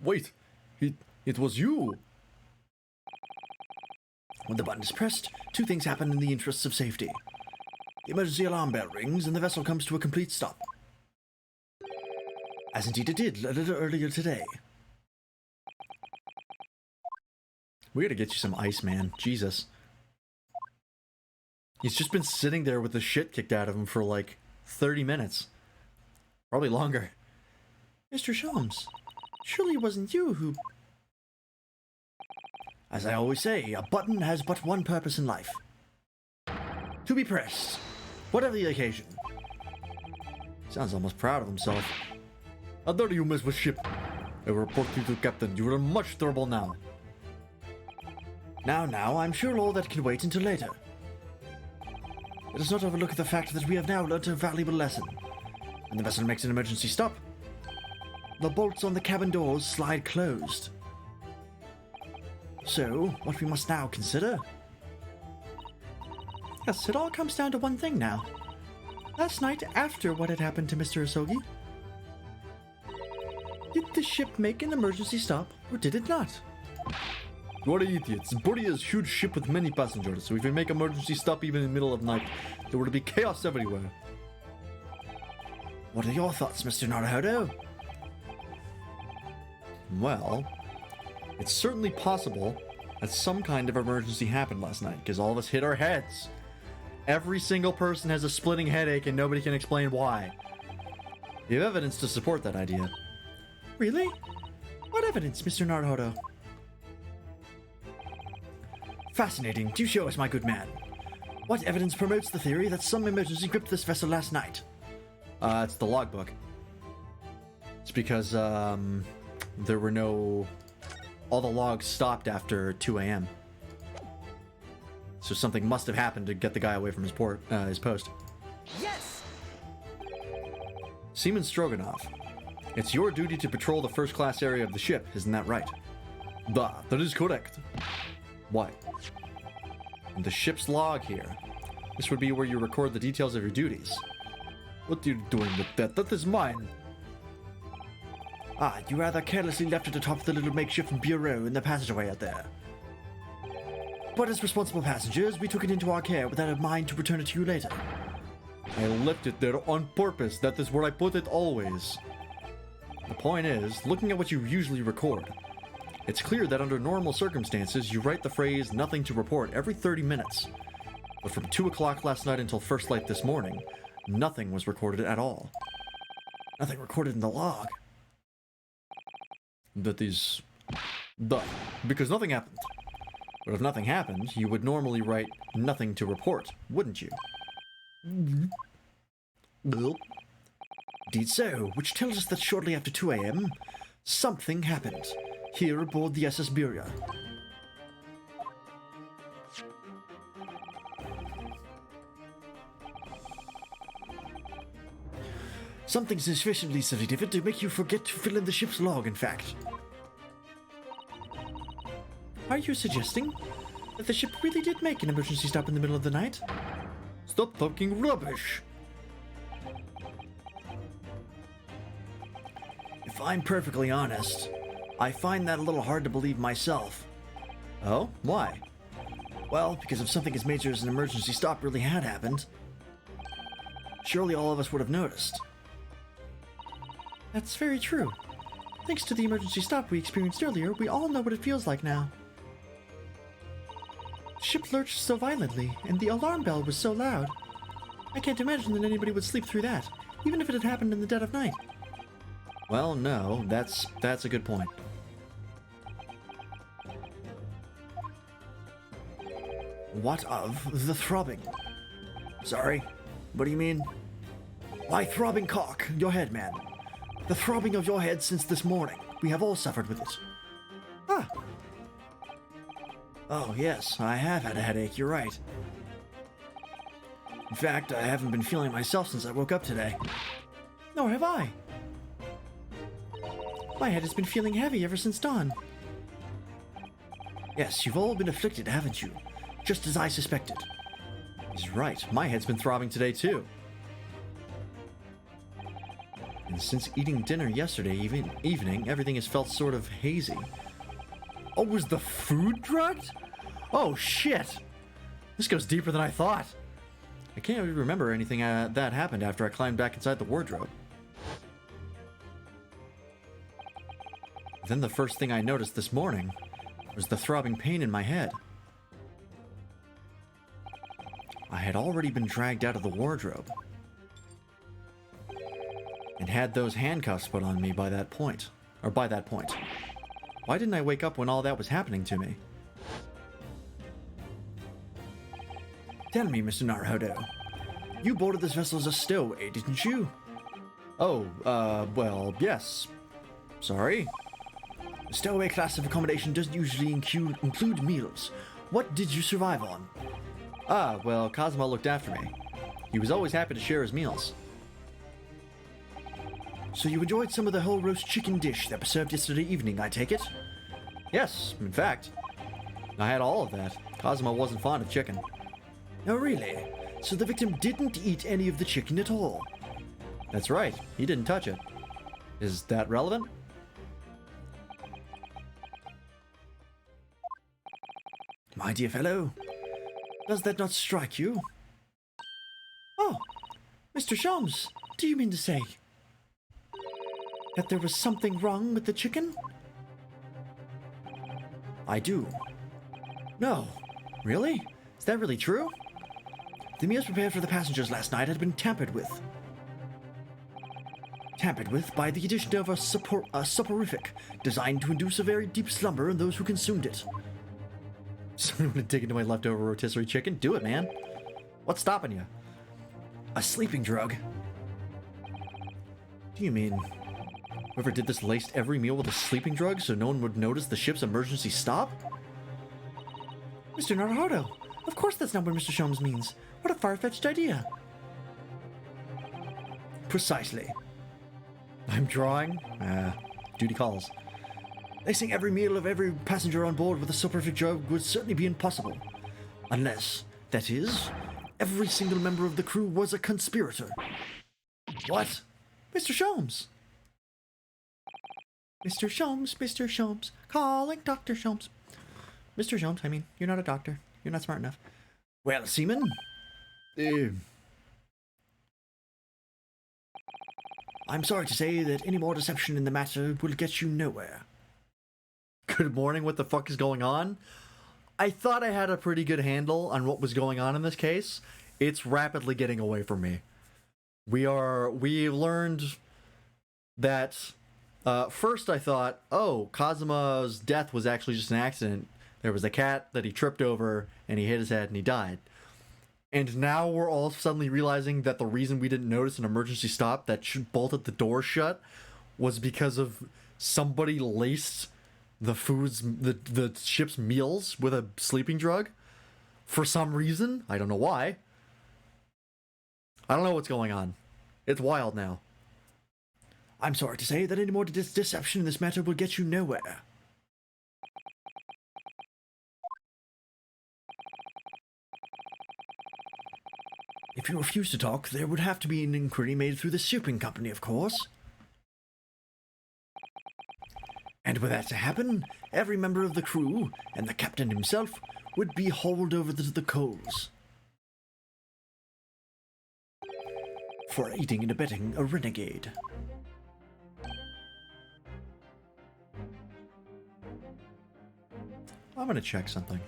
Wait, it was you. When the button is pressed, two things happen in the interests of safety. The emergency alarm bell rings and the vessel comes to a complete stop. As indeed it did a little earlier today. We gotta get you some ice, man. Jesus. He's just been sitting there with the shit kicked out of him for like 30 minutes. Probably longer. Mr. Sholmes, surely it wasn't you who... As I always say, a button has but one purpose in life. To be pressed, whatever the occasion. Sounds almost proud of himself. How dare you mess with ship? I will report you to Captain. You are in much trouble now. Now, I'm sure all that can wait until later. Let us not overlook the fact that we have now learnt a valuable lesson. When the vessel makes an emergency stop, the bolts on the cabin doors slide closed. So, what we must now consider... Yes, it all comes down to one thing now. Last night, after what had happened to Mr. Asogi, did the ship make an emergency stop, or did it not? You are idiots. Buria is a huge ship with many passengers, so if we make emergency stop even in the middle of night, there will be chaos everywhere. What are your thoughts, Mr. Naruhodo? Well, it's certainly possible that some kind of emergency happened last night, because all of us hit our heads. Every single person has a splitting headache and nobody can explain why. We have evidence to support that idea. Really? What evidence, Mr. Naruhodo? Fascinating. Do show us, my good man. What evidence promotes the theory that some emergency gripped this vessel last night? It's the logbook. It's because, there were no... All the logs stopped after 2 a.m. so something must have happened to get the guy away from his post. Yes! Seaman Stroganoff, it's your duty to patrol the first-class area of the ship, isn't that right? That is correct. Why? In the ship's log here. This would be where you record the details of your duties. What are you doing with that? That is mine. Ah, you rather carelessly left it atop the little makeshift bureau in the passageway out there. But as responsible passengers, we took it into our care without a mind to return it to you later. I left it there on purpose. That is where I put it always. The point is, looking at what you usually record, it's clear that under normal circumstances, you write the phrase "nothing to report" every 30 minutes. But from 2 o'clock last night until first light this morning, nothing was recorded at all. Nothing recorded in the log. That is... because nothing happened. But if nothing happened, you would normally write "nothing to report," wouldn't you? Well, indeed so, which tells us that shortly after 2 a.m., something happened here aboard the SS Beria. Something sufficiently significant to make you forget to fill in the ship's log, in fact. Are you suggesting that the ship really did make an emergency stop in the middle of the night? Stop talking rubbish. If I'm perfectly honest, I find that a little hard to believe myself. Oh? Why? Well, because if something as major as an emergency stop really had happened, surely all of us would have noticed. That's very true. Thanks to the emergency stop we experienced earlier, we all know what it feels like now. The ship lurched so violently, and the alarm bell was so loud. I can't imagine that anybody would sleep through that, even if it had happened in the dead of night. Well, no, that's a good point. What of the throbbing? Sorry, what do you mean? Why, throbbing cock, your head, man. The throbbing of your head since this morning. We have all suffered with it. Ah, Oh, yes, I have had a headache, you're right. In fact, I haven't been feeling myself since I woke up today. nor have I. My head has been feeling heavy ever since dawn. Yes, you've all been afflicted, haven't you? Just as I suspected. He's right. My head's been throbbing today, too. And since eating dinner yesterday evening, everything has felt sort of hazy. Oh, was the food drugged? Oh, shit. This goes deeper than I thought. I can't really remember anything that happened after I climbed back inside the wardrobe. Then the first thing I noticed this morning was the throbbing pain in my head. I had already been dragged out of the wardrobe and had those handcuffs put on me by that point. Why didn't I wake up when all that was happening to me? Tell me, Mr. Naruhodo, you boarded this vessel as a stowaway, didn't you? Oh, well, yes. Sorry? The stowaway class of accommodation doesn't usually include meals. What did you survive on? Ah, well, Cosmo looked after me. He was always happy to share his meals. So you enjoyed some of the whole roast chicken dish that was served yesterday evening, I take it? Yes, in fact. I had all of that. Cosmo wasn't fond of chicken. Oh, really? So the victim didn't eat any of the chicken at all? That's right. He didn't touch it. Is that relevant? My dear fellow, does that not strike you? Oh, Mr. Sholmes, do you mean to say that there was something wrong with the chicken? I do. No. Really? Is that really true? The meals prepared for the passengers last night had been tampered with. Tampered with by the addition of a soporific designed to induce a very deep slumber in those who consumed it. So I'm gonna dig into my leftover rotisserie chicken? Do it, man. What's stopping you? A sleeping drug. Do you mean whoever did this laced every meal with a sleeping drug so no one would notice the ship's emergency stop? Mr. Naruhodo, Of course that's not what Mr. Sholmes means. What a far-fetched idea. Precisely. I'm drawing. Duty calls. Lacing every meal of every passenger on board with a soporific drug would certainly be impossible. Unless, that is, every single member of the crew was a conspirator. What? Mr. Sholmes! Mr. Sholmes, Mr. Sholmes, calling Dr. Sholmes. Mr. Sholmes, I mean, you're not a doctor. You're not smart enough. Well, Seaman, I'm sorry to say that any more deception in the matter will get you nowhere. Good morning, what the fuck is going on? I thought I had a pretty good handle on what was going on in this case. It's rapidly getting away from me. We learned that first I thought, oh, Kazuma's death was actually just an accident. There was a cat that he tripped over and he hit his head and he died. And now we're all suddenly realizing that the reason we didn't notice an emergency stop that bolted the door shut was because of somebody laced the ship's meals with a sleeping drug for some reason. I don't know why. I don't know what's going on. It's wild now. I'm sorry to say that any more deception in this matter will get you nowhere. If you refuse to talk, there would have to be an inquiry made through the shipping company, of course. And were that to happen, every member of the crew, and the captain himself, would be hauled over to the coals for aiding and abetting a renegade. I'm gonna check something.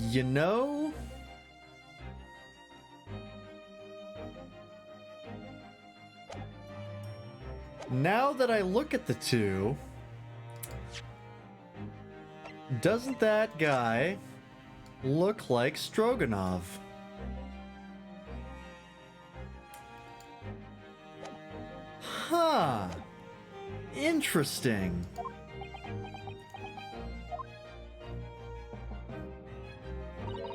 You know, now that I look at the two, doesn't that guy look like Stroganov? Huh. Interesting.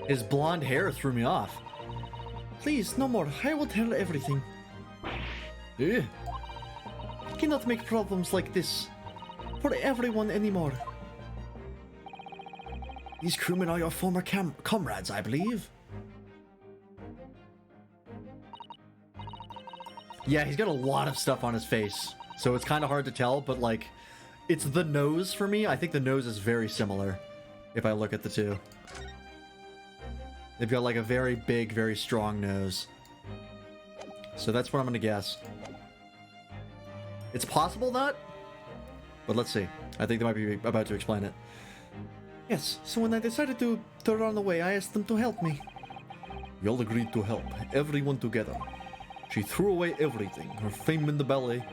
His blonde hair threw me off. Please, no more. I will tell everything. Eh? I cannot make problems like this for everyone anymore. These crewmen are your former comrades, I believe. Yeah, he's got a lot of stuff on his face, so it's kind of hard to tell, but like, it's the nose for me. I think the nose is very similar if I look at the two. They've got like a very big, very strong nose. So that's what I'm gonna guess. It's possible not, but let's see. I think they might be about to explain it. Yes, so when I decided to run away, I asked them to help me. We all agreed to help, everyone together. She threw away everything, her fame in the ballet,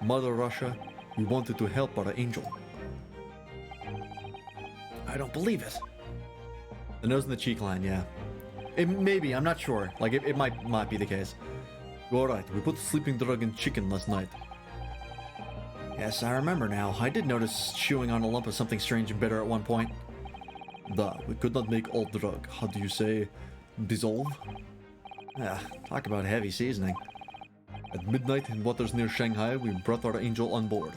Mother Russia. We wanted to help our angel. I don't believe it. The nose and the cheek line, yeah. Maybe, I'm not sure. Like, it might be the case. You're right, we put sleeping drug in chicken last night. Yes, I remember now. I did notice chewing on a lump of something strange and bitter at one point. We could not make all drug. How do you say? Dissolve? Talk about heavy seasoning. At midnight in waters near Shanghai, we brought our angel on board.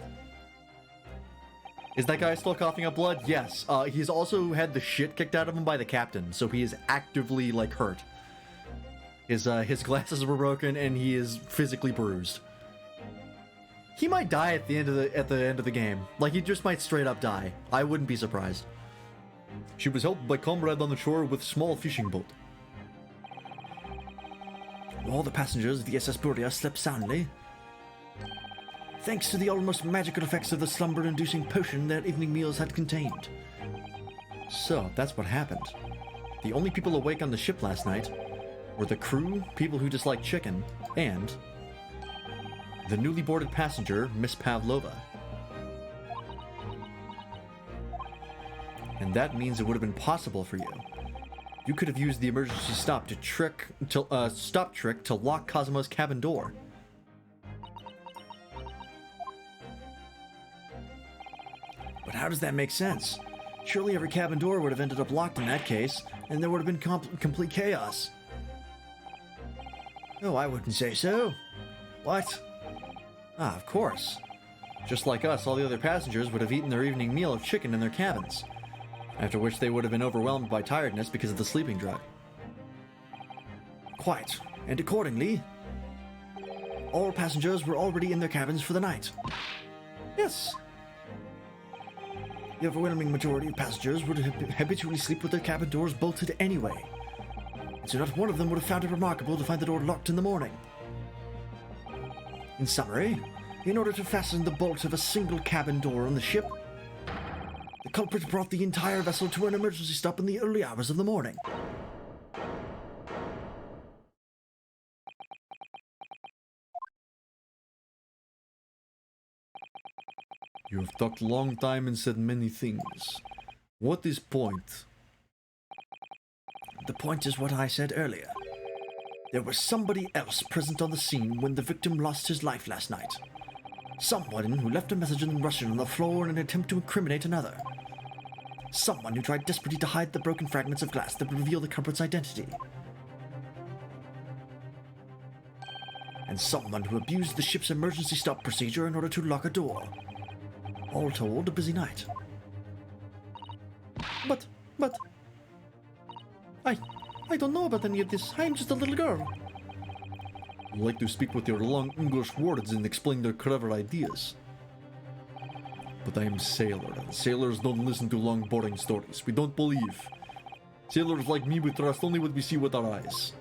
Is that guy still coughing up blood? Yes. He's also had the shit kicked out of him by the captain, so he is actively, like, hurt. His glasses were broken, and he is physically bruised. He might die at the end of the game. Like, he just might straight up die. I wouldn't be surprised. She was helped by comrade on the shore with small fishing boat. All the passengers of the SS Buria slept soundly, thanks to the almost magical effects of the slumber-inducing potion their evening meals had contained. So, that's what happened. The only people awake on the ship last night were the crew, people who dislike chicken, and the newly boarded passenger, Miss Pavlova. And that means it would have been possible for you. You could have used the emergency stop trick to lock Kazuma's cabin door. how does that make sense? Surely every cabin door would have ended up locked in that case, and there would have been complete chaos. Oh, I wouldn't say so. What? Ah, of course. Just like us, all the other passengers would have eaten their evening meal of chicken in their cabins, after which they would have been overwhelmed by tiredness because of the sleeping drug. Quite. And accordingly, all passengers were already in their cabins for the night. Yes. The overwhelming majority of passengers would habitually sleep with their cabin doors bolted anyway. So not one of them would have found it remarkable to find the door locked in the morning. In summary, in order to fasten the bolt of a single cabin door on the ship, the culprit brought the entire vessel to an emergency stop in the early hours of the morning. You have talked a long time and said many things. What is point? The point is what I said earlier. There was somebody else present on the scene when the victim lost his life last night. Someone who left a message in Russian on the floor in an attempt to incriminate another. Someone who tried desperately to hide the broken fragments of glass that would reveal the culprit's identity. And someone who abused the ship's emergency stop procedure in order to lock a door. All told, a busy night. But... I don't know about any of this. I'm just a little girl. You like to speak with your long English words and explain their clever ideas. But I am sailor, and sailors don't listen to long boring stories. We don't believe. Sailors like me, we trust only what we see with our eyes.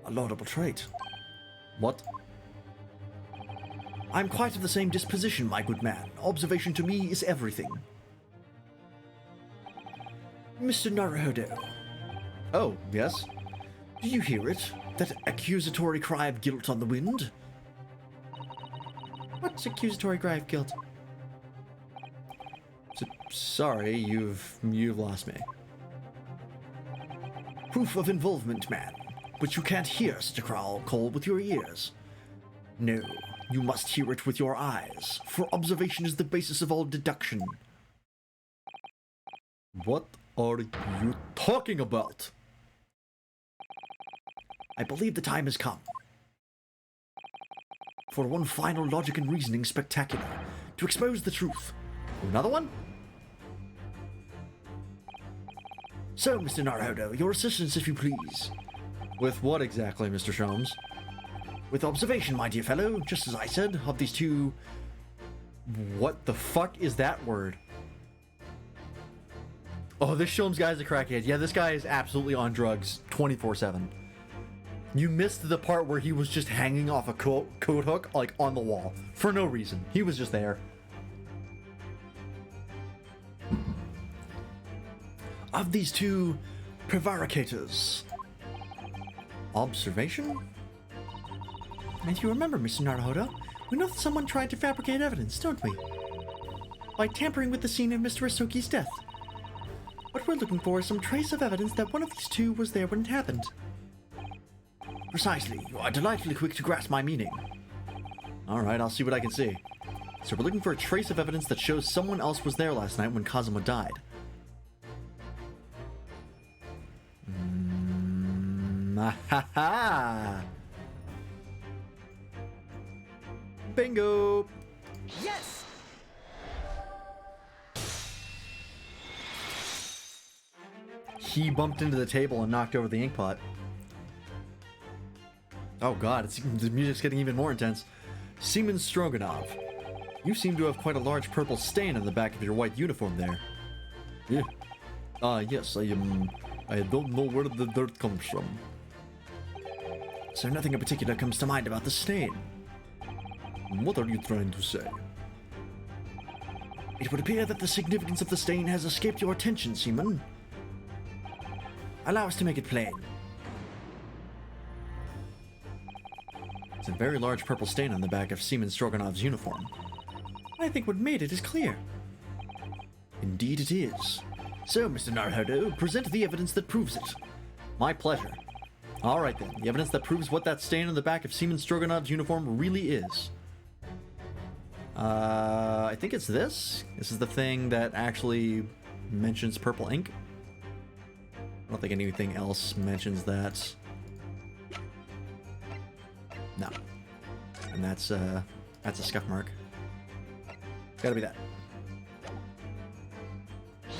A laudable trait. What? I'm quite of the same disposition, my good man. Observation to me is everything. Mr. Naruhodo, Oh, yes? do you hear it? That accusatory cry of guilt on the wind? What's accusatory cry of guilt? Sorry, you've lost me. Proof of involvement, man. But you can't hear such a call with your ears. No, you must hear it with your eyes, for observation is the basis of all deduction. What are you talking about? I believe the time has come. For one final logic and reasoning spectacular, to expose the truth. Another one? So, Mr. Naruhodo, your assistance if you please. With what exactly, Mr. Sholmes? With observation, my dear fellow, just as I said, of these two... What the fuck is that word? Oh, this Sholmes guy's a crackhead. Yeah, this guy is absolutely on drugs 24/7. You missed the part where he was just hanging off a coat hook, like, on the wall. For no reason. He was just there. Of these two prevaricators. Observation? And if you remember, Mr. Naruhodo, we know that someone tried to fabricate evidence, don't we? By tampering with the scene of Mr. Asuki's death. What we're looking for is some trace of evidence that one of these two was there when it happened. Precisely. You are delightfully quick to grasp my meaning. Alright, I'll see what I can see. So we're looking for a trace of evidence that shows someone else was there last night when Kazuma died. Ha! Bingo! Yes! He bumped into the table and knocked over the ink pot. Oh god, the music's getting even more intense. Seaman Stroganov, you seem to have quite a large purple stain on the back of your white uniform there. Yeah. Yes, I don't know where the dirt comes from. So nothing in particular comes to mind about the stain. What are you trying to say? It would appear that the significance of the stain has escaped your attention, Seaman. Allow us to make it plain. It's a very large purple stain on the back of Seaman Stroganov's uniform. I think what made it is clear. Indeed it is. So, Mr. Naruhodo, present the evidence that proves it. My pleasure. Alright then, the evidence that proves what that stain on the back of Seaman Stroganov's uniform really is. I think it's this. This is the thing that actually mentions purple ink. I don't think anything else mentions that. No. And that's a scuff mark. Gotta be that.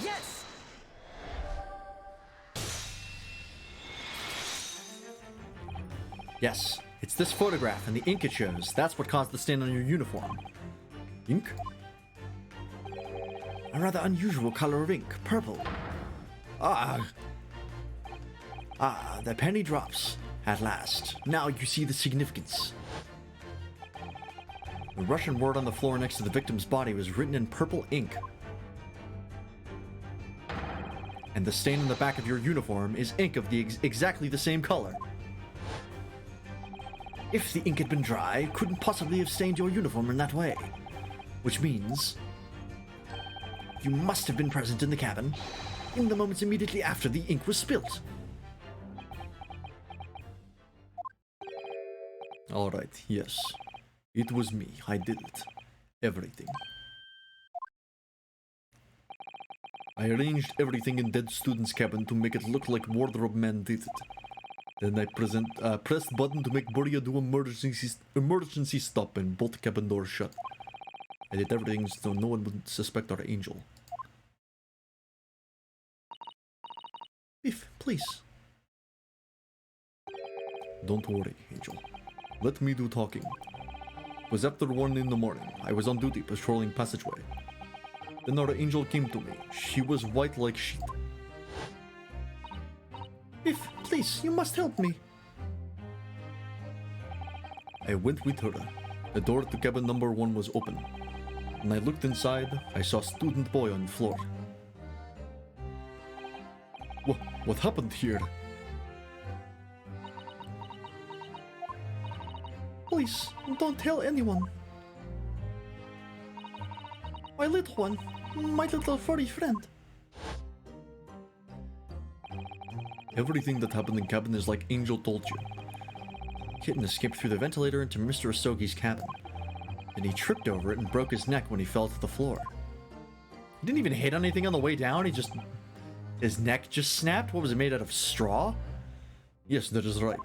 Yes! Yes, it's this photograph and the ink it shows. That's what caused the stain on your uniform. Ink? A rather unusual color of ink, purple. The penny drops. At last. Now you see the significance. The Russian word on the floor next to the victim's body was written in purple ink. And the stain on the back of your uniform is ink of the exactly the same color. If the ink had been dry, it couldn't possibly have stained your uniform in that way. Which means you must have been present in the cabin in the moments immediately after the ink was spilt. Alright, yes. It was me. I did it. Everything. I arranged everything in dead student's cabin to make it look like wardrobe man did it. Then I pressed button to make Boria do emergency stop and both cabin doors shut. I did everything so no one would suspect our angel. Beef, please. Don't worry, Angel. Let me do talking. It was after 1 in the morning. I was on duty patrolling passageway. Then our angel came to me. She was white like sheet. Beef, please, you must help me. I went with her. The door to cabin number 1 was open. When I looked inside, I saw student boy on the floor. What happened here? Please, don't tell anyone. My little one, my little furry friend. Everything that happened in cabin is like Angel told you. Kitten escaped through the ventilator into Mr. Asogi's cabin. Then he tripped over it and broke his neck when he fell to the floor. He didn't even hit anything on the way down, his neck just snapped? What was it, made out of straw? Yes, that is right.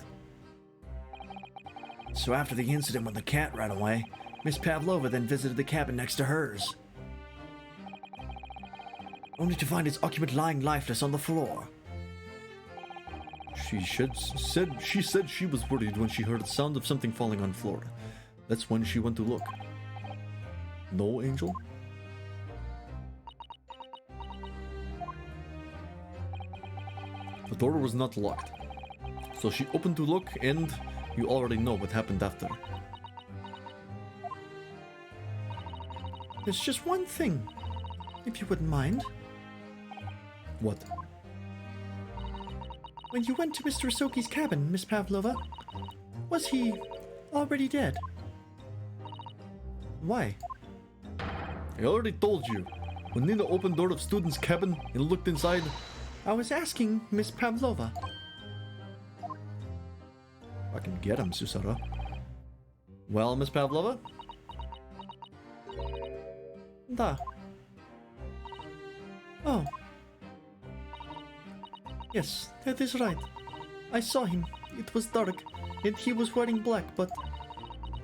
So after the incident when the cat ran away, Miss Pavlova then visited the cabin next to hers. Only to find its occupant lying lifeless on the floor. She said she was worried when she heard the sound of something falling on floor. That's when she went to look. No, Angel? The door was not locked. So she opened to look and you already know what happened after. There's just one thing, if you wouldn't mind. What? When you went to Mr. Asoki's cabin, Miss Pavlova, was he already dead? Why? I already told you. When Nina opened door of student's cabin and looked inside, I was asking Miss Pavlova. I can get him, Susara. Well, Miss Pavlova? Da. Oh. Yes, that is right. I saw him. It was dark, and he was wearing black, but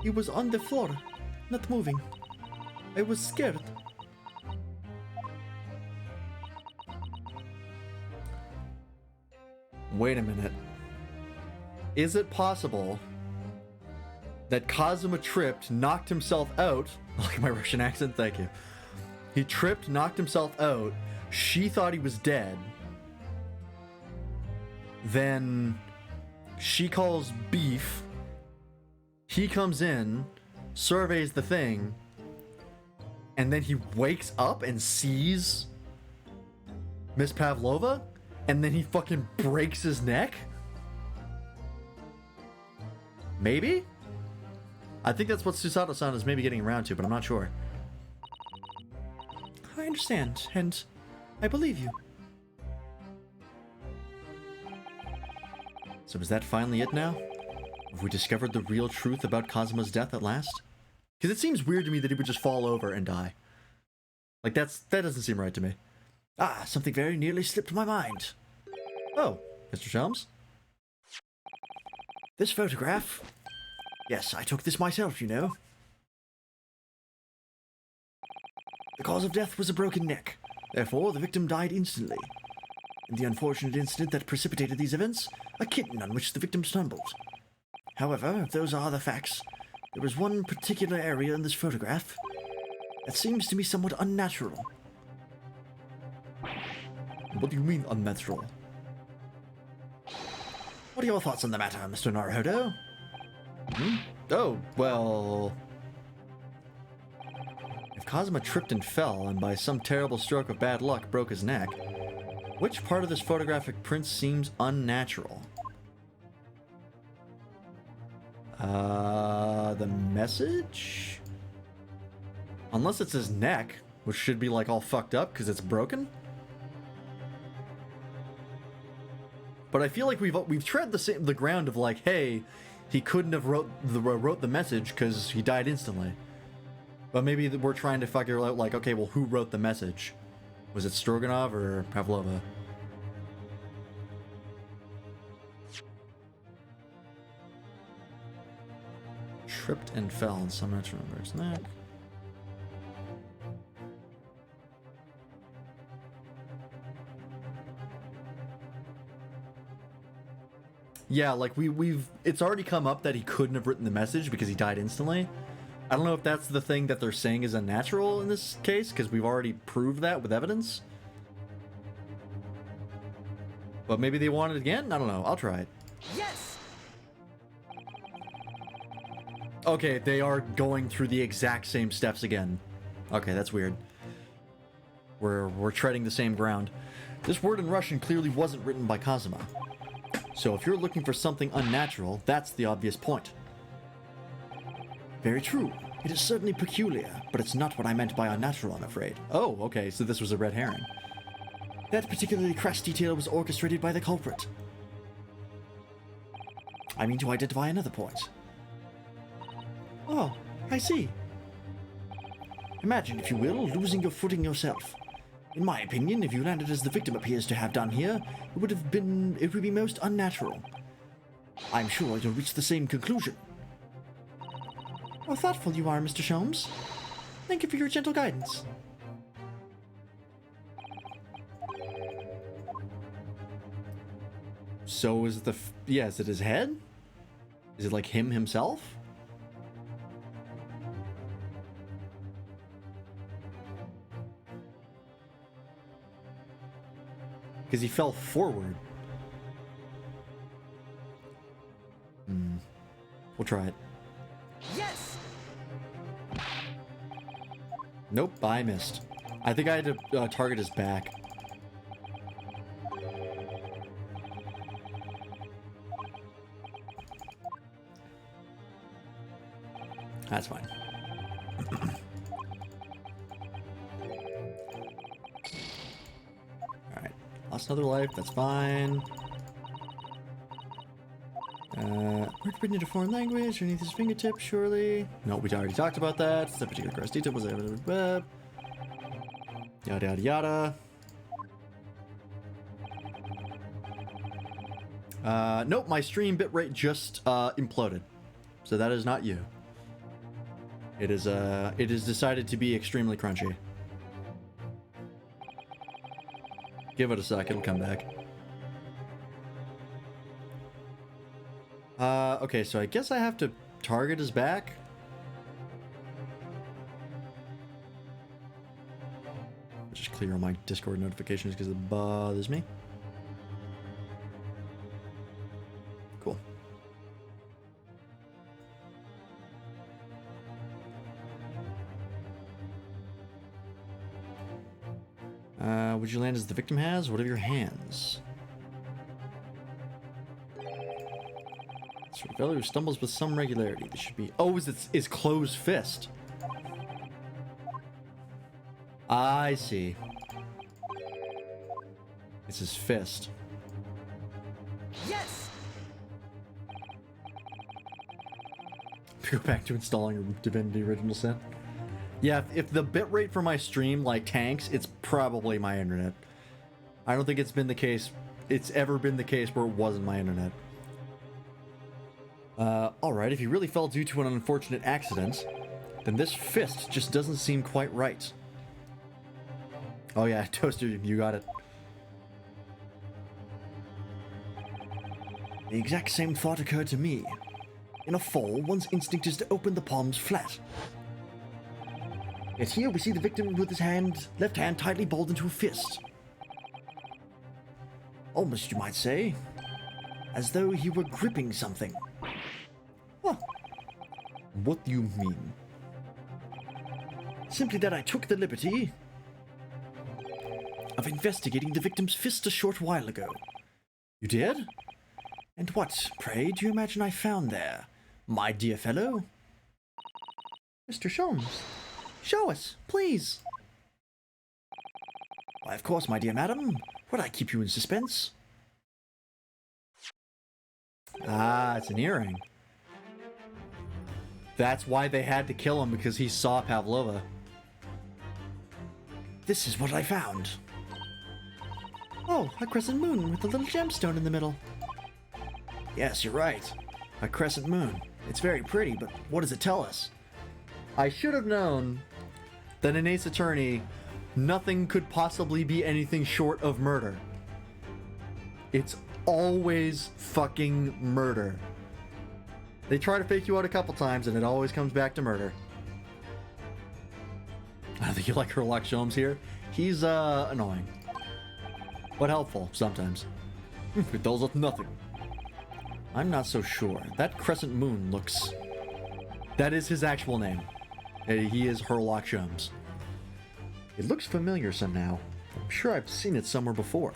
he was on the floor, not moving. I was scared. Wait a minute. Is it possible that Kazuma tripped, knocked himself out? Look at my Russian accent, thank you. He tripped, knocked himself out. She thought he was dead. Then she calls Beef. He comes in, surveys the thing, and then he wakes up and sees Miss Pavlova, and then he fucking breaks his neck? Maybe? I think that's what Susato-san is maybe getting around to, but I'm not sure. I understand, and I believe you. So is that finally it now? Have we discovered the real truth about Kazuma's death at last? Because it seems weird to me that he would just fall over and die. Like, that doesn't seem right to me. Ah, something very nearly slipped my mind. Oh, Mr. Shelms? This photograph? Yes, I took this myself, you know. The cause of death was a broken neck. Therefore, the victim died instantly. In the unfortunate incident that precipitated these events, a kitten on which the victim stumbled. However, if those are the facts, there was one particular area in this photograph that seems to me somewhat unnatural. What do you mean, unnatural? What are your thoughts on the matter, Mr. Naruhodo? Oh, well... If Kazuma tripped and fell, and by some terrible stroke of bad luck broke his neck, which part of this photographic print seems unnatural? The message? Unless it's his neck, which should be like all fucked up because it's broken. But I feel like we've tread the ground of like, hey, he couldn't have wrote the message because he died instantly. But maybe we're trying to figure out like, okay, well, who wrote the message? Was it Stroganov or Pavlova? Tripped and fell and somehow remember his neck. Yeah, like it's already come up that he couldn't have written the message because he died instantly. I don't know if that's the thing that they're saying is unnatural in this case, because we've already proved that with evidence. But maybe they want it again? I don't know. I'll try it. Yes! Okay, they are going through the exact same steps again. Okay, that's weird. We're treading the same ground. This word in Russian clearly wasn't written by Kazuma. So if you're looking for something unnatural, that's the obvious point. Very true. It is certainly peculiar, but it's not what I meant by unnatural, I'm afraid. Oh, okay, so this was a red herring. That particularly crass detail was orchestrated by the culprit. I mean to identify another point. Oh, I see. Imagine, if you will, losing your footing yourself. In my opinion, if you landed as the victim appears to have done here, it would be most unnatural. I'm sure you'll reach the same conclusion. How thoughtful you are, Mr. Sholmes. Thank you for your gentle guidance. So is it is it his head? Is it like him himself? Because he fell forward. We'll try it. Yes! Nope, I missed. I think I had to target his back. That's fine. Alright. Lost another life, that's fine. Word written in a foreign language underneath his fingertip, surely. No, we already talked about that. That particular cross detail was yada yada yada. Nope, my stream bitrate just imploded. So that is not you. It is decided to be extremely crunchy. Give it a sec, it'll come back. Okay, so I guess I have to target his back. Just clear all my Discord notifications because it bothers me. Cool. Would you land as the victim has? What are your hands? Sort of fellow who stumbles with some regularity. This should be. Oh, is closed fist. I see. It's his fist. Yes! go back to installing Divinity Original Sin. Yeah, if the bitrate for my stream like tanks, it's probably my internet. I don't think it's ever been the case where it wasn't my internet. Alright, if he really fell due to an unfortunate accident, then this fist just doesn't seem quite right. Oh yeah, Toaster, you got it. The exact same thought occurred to me. In a fall, one's instinct is to open the palms flat. Yet here we see the victim with his left hand tightly balled into a fist. Almost, you might say, as though he were gripping something. Huh. What do you mean? Simply that I took the liberty of investigating the victim's fist a short while ago. You did? And what, pray, do you imagine I found there, my dear fellow? Mr. Sholmes, show us, please. Why, of course, my dear madam. Would I keep you in suspense? Ah, it's an earring. That's why they had to kill him, because he saw Pavlova. This is what I found. Oh, a crescent moon with a little gemstone in the middle. Yes, you're right. A crescent moon. It's very pretty, but what does it tell us? I should have known that in Ace Attorney, nothing could possibly be anything short of murder. It's always fucking murder. They try to fake you out a couple times, and it always comes back to murder. I think you like Herlock Sholmes here. He's, annoying. But helpful, sometimes. It tells us nothing. I'm not so sure. That crescent moon looks... That is his actual name. He is Herlock Sholmes. It looks familiar somehow. I'm sure I've seen it somewhere before.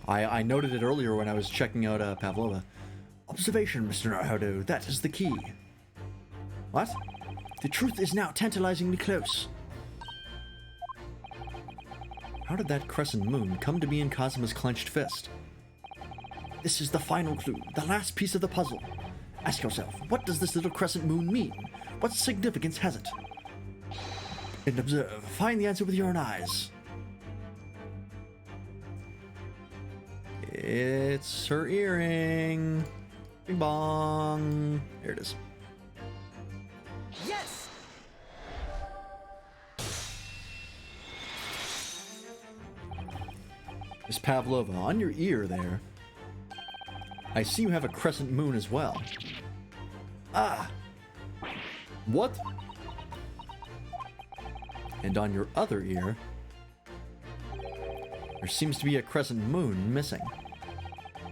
I noted it earlier when I was checking out Pavlova. Observation, Mr. Naruhodo, that is the key. What? The truth is now tantalizingly close. How did that crescent moon come to be in Kazuma's clenched fist? This is the final clue, the last piece of the puzzle. Ask yourself, what does this little crescent moon mean? What significance has it? And observe, find the answer with your own eyes. It's her earring. Bing bong. There it is. Yes! Miss Pavlova, on your ear there, I see you have a crescent moon as well. Ah! What? And on your other ear, there seems to be a crescent moon missing.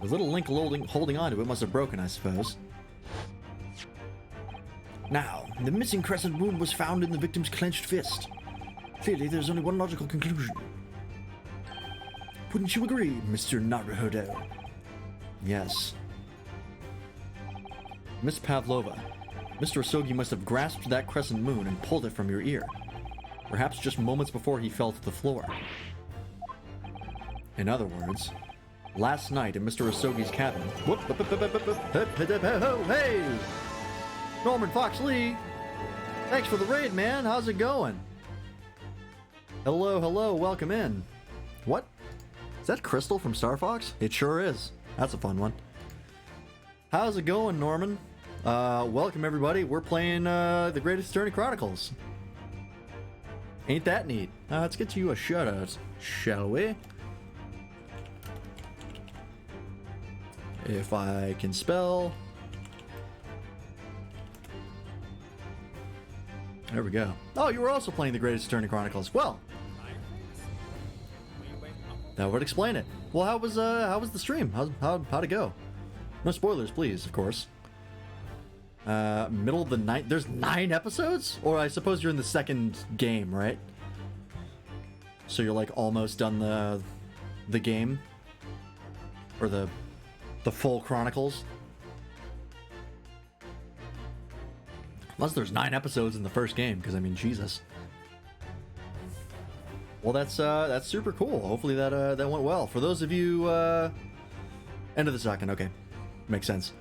The little link holding onto it must have broken, I suppose. Now, the missing crescent moon was found in the victim's clenched fist. Clearly, there's only one logical conclusion. Wouldn't you agree, Mr. Naruhodo? Yes. Miss Pavlova, Mr. Asogi must have grasped that crescent moon and pulled it from your ear. Perhaps just moments before he fell to the floor. In other words, last night at Mr. Asogi's cabin... Hey! Norman Fox Lee! Thanks for the raid, man. How's it going? Hello, hello, welcome in. What? Is that Crystal from Star Fox? It sure is. That's a fun one. How's it going, Norman? Welcome everybody. We're playing The Greatest Attorney Chronicles. Ain't that neat? Let's get you a shout-out, shall we? If I can spell. There we go. Oh, you were also playing The Greatest Attorney Chronicles. Well, that would explain it. Well, how was the stream? How'd it go? No spoilers, please, of course. Middle of the night. There's 9 episodes? Or I suppose you're in the second game, right? So you're like almost done the game? Or the full Chronicles? Unless there's 9 episodes in the first game, because I mean, Jesus. Well, that's super cool. Hopefully that went well. For those of you, end of the second, okay, makes sense.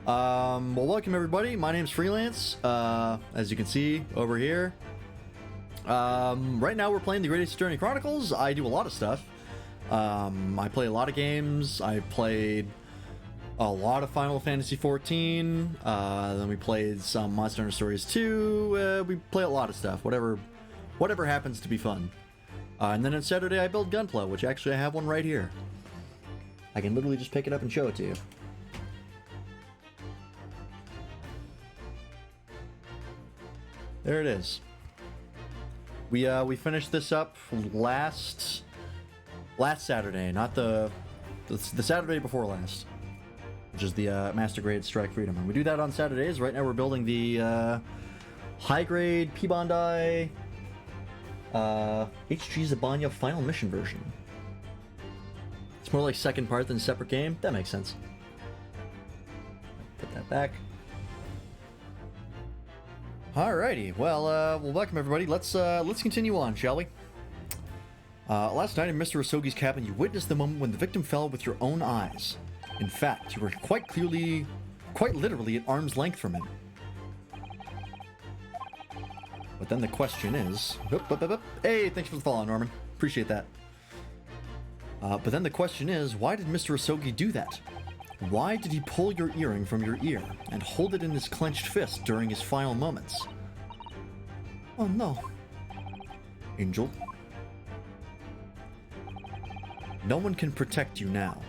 Well, welcome everybody. My name's Freelance. As you can see over here. Right now we're playing the Great Ace Attorney Chronicles. I do a lot of stuff. I play a lot of games. I played a lot of Final Fantasy XIV. Then we played some Monster Hunter Stories 2. We play a lot of stuff. Whatever happens to be fun. And then on Saturday I build Gunpla, which actually I have one right here. I can literally just pick it up and show it to you. There it is. We finished this up last Saturday, not the Saturday before last, which is the Master Grade Strike Freedom. And we do that on Saturdays. Right now we're building the high grade P Bondi HG Zabanya final mission version. It's more like second part than separate game. That makes sense. Put that back. Alrighty, well, welcome everybody. Let's continue on, shall we? Last night in Mr. Asogi's cabin, you witnessed the moment when the victim fell with your own eyes. In fact, you were quite literally at arm's length from him. But then the question is... Hey, thanks for the follow, Norman. Appreciate that. But then the question is, why did Mr. Asogi do that? Why did he pull your earring from your ear and hold it in his clenched fist during his final moments? Oh no. Angel? No one can protect you now.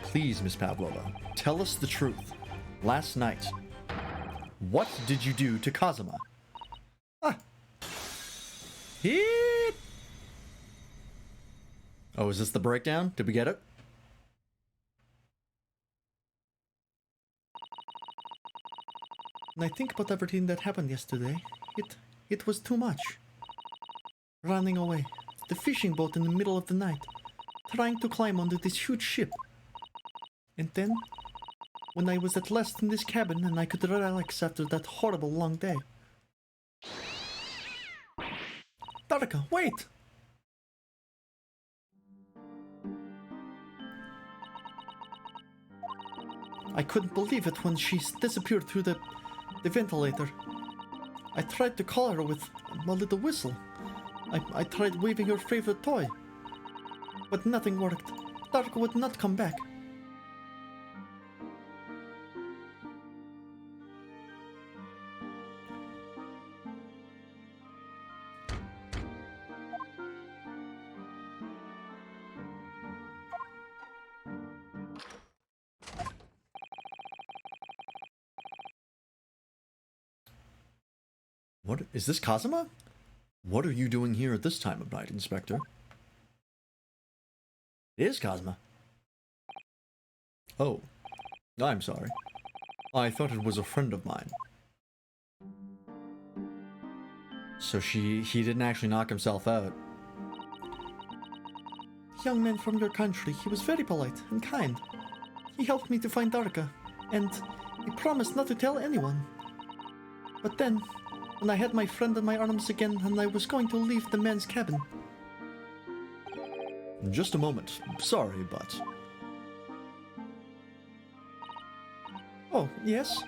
Please, Miss Pavlova, tell us the truth. Last night, what did you do to Kazuma? Ah. Hit! Oh, is this the breakdown? Did we get it? When I think about everything that happened yesterday, it was too much. Running away, the fishing boat in the middle of the night, trying to climb onto this huge ship. And then, when I was at last in this cabin and I could relax after that horrible long day. Tarka, wait! I couldn't believe it when she disappeared through the ventilator. I tried to call her with a little whistle. I tried waving her favorite toy. But nothing worked. Tarka would not come back. What? Is this Kazuma? What are you doing here at this time of night, Inspector? It is Kazuma. Oh. I'm sorry. I thought it was a friend of mine. So he didn't actually knock himself out. Young man from your country, he was very polite and kind. He helped me to find Tarka, and he promised not to tell anyone. But then, when I had my friend in my arms again and I was going to leave the man's cabin. Just a moment. Sorry, but... Oh, yes?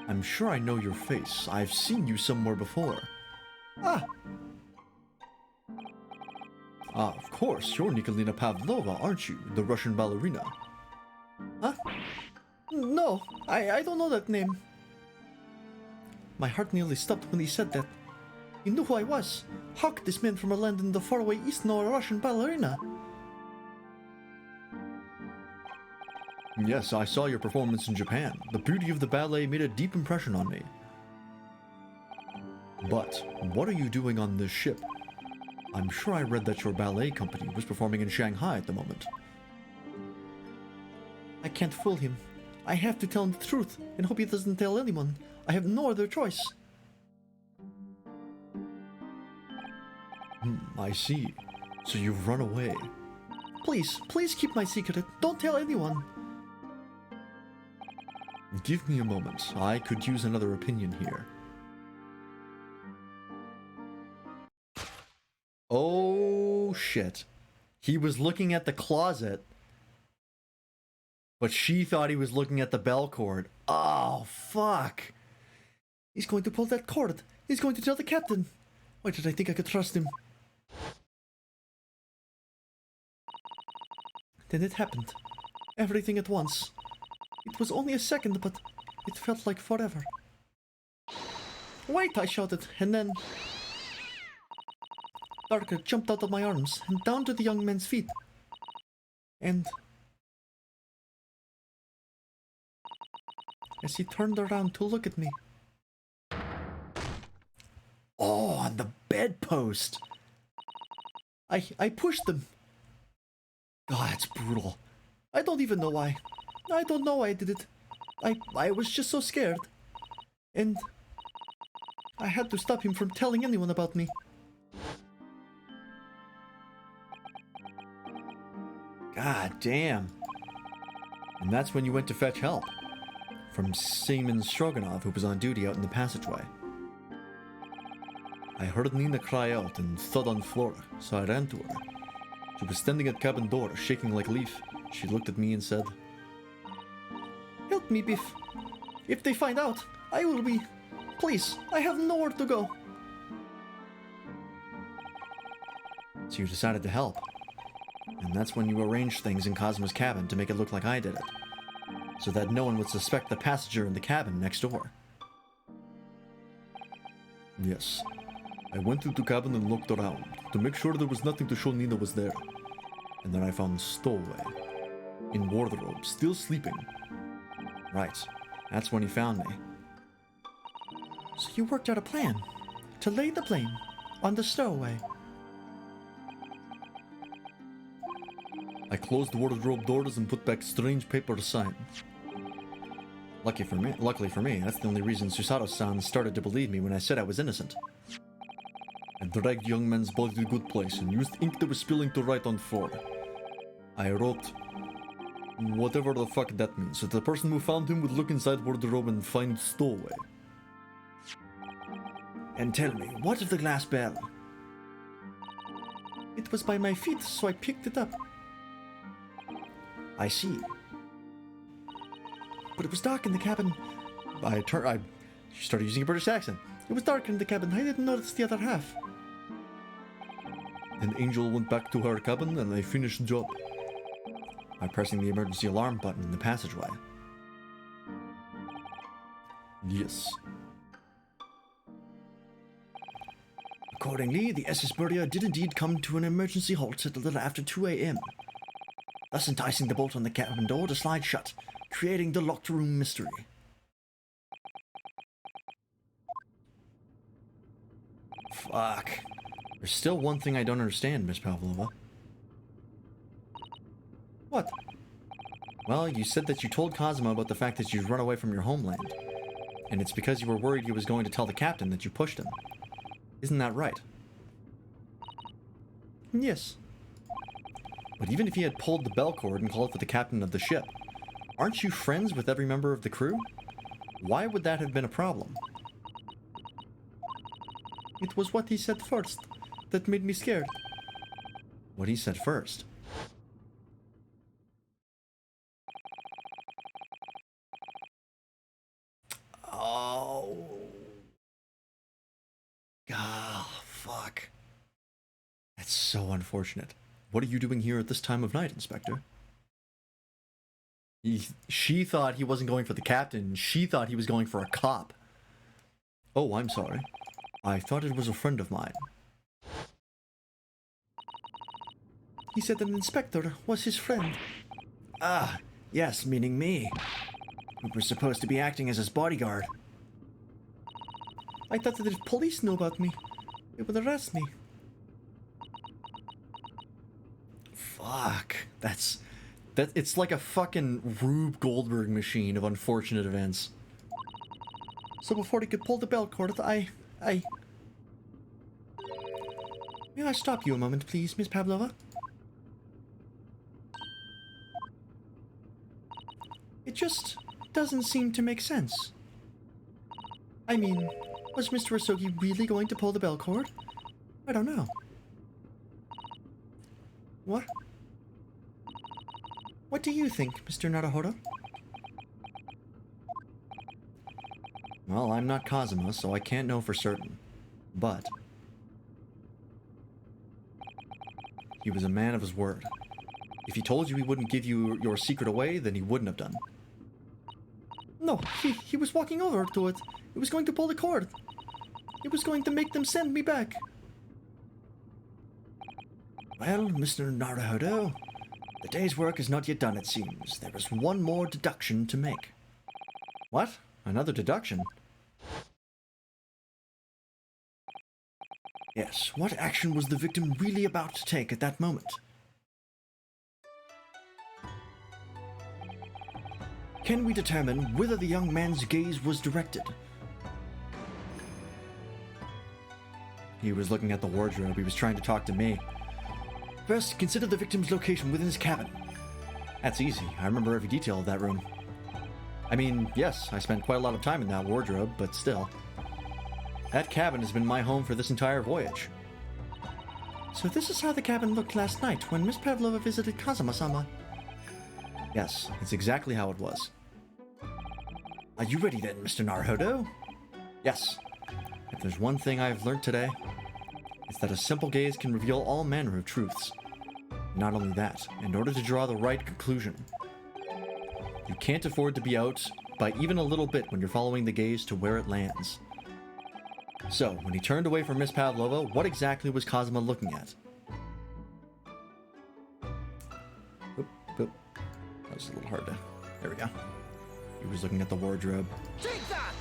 I'm sure I know your face. I've seen you somewhere before. Ah! Ah, of course. You're Nikolina Pavlova, aren't you? The Russian ballerina. Huh? No, I don't know that name. My heart nearly stopped when he said that. He knew who I was. How could this man from a land in the faraway east know a Russian ballerina? Yes, I saw your performance in Japan. The beauty of the ballet made a deep impression on me. But, what are you doing on this ship? I'm sure I read that your ballet company was performing in Shanghai at the moment. I can't fool him. I have to tell him the truth and hope he doesn't tell anyone. I have no other choice. I see. So you've run away. Please keep my secret. Don't tell anyone. Give me a moment. I could use another opinion here. Oh, shit. He was looking at the closet But she thought he was looking at the bell cord. Oh, fuck. He's going to pull that cord. He's going to tell the captain. Why did I think I could trust him? Then it happened. Everything at once. It was only a second, but it felt like forever. Wait, I shouted, and then... Darker jumped out of my arms and down to the young man's feet. And... as he turned around to look at me... Oh, on the bedpost. I pushed him. God, that's brutal. I don't even know why. I don't know why I did it. I was just so scared. And... I had to stop him from telling anyone about me. God damn. And that's when you went to fetch help. From Seaman Stroganov, who was on duty out in the passageway. I heard Nina cry out and thud on the floor, so I ran to her. She was standing at cabin door, shaking like a leaf. She looked at me and said, Help me, Biff. If they find out, I will be... Please, I have nowhere to go. So you decided to help. And that's when you arranged things in Cosmo's cabin to make it look like I did it. So that no one would suspect the passenger in the cabin next door. Yes. I went into the cabin and looked around to make sure there was nothing to show Nina was there. And then I found Stowaway. In wardrobe, still sleeping. Right. That's when he found me. So you worked out a plan to lay the blame on the stowaway. I closed the wardrobe doors and put back strange paper signs. Luckily for me, that's the only reason Susato-san started to believe me when I said I was innocent. I dragged young man's body to a good place and used ink that was spilling to write on floor. I wrote whatever the fuck that means, so the person who found him would look inside wardrobe and find Stowaway. And tell me, what of the glass bell? It was by my feet, so I picked it up. I see. But it was dark in the cabin. She started using a British accent. It was dark in the cabin. I didn't notice the other half. Then Angel went back to her cabin and I finished the job. By pressing the emergency alarm button in the passageway. Yes. Accordingly, the SS Burya did indeed come to an emergency halt at a little after 2 a.m., thus enticing the bolt on the cabin door to slide shut, creating the locked room mystery. Fuck. There's still one thing I don't understand, Miss Pavlova. What? Well, you said that you told Cosmo about the fact that you'd run away from your homeland. And it's because you were worried he was going to tell the captain that you pushed him. Isn't that right? Yes. But even if he had pulled the bell cord and called for the captain of the ship, aren't you friends with every member of the crew? Why would that have been a problem? It was what he said first that made me scared. What he said first. Oh. God, fuck. That's so unfortunate. What are you doing here at this time of night, Inspector? She thought he wasn't going for the captain. She thought he was going for a cop. Oh, I'm sorry. I thought it was a friend of mine. He said an inspector was his friend. Ah, yes, meaning me. We were supposed to be acting as his bodyguard. I thought that if police knew about me, they would arrest me. Fuck. It's like a fucking Rube Goldberg machine of unfortunate events. So before he could pull the bell cord, May I stop you a moment, please, Miss Pavlova? It just doesn't seem to make sense. I mean, was Mr. Asogi really going to pull the bell cord? I don't know. What? What do you think, Mr. Naruhodo? Well, I'm not Kazuma, so I can't know for certain. But he was a man of his word. If he told you he wouldn't give you your secret away, then he wouldn't have done. No, he was walking over to it. He was going to pull the cord. He was going to make them send me back. Well, Mr. Naruhodo, the day's work is not yet done, it seems. There is one more deduction to make. What? Another deduction? Yes, what action was the victim really about to take at that moment? Can we determine whither the young man's gaze was directed? He was looking at the wardrobe. He was trying to talk to me. First, consider the victim's location within his cabin. That's easy. I remember every detail of that room. I mean, yes, I spent quite a lot of time in that wardrobe, but still. That cabin has been my home for this entire voyage. So this is how the cabin looked last night when Miss Pavlova visited Kazuma-sama. Yes, it's exactly how it was. Are you ready then, Mr. Naruhodo? Yes. If there's one thing I've learned today, it's that a simple gaze can reveal all manner of truths. Not only that, in order to draw the right conclusion, you can't afford to be out by even a little bit when you're following the gaze to where it lands. So, when he turned away from Miss Pavlova, what exactly was Kazuma looking at? Oop, oop. That was a little hard to... There we go. He was looking at the wardrobe. Take that!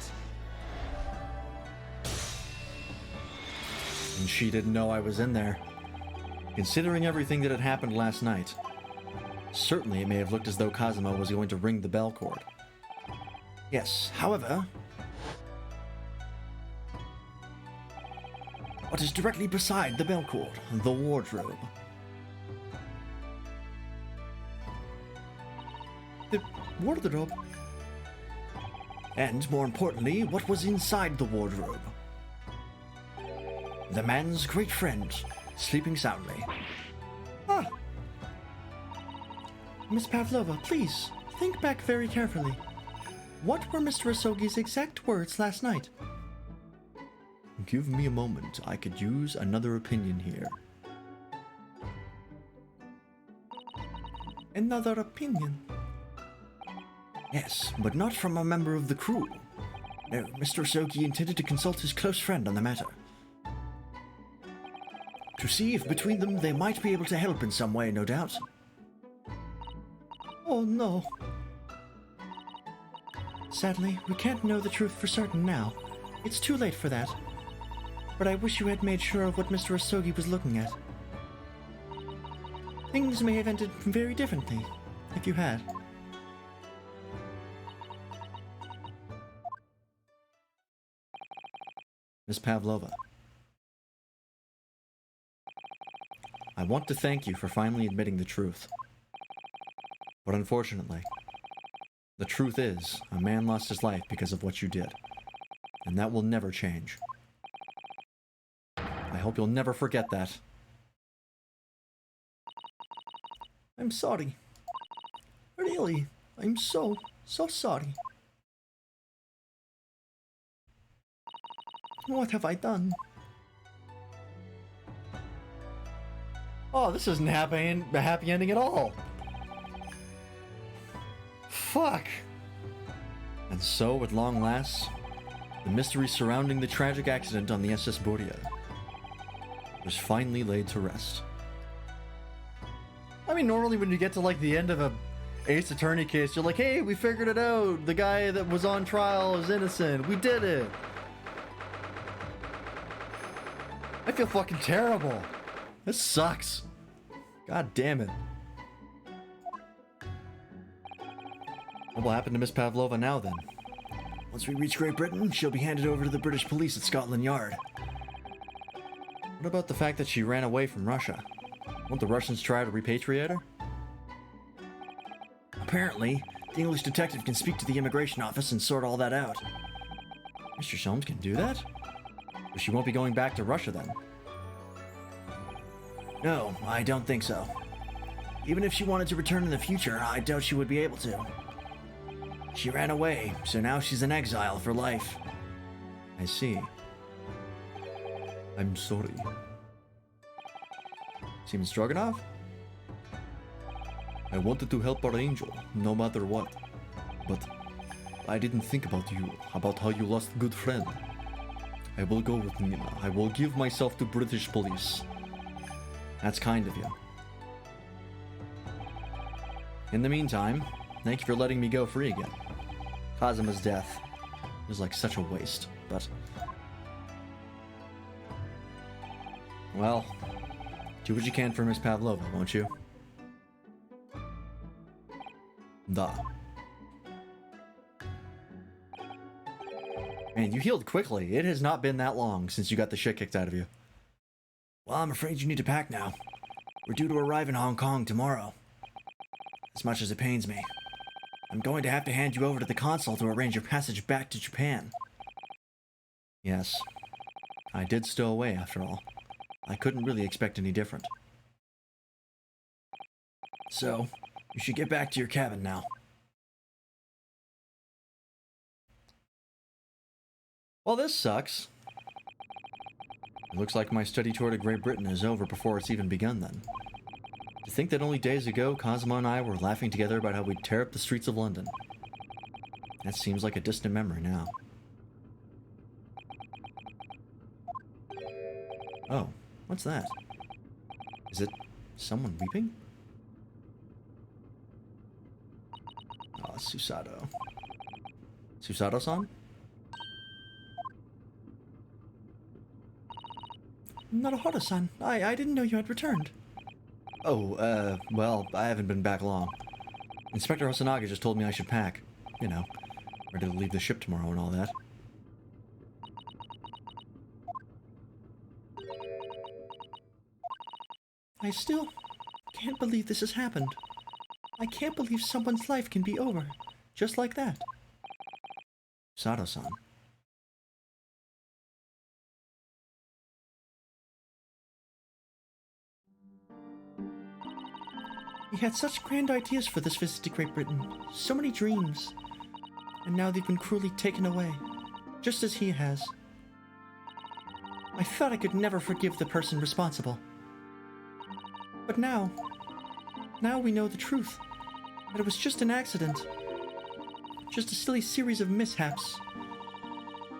And she didn't know I was in there. Considering everything that had happened last night, certainly it may have looked as though Kazuma was going to ring the bell cord. Yes, however, what is directly beside the bell cord? The wardrobe. The wardrobe? And more importantly, what was inside the wardrobe? The man's great friend, sleeping soundly. Ah! Miss Pavlova, please, think back very carefully. What were Mr. Asogi's exact words last night? Give me a moment. I could use another opinion here. Another opinion. Yes, but not from a member of the crew. No, Mr. Asogi intended to consult his close friend on the matter. To see if between them they might be able to help in some way, no doubt. Oh no. Sadly, we can't know the truth for certain now. It's too late for that. But I wish you had made sure of what Mr. Asogi was looking at. Things may have ended very differently, if you had. Miss Pavlova, I want to thank you for finally admitting the truth. But unfortunately, the truth is, a man lost his life because of what you did. And that will never change. I hope you'll never forget that. I'm sorry. Really, I'm so sorry. What have I done? Oh, this isn't a happy ending at all. Fuck. And so, at long last, the mystery surrounding the tragic accident on the SS Boria was finally laid to rest. I mean, normally when you get to like the end of a Ace Attorney case, you're like, hey, we figured it out. The guy that was on trial is innocent. We did it. I feel fucking terrible. This sucks. God damn it. What will happen to Miss Pavlova now then? Once we reach Great Britain, she'll be handed over to the British police at Scotland Yard. What about the fact that she ran away from Russia? Won't the Russians try to repatriate her? Apparently, the English detective can speak to the immigration office and sort all that out. Mr. Soames can do that? But she won't be going back to Russia then. No, I don't think so. Even if she wanted to return in the future, I doubt she would be able to. She ran away, so now she's in exile for life. I see. I'm sorry. Seems Stroganoff? I wanted to help our angel, no matter what. But I didn't think about you, about how you lost a good friend. I will go with Nina. I will give myself to British police. That's kind of you. In the meantime, thank you for letting me go free again. Kazuma's death was like such a waste, but... Well, do what you can for Miss Pavlova, won't you? Da. Man, you healed quickly. It has not been that long since you got the shit kicked out of you. Well, I'm afraid you need to pack now. We're due to arrive in Hong Kong tomorrow. As much as it pains me, I'm going to have to hand you over to the consul to arrange your passage back to Japan. Yes. I did stow away, after all. I couldn't really expect any different. So, you should get back to your cabin now. Well, this sucks. It looks like my study tour to Great Britain is over before it's even begun, then. To think that only days ago, Kazuma and I were laughing together about how we'd tear up the streets of London. That seems like a distant memory now. Oh, what's that? Is it someone weeping? Oh, Susato. Susato-san? Naruhodo-san, I didn't know you had returned. Oh, well, I haven't been back long. Inspector Hosonaga just told me I should pack. You know, ready to leave the ship tomorrow and all that. I still can't believe this has happened. I can't believe someone's life can be over, just like that. Sato-san. He had such grand ideas for this visit to Great Britain, so many dreams. And now they've been cruelly taken away, just as he has. I thought I could never forgive the person responsible. But now we know the truth. That it was just an accident. Just a silly series of mishaps.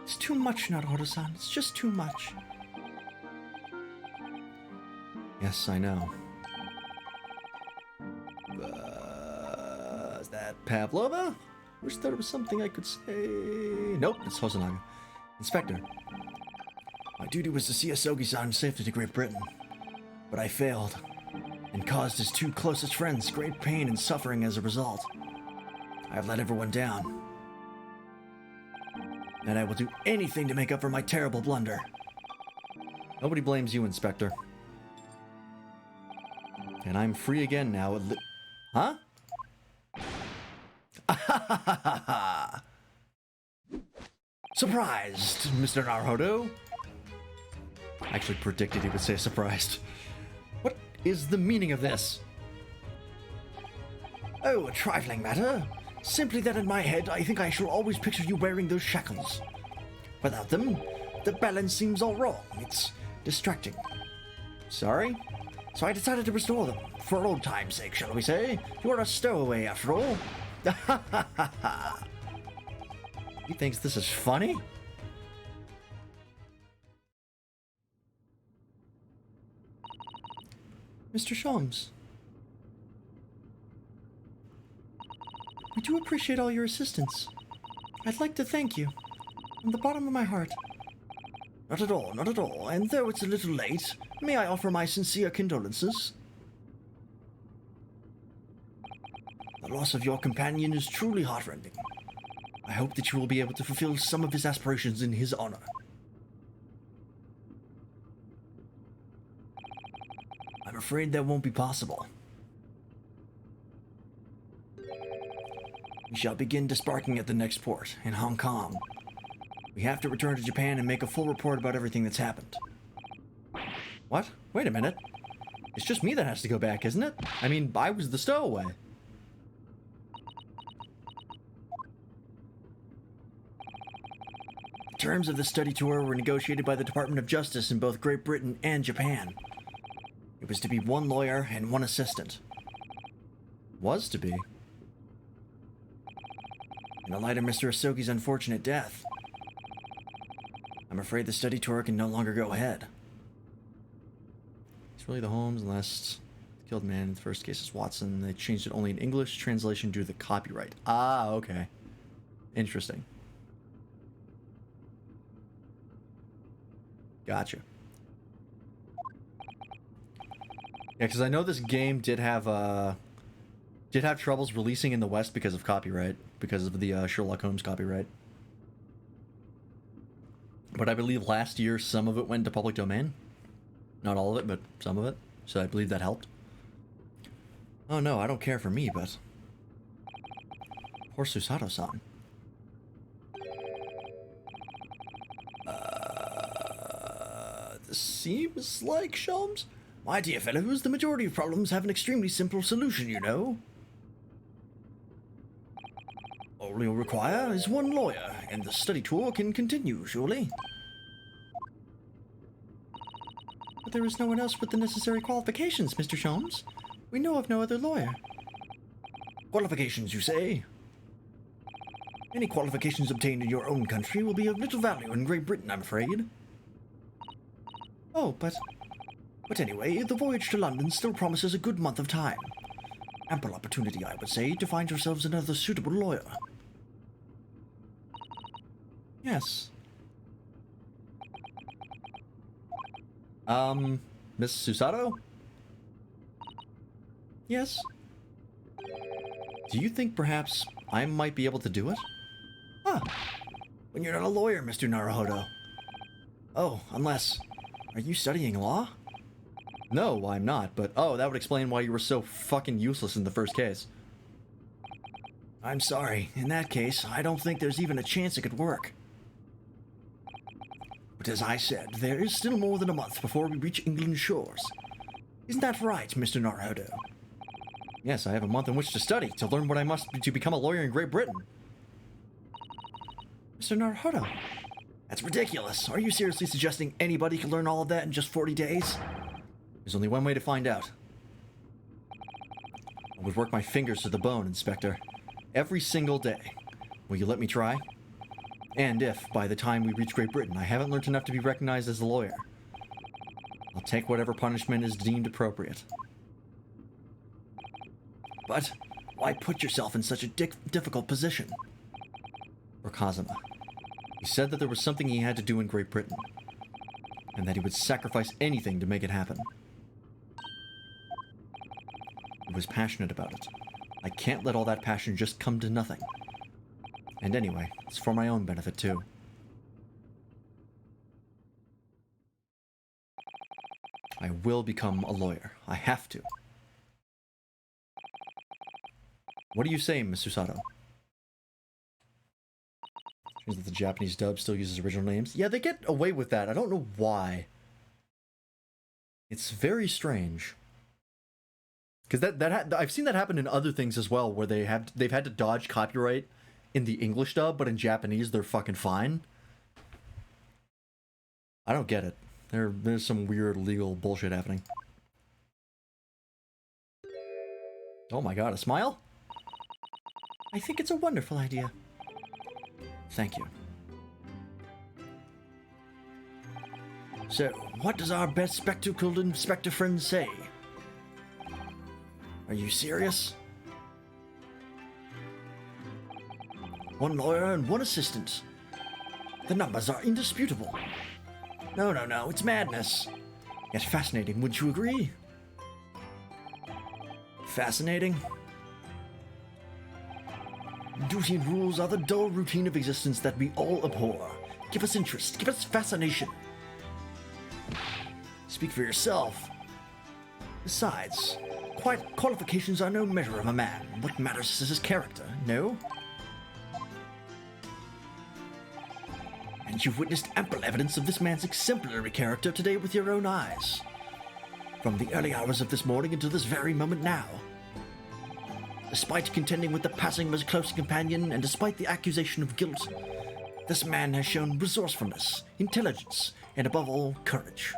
It's too much, Naruhodo-san. It's just too much. Yes, I know. Is that Pavlova? Wish there was something I could say. Nope, it's Hosonaga. Inspector. My duty was to see Asogi-san safely to Great Britain. But I failed, and caused his two closest friends great pain and suffering as a result. I have let everyone down. And I will do anything to make up for my terrible blunder. Nobody blames you, Inspector. And I'm free again now. Huh? Surprised, Mr. Naruhodo. I actually predicted he would say surprised. What is the meaning of this? Oh, a trifling matter. Simply that in my head, I think I shall always picture you wearing those shackles. Without them, the balance seems all wrong. It's distracting. Sorry? So I decided to restore them, for old time's sake, shall we say. You're a stowaway, after all. He thinks this is funny? Mr. Sholmes. We do appreciate all your assistance. I'd like to thank you, from the bottom of my heart. Not at all, not at all. And though it's a little late, may I offer my sincere condolences? The loss of your companion is truly heartrending. I hope that you will be able to fulfill some of his aspirations in his honor. I'm afraid that won't be possible. We shall begin disembarking at the next port, in Hong Kong. We have to return to Japan and make a full report about everything that's happened. What? Wait a minute. It's just me that has to go back, isn't it? I mean, I was the stowaway. The terms of the study tour were negotiated by the Department of Justice in both Great Britain and Japan. It was to be one lawyer and one assistant. Was to be. In the light of Mr. Asogi's unfortunate death, I'm afraid the study tour can no longer go ahead. It's really the Holmes, unless the killed man in the first case is Watson. They changed it only in English translation due to the copyright. Ah, okay. Interesting. Gotcha. Yeah, because I know this game did have troubles releasing in the West because of copyright, because of the Sherlock Holmes copyright. But I believe last year some of it went to public domain. Not all of it, but some of it. So I believe that helped. Oh no, I don't care for me, but... Poor Susato-san. This seems like Sholmes? My dear fellows, the majority of problems have an extremely simple solution, you know. All you'll require is one lawyer, and the study tour can continue, surely. But there is no one else with the necessary qualifications, Mr. Sholmes. We know of no other lawyer. Qualifications, you say? Any qualifications obtained in your own country will be of little value in Great Britain, I'm afraid. Oh, but anyway, the voyage to London still promises a good month of time. Ample opportunity, I would say, to find yourselves another suitable lawyer. yes. Miss Susato? Yes? Do you think perhaps I might be able to do it? Huh. When you're not a lawyer, Mr. Naruhodo. Oh, unless... Are you studying law? No, I'm not, but oh, that would explain why you were so fucking useless in the first case. I'm sorry. In that case, I don't think there's even a chance it could work. But as I said, there is still more than a month before we reach England's shores. Isn't that right, Mr. Naruhodo? Yes, I have a month in which to study, to learn what I must to become a lawyer in Great Britain. Mr. Naruhodo. That's ridiculous. Are you seriously suggesting anybody can learn all of that in just 40 days? There's only one way to find out. I would work my fingers to the bone, Inspector. Every single day. Will you let me try? And if, by the time we reach Great Britain, I haven't learned enough to be recognized as a lawyer, I'll take whatever punishment is deemed appropriate. But why put yourself in such a difficult position? For Kazuma. He said that there was something he had to do in Great Britain, and that he would sacrifice anything to make it happen. He was passionate about it. I can't let all that passion just come to nothing. And anyway, it's for my own benefit too. I will become a lawyer. I have to. What do you say, Miss Susato? Seems that the Japanese dub still uses original names. Yeah, they get away with that. I don't know why. It's very strange. Because I've seen that happen in other things as well, where they've had to dodge copyright in the English dub, but in Japanese they're fucking fine. I don't get it. There's some weird legal bullshit happening. Oh my god, a smile? I think it's a wonderful idea. Thank you. So, what does our best spectacled inspector friend say? Are you serious? One lawyer and one assistant. The numbers are indisputable. No, it's madness. Yet fascinating, wouldn't you agree? Fascinating? Duty and rules are the dull routine of existence that we all abhor. Give us interest, give us fascination. Speak for yourself. Besides, qualifications are no measure of a man. What matters is his character, no? And you've witnessed ample evidence of this man's exemplary character today with your own eyes. from the early hours of this morning until this very moment now. Despite contending with the passing of his close companion, and despite the accusation of guilt, this man has shown resourcefulness, intelligence, and above all, courage.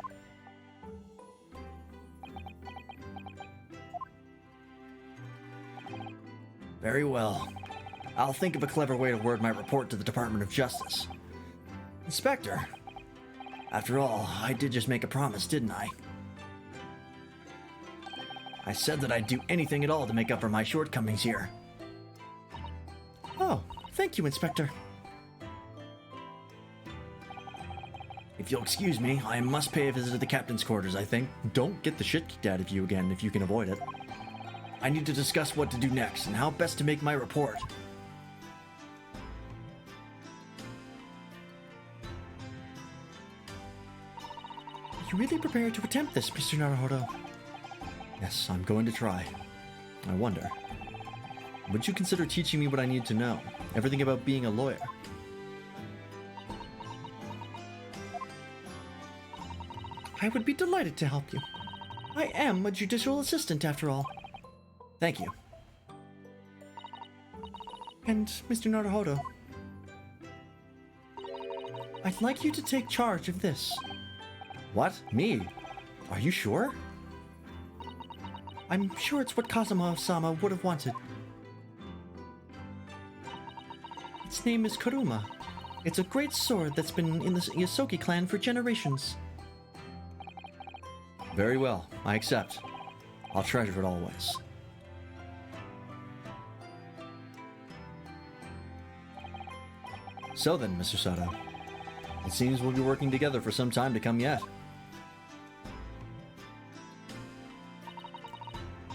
Very well. I'll think of a clever way to word my report to the Department of Justice. Inspector, after all, I did just make a promise, didn't I? I said that I'd do anything at all to make up for my shortcomings here. Oh, thank you, Inspector. If you'll excuse me, I must pay a visit to the captain's quarters, I think. Don't get the shit kicked out of you again if you can avoid it. I need to discuss what to do next and how best to make my report. Are you really prepared to attempt this, Mr. Naruhodo? Yes, I'm going to try. I wonder, would you consider teaching me what I need to know? Everything about being a lawyer? I would be delighted to help you. I am a judicial assistant, after all. Thank you. And, Mr. Naruhodo, I'd like you to take charge of this. What? Me? Are you sure? I'm sure it's what Kazuma-sama would have wanted. Its name is Kuruma. It's a great sword that's been in the Yosoki clan for generations. Very well, I accept. I'll treasure it always. So then, Mr. Sato, it seems we'll be working together for some time to come yet.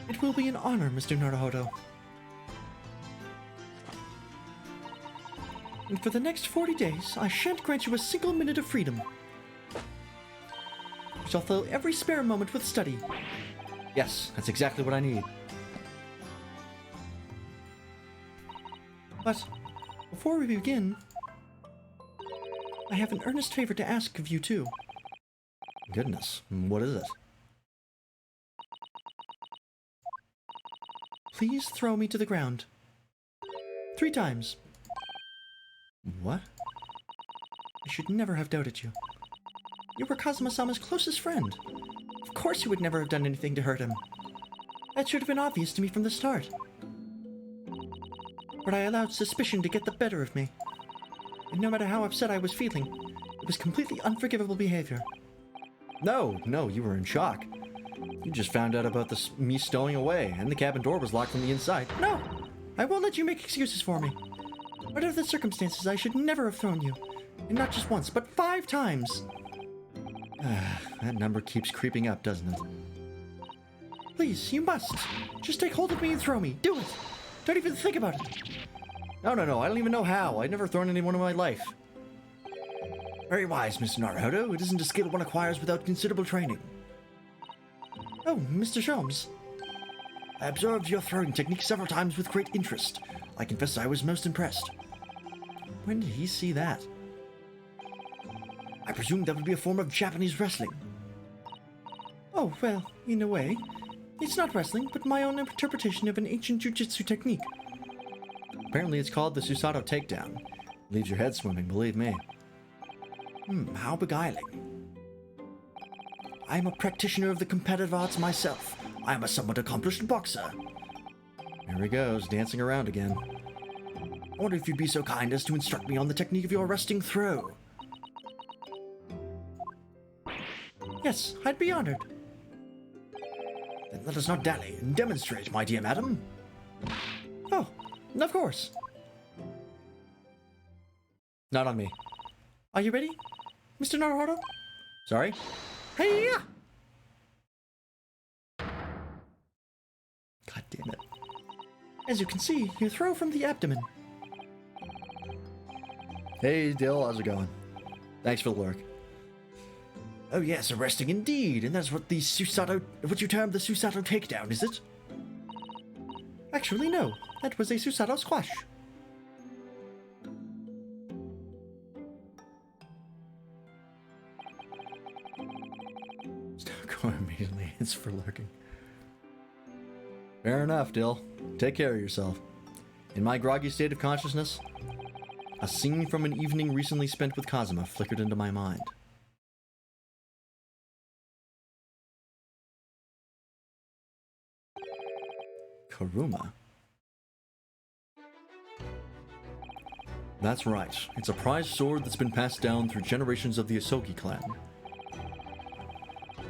It will be an honor, Mr. Naruhodo. And for the next 40 days, I shan't grant you a single minute of freedom. You shall fill every spare moment with study. Yes, that's exactly what I need. But before we begin, I have an earnest favor to ask of you too. Goodness, what is it? Please throw me to the ground. 3 times. What? I should never have doubted you. You were Kazuma-sama's closest friend. Of course you would never have done anything to hurt him. That should have been obvious to me from the start. But I allowed suspicion to get the better of me. And no matter how upset I was feeling, it was completely unforgivable behavior. No, you were in shock. You just found out about me stowing away, and the cabin door was locked from the inside. No! I won't let you make excuses for me. Whatever the circumstances, I should never have thrown you. And not just once, but 5 times. That number keeps creeping up, doesn't it? Please, you must. Just take hold of me and throw me. Do it! Don't even think about it. No, I don't even know how. I've never thrown anyone in my life. Very wise, Mr. Naruhodo. It isn't a skill one acquires without considerable training. Oh, Mr. Sholmes. I observed your throwing technique several times with great interest. I confess I was most impressed. When did he see that? I presume that would be a form of Japanese wrestling. Oh, well, in a way. It's not wrestling, but my own interpretation of an ancient jujitsu technique. Apparently it's called the Susato Takedown. Leaves your head swimming, believe me. How beguiling. I am a practitioner of the competitive arts myself. I am a somewhat accomplished boxer. Here he goes, dancing around again. I wonder if you'd be so kind as to instruct me on the technique of your resting throw. Yes, I'd be honored. Then let us not dally and demonstrate, my dear madam. Oh, of course. Not on me. Are you ready, Mr. Naruhodo? Sorry? Hey-ya! God damn it. As you can see, you throw from the abdomen. Hey, Dill, how's it going? Thanks for the lurk. Oh yes, arresting indeed, and that's what what you termed the Susato takedown, is it? Actually, no. That was a Susato squash. Immediately, it's for lurking. Fair enough, Dill. Take care of yourself. In my groggy state of consciousness, a scene from an evening recently spent with Kazuma flickered into my mind. Karuma. That's right. It's a prized sword that's been passed down through generations of the Asogi clan.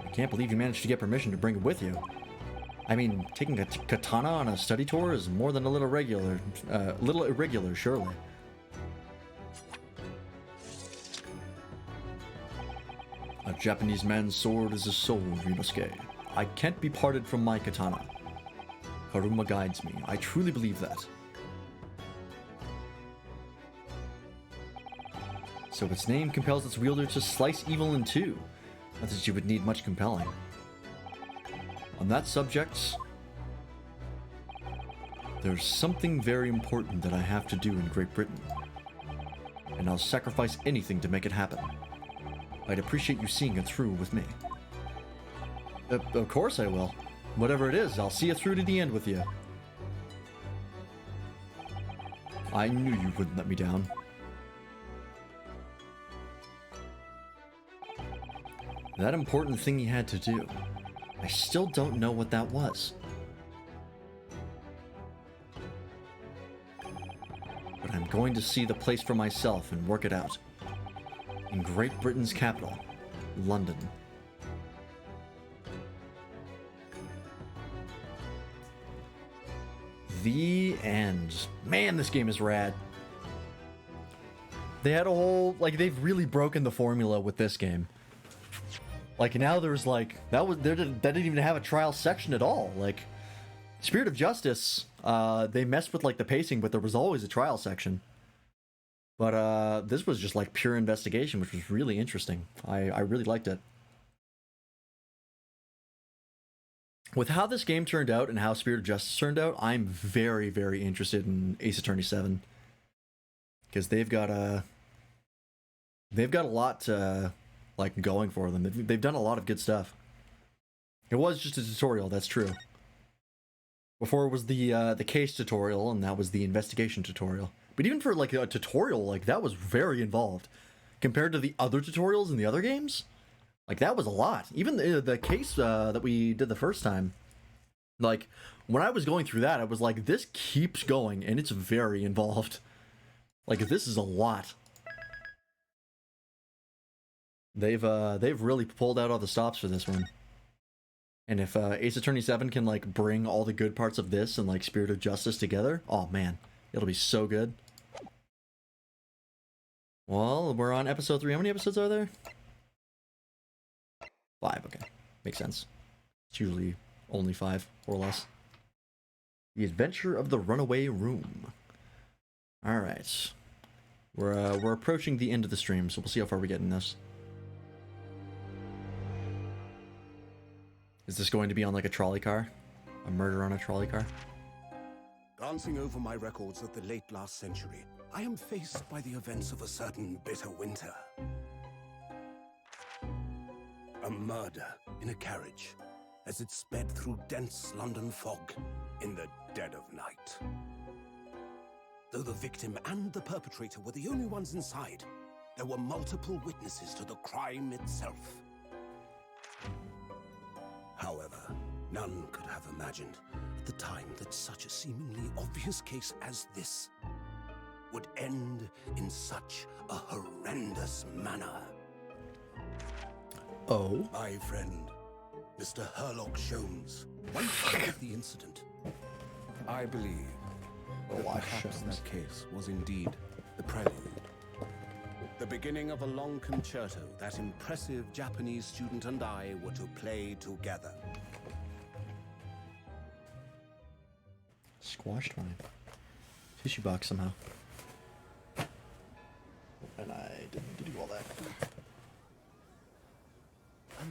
I can't believe you managed to get permission to bring it with you. I mean, taking a katana on a study tour is more than a little irregular, surely. A Japanese man's sword is a soul, Ryunosuke. I can't be parted from my katana. Karuma guides me. I truly believe that. So its name compels its wielder to slice evil in two. Not that you would need much compelling. On that subject, there's something very important that I have to do in Great Britain. And I'll sacrifice anything to make it happen. I'd appreciate you seeing it through with me. Of course I will. Whatever it is, I'll see it through to the end with you. I knew you wouldn't let me down. That important thing he had to do. I still don't know what that was. But I'm going to see the place for myself and work it out. In Great Britain's capital, London. The end. Man, this game is rad. They had a whole, like, they've really broken the formula with this game. Like, now there's, like, that didn't even have a trial section at all. Like, Spirit of Justice, they messed with, like, the pacing, but there was always a trial section. But, this was just, like, pure investigation, which was really interesting. I really liked it. With how this game turned out and how Spirit of Justice turned out, I'm very, very interested in Ace Attorney 7. Because they've got a lot, like, going for them. They've done a lot of good stuff. It was just a tutorial, that's true. Before it was the case tutorial, and that was the investigation tutorial. But even for, like, a tutorial, like, that was very involved. Compared to the other tutorials in the other games, like, that was a lot. Even the case that we did the first time, like, when I was going through that, I was like, this keeps going, and it's very involved. Like, this is a lot. They've really pulled out all the stops for this one. And if Ace Attorney 7 can, like, bring all the good parts of this and, like, Spirit of Justice together, oh man, it'll be so good. Well, we're on episode 3. How many episodes are there? 5, okay. Makes sense. It's usually only 5 or less. The Adventure of the Runaway Room. Alright. We're approaching the end of the stream, so we'll see how far we get in this. Is this going to be on, like, a trolley car? A murder on a trolley car? Glancing over my records of the late last century, I am faced by the events of a certain bitter winter. A murder in a carriage as it sped through dense London fog in the dead of night. Though the victim and the perpetrator were the only ones inside, there were multiple witnesses to the crime itself. However, none could have imagined at the time that such a seemingly obvious case as this would end in such a horrendous manner. Oh? My friend, Mr. Herlock Sholmes, once heard of the incident. I believe that perhaps that case was indeed the prelude. The beginning of a long concerto that impressive Japanese student and I were to play together. Squashed my tissue box somehow. And I didn't do all that.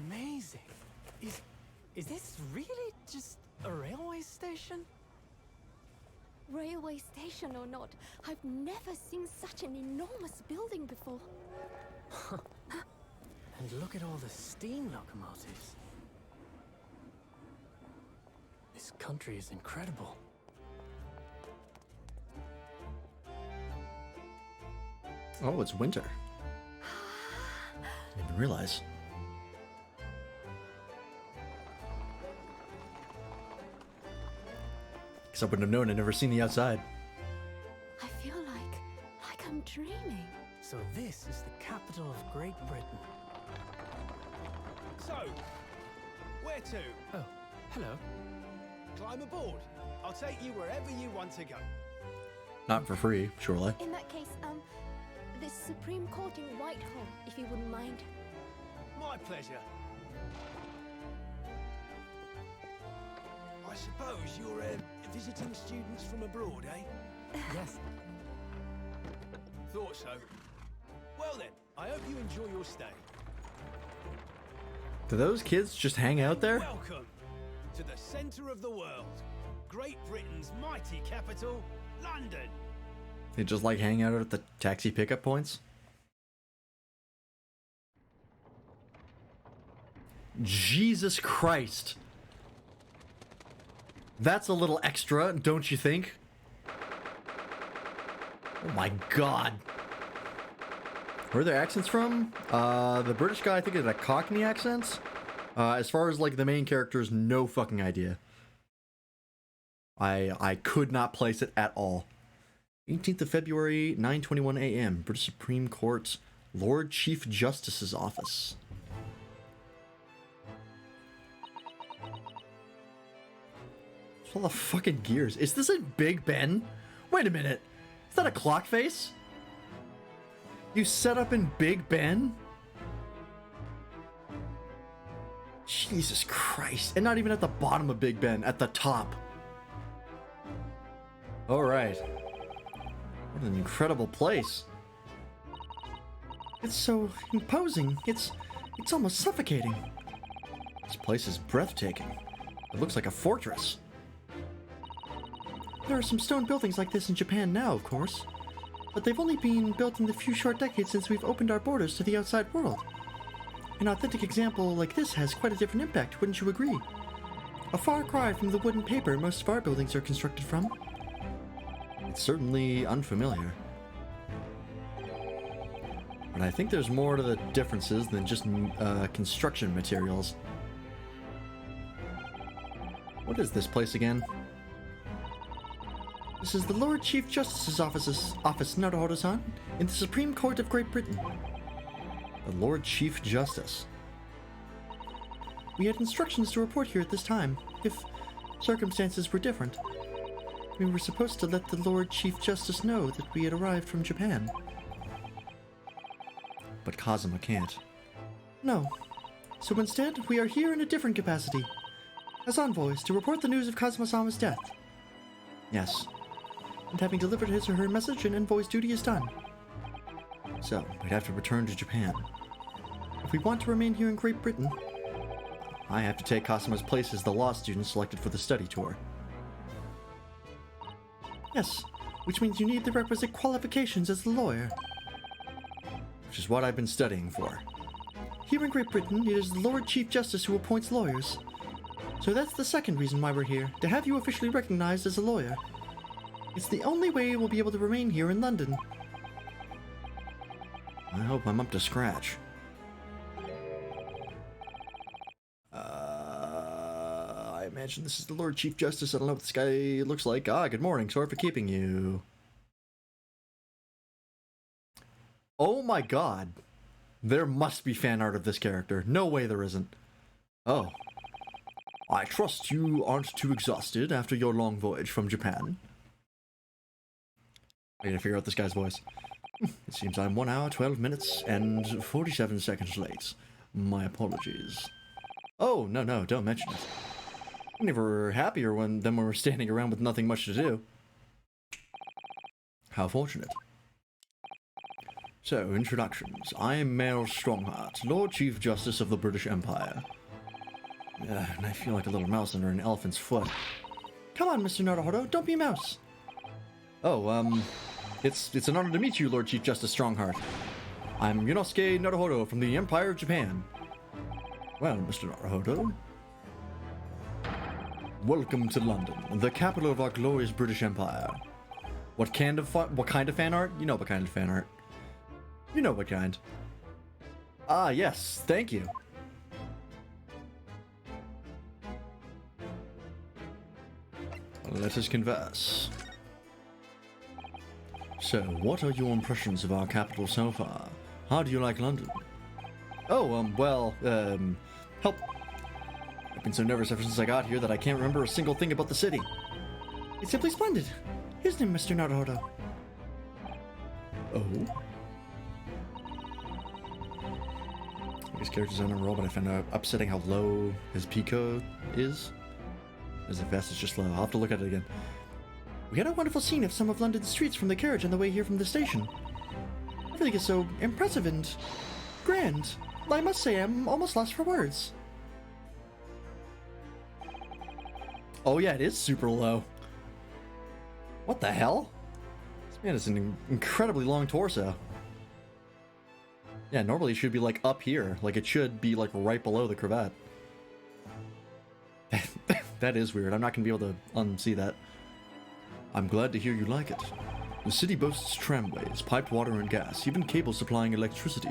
Amazing. Is this really just a railway station? Railway station or not, I've never seen such an enormous building before. And look at all the steam locomotives. This country is incredible. Oh, it's winter. Didn't even realize. Guess I wouldn't have known. I'd never seen the outside. I feel like I'm dreaming. So this is the capital of Great Britain. So, where to? Oh, hello. Climb aboard. I'll take you wherever you want to go. Not for free, surely. In that case, the Supreme Court in Whitehall, if you wouldn't mind. My pleasure. I suppose you're visiting students from abroad, eh? Yes. Thought so. Well then, I hope you enjoy your stay. Do those kids just hang out there? Welcome to the centre of the world. Great Britain's mighty capital, London. They just like hang out at the taxi pickup points? Jesus Christ. That's a little extra, don't you think? Oh my god. Where are their accents from? The British guy, I think, is a Cockney accent. As far as like the main characters, no fucking idea. I could not place it at all. 18th of February, 9:21 a.m. British Supreme Court, Lord Chief Justice's office. What's all the fucking gears? Is this in Big Ben? Wait a minute. Is that a clock face? You set up in Big Ben? Jesus Christ. And not even at the bottom of Big Ben, at the top. Alright. What an incredible place. It's so imposing. It's almost suffocating. This place is breathtaking. It looks like a fortress. There are some stone buildings like this in Japan now, of course. But they've only been built in the few short decades since we've opened our borders to the outside world. An authentic example like this has quite a different impact, wouldn't you agree? A far cry from the wood and paper most of our buildings are constructed from. It's certainly unfamiliar. But I think there's more to the differences than just construction materials. What is this place again? This is the Lord Chief Justice's office, Naruhodo-san, in the Supreme Court of Great Britain. The Lord Chief Justice. We had instructions to report here at this time, if circumstances were different. We were supposed to let the Lord Chief Justice know that we had arrived from Japan. But Kazuma can't. No. So instead, we are here in a different capacity. As envoys to report the news of Kazuma-sama's death. Yes. And having delivered his or her message, an envoy's duty is done. So, we'd have to return to Japan. If we want to remain here in Great Britain, I have to take Kazuma's place as the law student selected for the study tour. yes, which means you need the requisite qualifications as the lawyer. Which is what I've been studying for. Here in Great Britain, it is the Lord Chief Justice who appoints lawyers. So that's the second reason why we're here, to have you officially recognized as a lawyer. It's the only way we'll be able to remain here in London. I hope I'm up to scratch. I imagine this is the Lord Chief Justice. I don't know what this guy looks like. Ah, good morning. Sorry for keeping you. Oh my god. There must be fan art of this character. No way there isn't. Oh. I trust you aren't too exhausted after your long voyage from Japan. I gotta figure out this guy's voice. It seems I'm 1 hour, 12 minutes, and 47 seconds late. My apologies. Oh, no, don't mention it. I'm never happier than when we're standing around with nothing much to do. How fortunate. So, introductions. I am Mayor Strongheart, Lord Chief Justice of the British Empire. And I feel like a little mouse under an elephant's foot. Come on, Mr. Naruhodo, don't be a mouse. Oh, it's an honor to meet you, Lord Chief Justice Strongheart. I'm Yunosuke Naruhodo from the Empire of Japan. Well, Mr. Naruhodo. Welcome to London, the capital of our glorious British Empire. What kind of fan art? You know what kind of fan art. You know what kind. Ah, yes, thank you. Let us converse. So, what are your impressions of our capital so far? How do you like London? Oh, help. I've been so nervous ever since I got here that I can't remember a single thing about the city. It's simply splendid. Isn't it, Mr. Naruhodo? Oh? His character's on a roll, but I found out upsetting how low his Pico is. As fast as just low. I'll have to look at it again. We had a wonderful scene of some of London's streets from the carriage on the way here from the station. Everything is so impressive and grand. I must say, I'm almost lost for words. Oh yeah, it is super low. What the hell? This man has an incredibly long torso. Yeah, normally it should be like up here. Like it should be like right below the cravat. That is weird. I'm not going to be able to unsee that. I'm glad to hear you like it. The city boasts tramways, piped water and gas, even cables supplying electricity.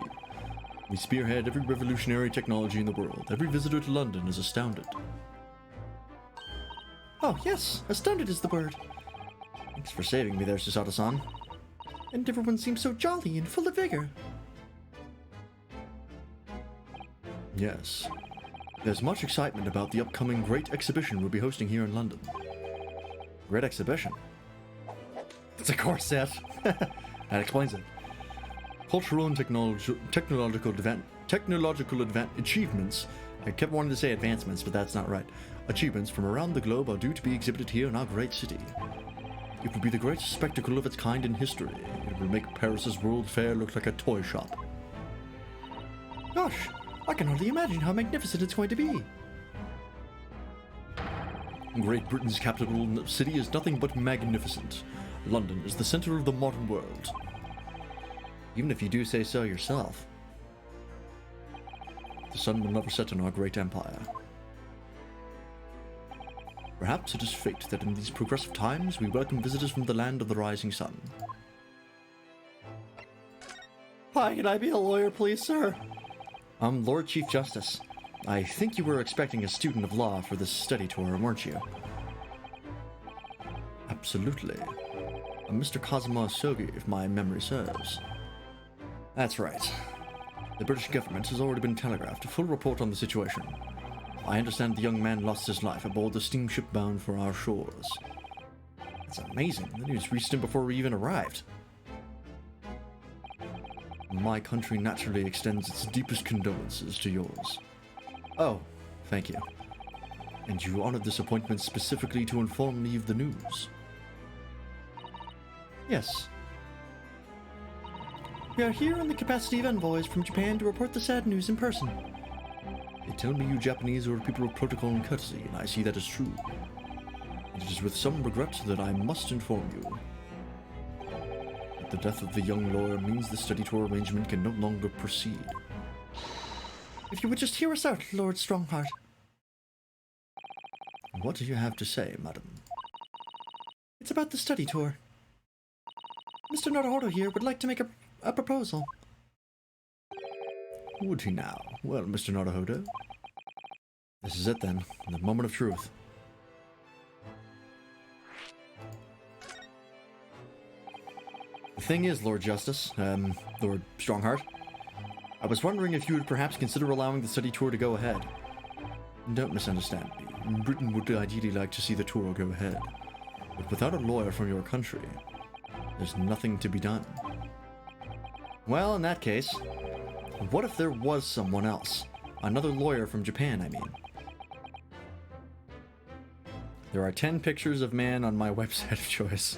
We spearhead every revolutionary technology in the world. Every visitor to London is astounded. Oh, yes, astounded is the word. Thanks for saving me there, Susato-san. And everyone seems so jolly and full of vigor. Yes. There's much excitement about the upcoming Great Exhibition we'll be hosting here in London. Great Exhibition? It's a corset. That explains it. Cultural and technological achievements. I kept wanting to say advancements, but that's not right. Achievements from around the globe are due to be exhibited here in our great city. It will be the greatest spectacle of its kind in history. It will make Paris's World Fair look like a toy shop. Gosh, I can hardly imagine how magnificent it's going to be. Great Britain's capital city is nothing but magnificent. London is the center of the modern world. Even if you do say so yourself. The sun will never set in our great empire. Perhaps it is fate that in these progressive times we welcome visitors from the land of the rising sun. Hi, can I be a lawyer, please, sir? I'm Lord Chief Justice. I think you were expecting a student of law for this study tour, weren't you? Absolutely. I'm Mr. Kazuma Asogi, if my memory serves. That's right. The British government has already been telegraphed a full report on the situation. I understand the young man lost his life aboard the steamship bound for our shores. That's amazing. The news reached him before we even arrived. My country naturally extends its deepest condolences to yours. Oh, thank you. And you honored this appointment specifically to inform me of the news. Yes. We are here in the capacity of envoys from Japan to report the sad news in person. They tell me you Japanese are people of protocol and courtesy, and I see that is true. It is with some regret that I must inform you. The death of the young lawyer means the study tour arrangement can no longer proceed. If you would just hear us out, Lord Strongheart. What do you have to say, madam? It's about the study tour. Mr. Naruhodo here would like to make a proposal. Would he now? Well, Mr. Naruhodo. This is it then, the moment of truth. The thing is, Lord Justice, Lord Strongheart, I was wondering if you would perhaps consider allowing the study tour to go ahead. Don't misunderstand me. Britain would ideally like to see the tour go ahead. But without a lawyer from your country, there's nothing to be done. Well, in that case, what if there was someone else? Another lawyer from Japan, I mean. There are 10 pictures of man on my website of choice.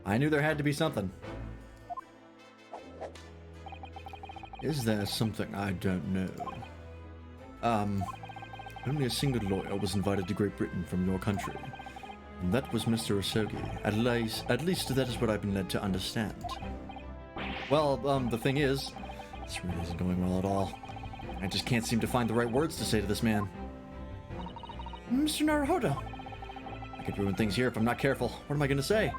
I knew there had to be something. Is there something I don't know? Only a single lawyer was invited to Great Britain from your country. And that was Mr. Asogi. At least that is what I've been led to understand. Well, the thing is, this really isn't going well at all. I just can't seem to find the right words to say to this man. Mr. Naruhodo. I could ruin things here if I'm not careful. What am I gonna say?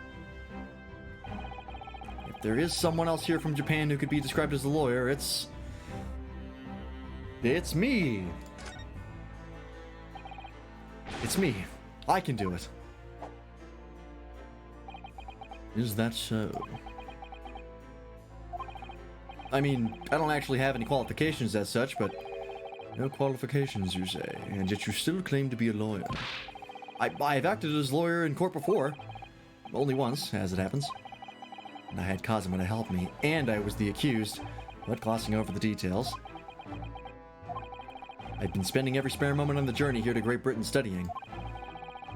If there is someone else here from Japan who could be described as a lawyer, it's me. It's me. I can do it. Is that so? I mean, I don't actually have any qualifications as such, but... No qualifications, you say, and yet you still claim to be a lawyer. I've acted as a lawyer in court before. Only once, as it happens. And I had Kazuma to help me, and I was the accused, but glossing over the details. I've been spending every spare moment on the journey here to Great Britain studying.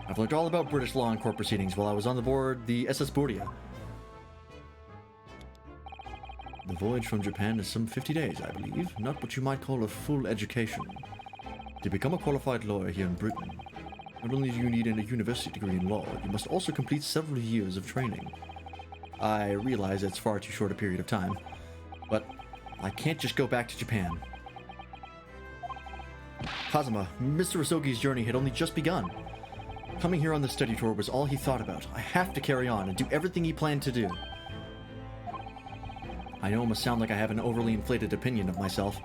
I've learned all about British law and court proceedings while I was on the board the SS Buria. The voyage from Japan is some 50 days, I believe, not what you might call a full education. To become a qualified lawyer here in Britain, not only do you need a university degree in law, you must also complete several years of training. I realize it's far too short a period of time, but I can't just go back to Japan. Kazuma, Mr. Isogi's journey had only just begun. Coming here on the study tour was all he thought about. I have to carry on and do everything he planned to do. I know it must sound like I have an overly inflated opinion of myself,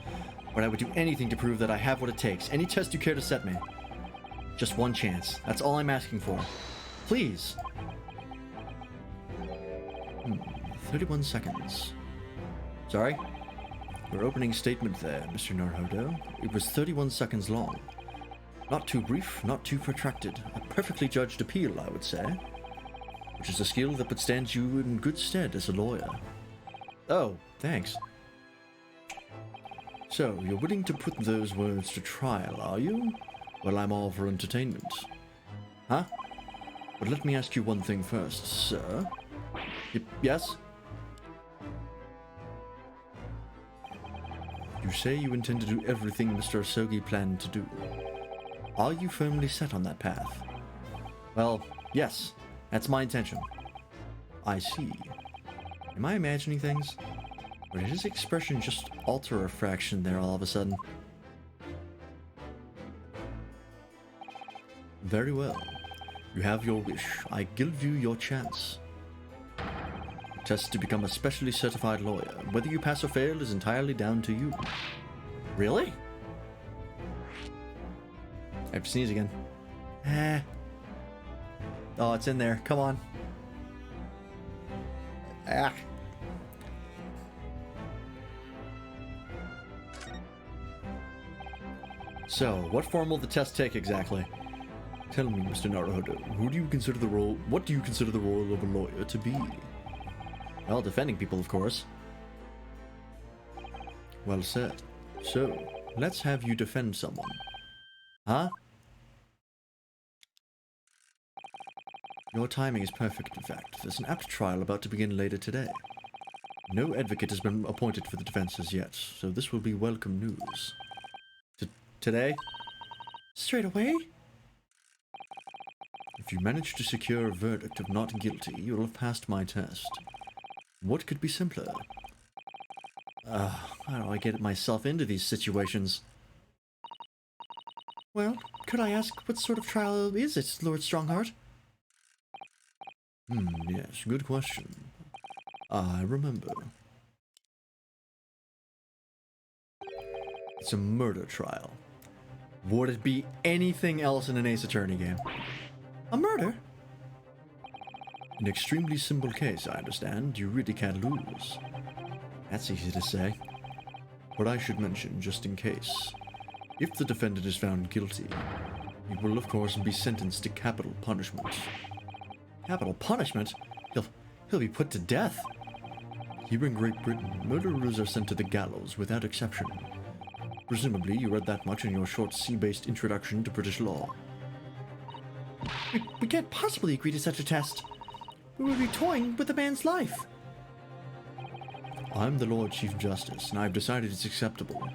but I would do anything to prove that I have what it takes. Any test you care to set me. Just one chance. That's all I'm asking for. Please. 31 seconds. Sorry? Your opening statement there, Mr. Naruhodo. It was 31 seconds long. Not too brief, not too protracted. A perfectly judged appeal, I would say. Which is a skill that would stand you in good stead as a lawyer. Oh, thanks. So, you're willing to put those words to trial, are you? Well, I'm all for entertainment. Huh? But let me ask you one thing first, sir. Yes? You say you intend to do everything Mr. Isogi planned to do. Are you firmly set on that path? Well, yes. That's my intention. I see. Am I imagining things? Or did his expression just alter a fraction there all of a sudden? Very well. You have your wish. I give you your chance. The test to become a specially certified lawyer. Whether you pass or fail is entirely down to you. Really? I have to sneeze again. Oh, it's in there. Come on. Ah. So, what form will the test take exactly? Tell me, Mr. Naruhodo, what do you consider the role of a lawyer to be? Well, defending people, of course. Well said. So, let's have you defend someone. Huh? Your timing is perfect, in fact. There's an apt trial about to begin later today. No advocate has been appointed for the defense as yet, so this will be welcome news. Today? Straight away? If you manage to secure a verdict of not guilty, you'll have passed my test. What could be simpler? How do I get myself into these situations? Well, could I ask what sort of trial is it, Lord Strongheart? Yes, good question. I remember. It's a murder trial. Would it be anything else in an Ace Attorney game? A murder? An extremely simple case, I understand. You really can't lose. That's easy to say. But I should mention, just in case, if the defendant is found guilty, he will of course be sentenced to capital punishment. Capital punishment? He'll be put to death. Here in Great Britain, murderers are sent to the gallows without exception. Presumably, you read that much in your short sea-based introduction to British law. We can't possibly agree to such a test. We would be toying with a man's life. I'm the Lord Chief Justice, and I've decided it's acceptable.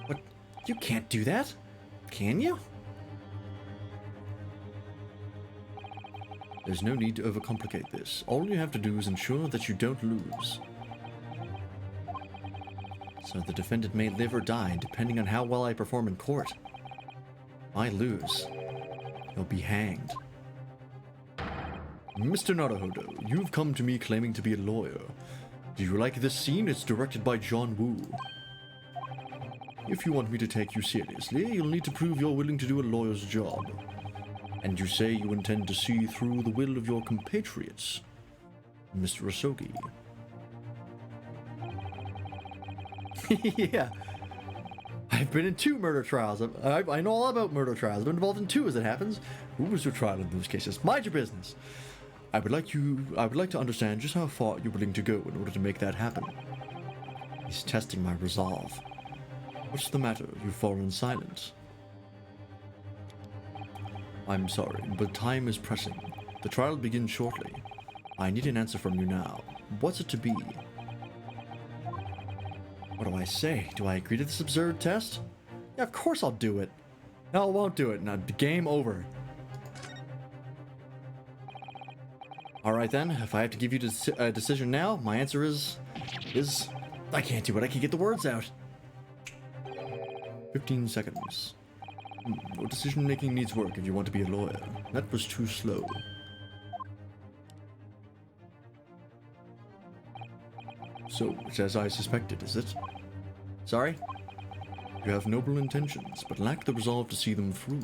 But you can't do that, can you? There's no need to overcomplicate this. All you have to do is ensure that you don't lose. So the defendant may live or die, depending on how well I perform in court. I lose. He'll be hanged. Mr. Naruhodo, you've come to me claiming to be a lawyer. Do you like this scene? It's directed by John Woo. If you want me to take you seriously, you'll need to prove you're willing to do a lawyer's job. And you say you intend to see through the will of your compatriots, Mr. Asogi. Yeah. I've been in 2 murder trials. I know all about murder trials. I've been involved in 2 as it happens. Who was your trial in those cases? Mind your business. I would like to understand just how far you're willing to go in order to make that happen. He's testing my resolve. What's the matter? You've fallen silent. I'm sorry, but time is pressing. The trial begins shortly. I need an answer from you now. What's it to be? What do I say? Do I agree to this absurd test? Yeah, of course I'll do it. No, I won't do it. Now, game over. Alright then, if I have to give you a decision now, my answer is... I can't do it. I can't get the words out. 15 seconds. Your decision-making needs work if you want to be a lawyer. That was too slow. So, it's as I suspected, is it? Sorry? You have noble intentions, but lack the resolve to see them through.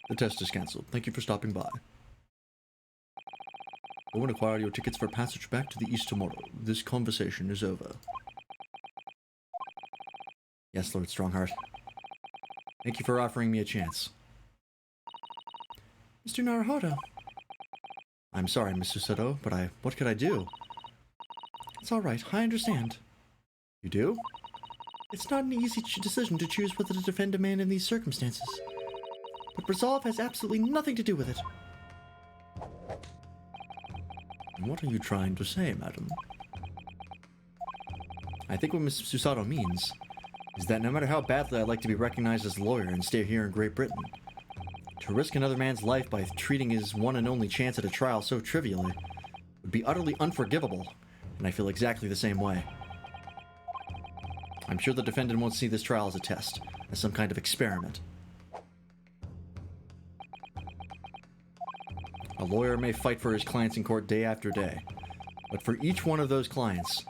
The test is cancelled. Thank you for stopping by. Go and acquire your tickets for passage back to the east tomorrow. This conversation is over. Yes, Lord Strongheart. Thank you for offering me a chance. Mr. Naruhodo. I'm sorry, Mr. Sato, but what could I do? It's all right. I understand. You do? It's not an easy decision to choose whether to defend a man in these circumstances. But resolve has absolutely nothing to do with it. What are you trying to say, madam? I think what Mr. Susato means is that no matter how badly I'd like to be recognized as a lawyer and stay here in Great Britain, to risk another man's life by treating his one and only chance at a trial so trivially would be utterly unforgivable, and I feel exactly the same way. I'm sure the defendant won't see this trial as a test, as some kind of experiment. A lawyer may fight for his clients in court day after day, but for each one of those clients,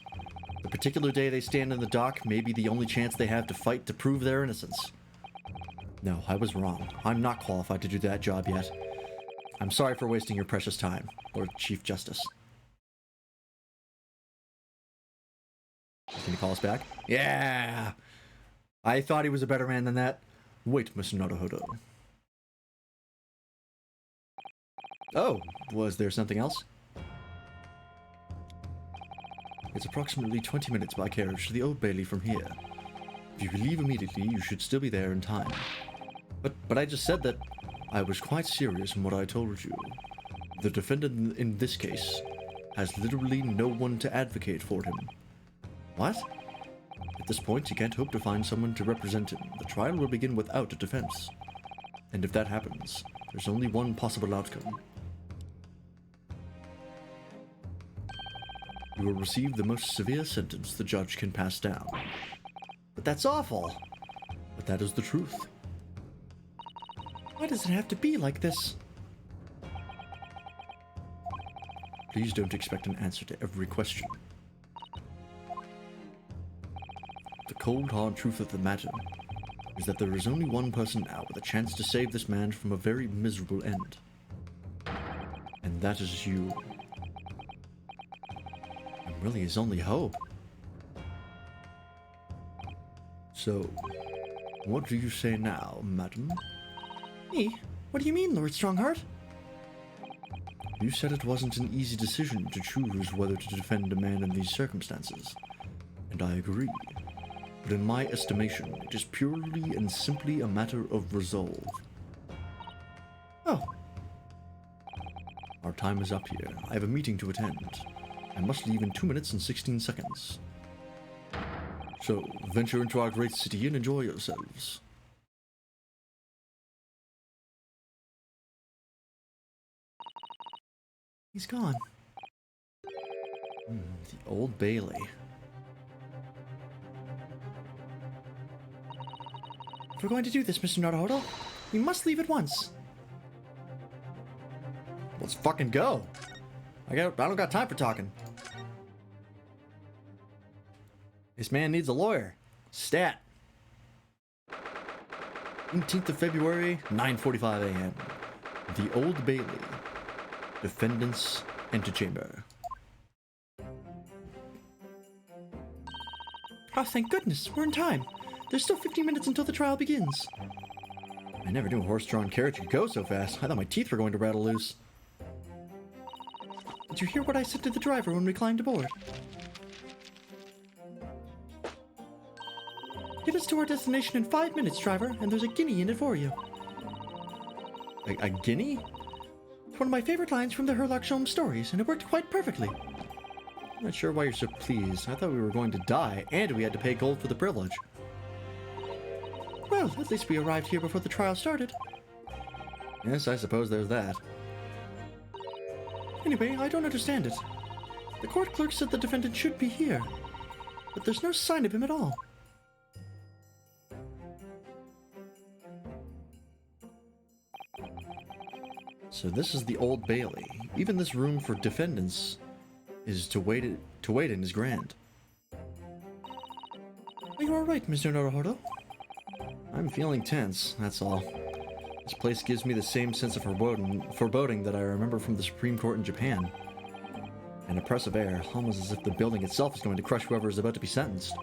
the particular day they stand in the dock may be the only chance they have to fight to prove their innocence. No, I was wrong. I'm not qualified to do that job yet. I'm sorry for wasting your precious time, Lord Chief Justice. Can you call us back? Yeah! I thought he was a better man than that. Wait, Mr. Naruhodo. Oh, was there something else? It's approximately 20 minutes by carriage to the Old Bailey from here. If you leave immediately, you should still be there in time. But I just said that... I was quite serious in what I told you. The defendant in this case has literally no one to advocate for him. What? At this point, he can't hope to find someone to represent him. The trial will begin without a defense. And if that happens, there's only one possible outcome. You will receive the most severe sentence the judge can pass down. But that's awful. But that is the truth. Why does it have to be like this? Please don't expect an answer to every question. The cold, hard truth of the matter is that there is only one person now with a chance to save this man from a very miserable end. And that is you. I'm really his only hope. So, what do you say now, madam? Me? What do you mean, Lord Strongheart? You said it wasn't an easy decision to choose whether to defend a man in these circumstances, and I agree. But in my estimation, it is purely and simply a matter of resolve. Oh. Our time is up here. I have a meeting to attend. I must leave in 2 minutes and 16 seconds. So, venture into our great city and enjoy yourselves. He's gone. The Old Bailey. If we're going to do this, Mr. Naruhodo, we must leave at once. Let's fucking go. I don't got time for talking. This man needs a lawyer. Stat. 18th of February, 9:45 a.m. The Old Bailey. Defendant's antechamber. Oh, thank goodness, we're in time. There's still 15 minutes until the trial begins. I never knew a horse-drawn carriage could go so fast. I thought my teeth were going to rattle loose. Did you hear what I said to the driver when we climbed aboard? Get us to our destination in 5 minutes, driver, and there's a guinea in it for you. A guinea? It's one of my favorite lines from the Herlock Sholmes stories, and it worked quite perfectly. I'm not sure why you're so pleased. I thought we were going to die, and we had to pay gold for the privilege. Well, at least we arrived here before the trial started. Yes, I suppose there's that. Anyway, I don't understand it. The court clerk said the defendant should be here, but there's no sign of him at all. So this is the Old Bailey. Even this room for defendants is to wait in is grand. You are right, Mr. Naruhodo. I'm feeling tense, that's all. This place gives me the same sense of foreboding that I remember from the Supreme Court in Japan. An oppressive air, almost as if the building itself is going to crush whoever is about to be sentenced.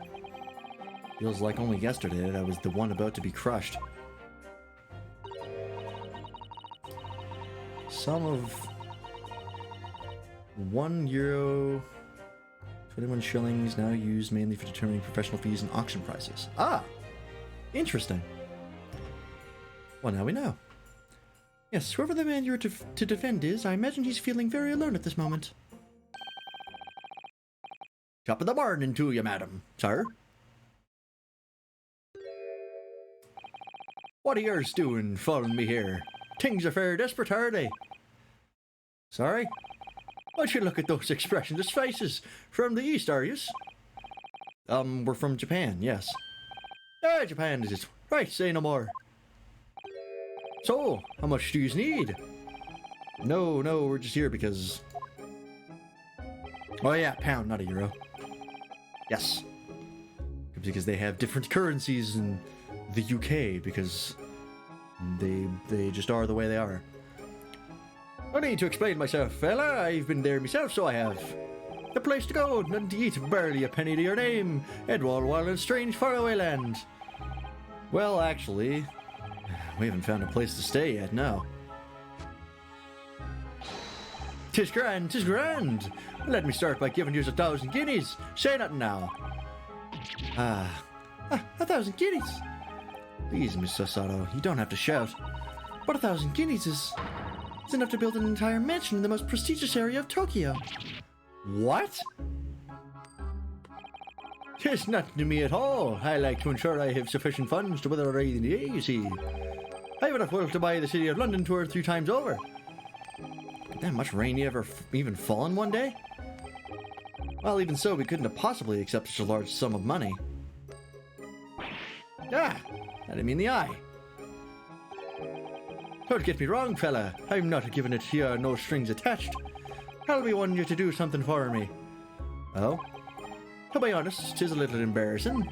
Feels like only yesterday that I was the one about to be crushed. Sum of €1, 21 shillings, now used mainly for determining professional fees and auction prices. Ah! Interesting. Well, now we know. Yes, whoever the man you're to defend is, I imagine he's feeling very alone at this moment. Top of the morning to you, madam. Sir? What are yours doing following me here? Things are fair desperate, are they? Sorry? Why don't you look at those expressionless faces? From the east, are yous? We're from Japan, yes. Ah, Japan is it. Right, say no more. So, how much do yous need? No, we're just here because... Oh yeah, pound, not a euro. Yes. Because they have different currencies in the UK, because they just are the way they are. No need to explain myself, fella. I've been there myself, so I have. A place to go, nothing to eat, barely a penny to your name, and all while in strange faraway land. Well, actually, we haven't found a place to stay yet, no. 'Tis grand, 'tis grand. Let me start by giving yous 1,000 guineas. Say nothing now. 1,000 guineas? Please, Miss Sasato, you don't have to shout. But 1,000 guineas is enough to build an entire mansion in the most prestigious area of Tokyo. What? 'Tis nothing to me at all. I like to ensure I have sufficient funds to weather a rainy day, you see. I have enough wealth to buy the city of London 2 or 3 times over. Could that much rain ever even fall in one day? Well, even so, we couldn't have possibly accept such a large sum of money. Ah! I didn't mean the eye. Don't get me wrong, fella. I'm not giving it to you no strings attached. I'll be wanting you to do something for me. Oh? To be honest, 'tis a little embarrassing.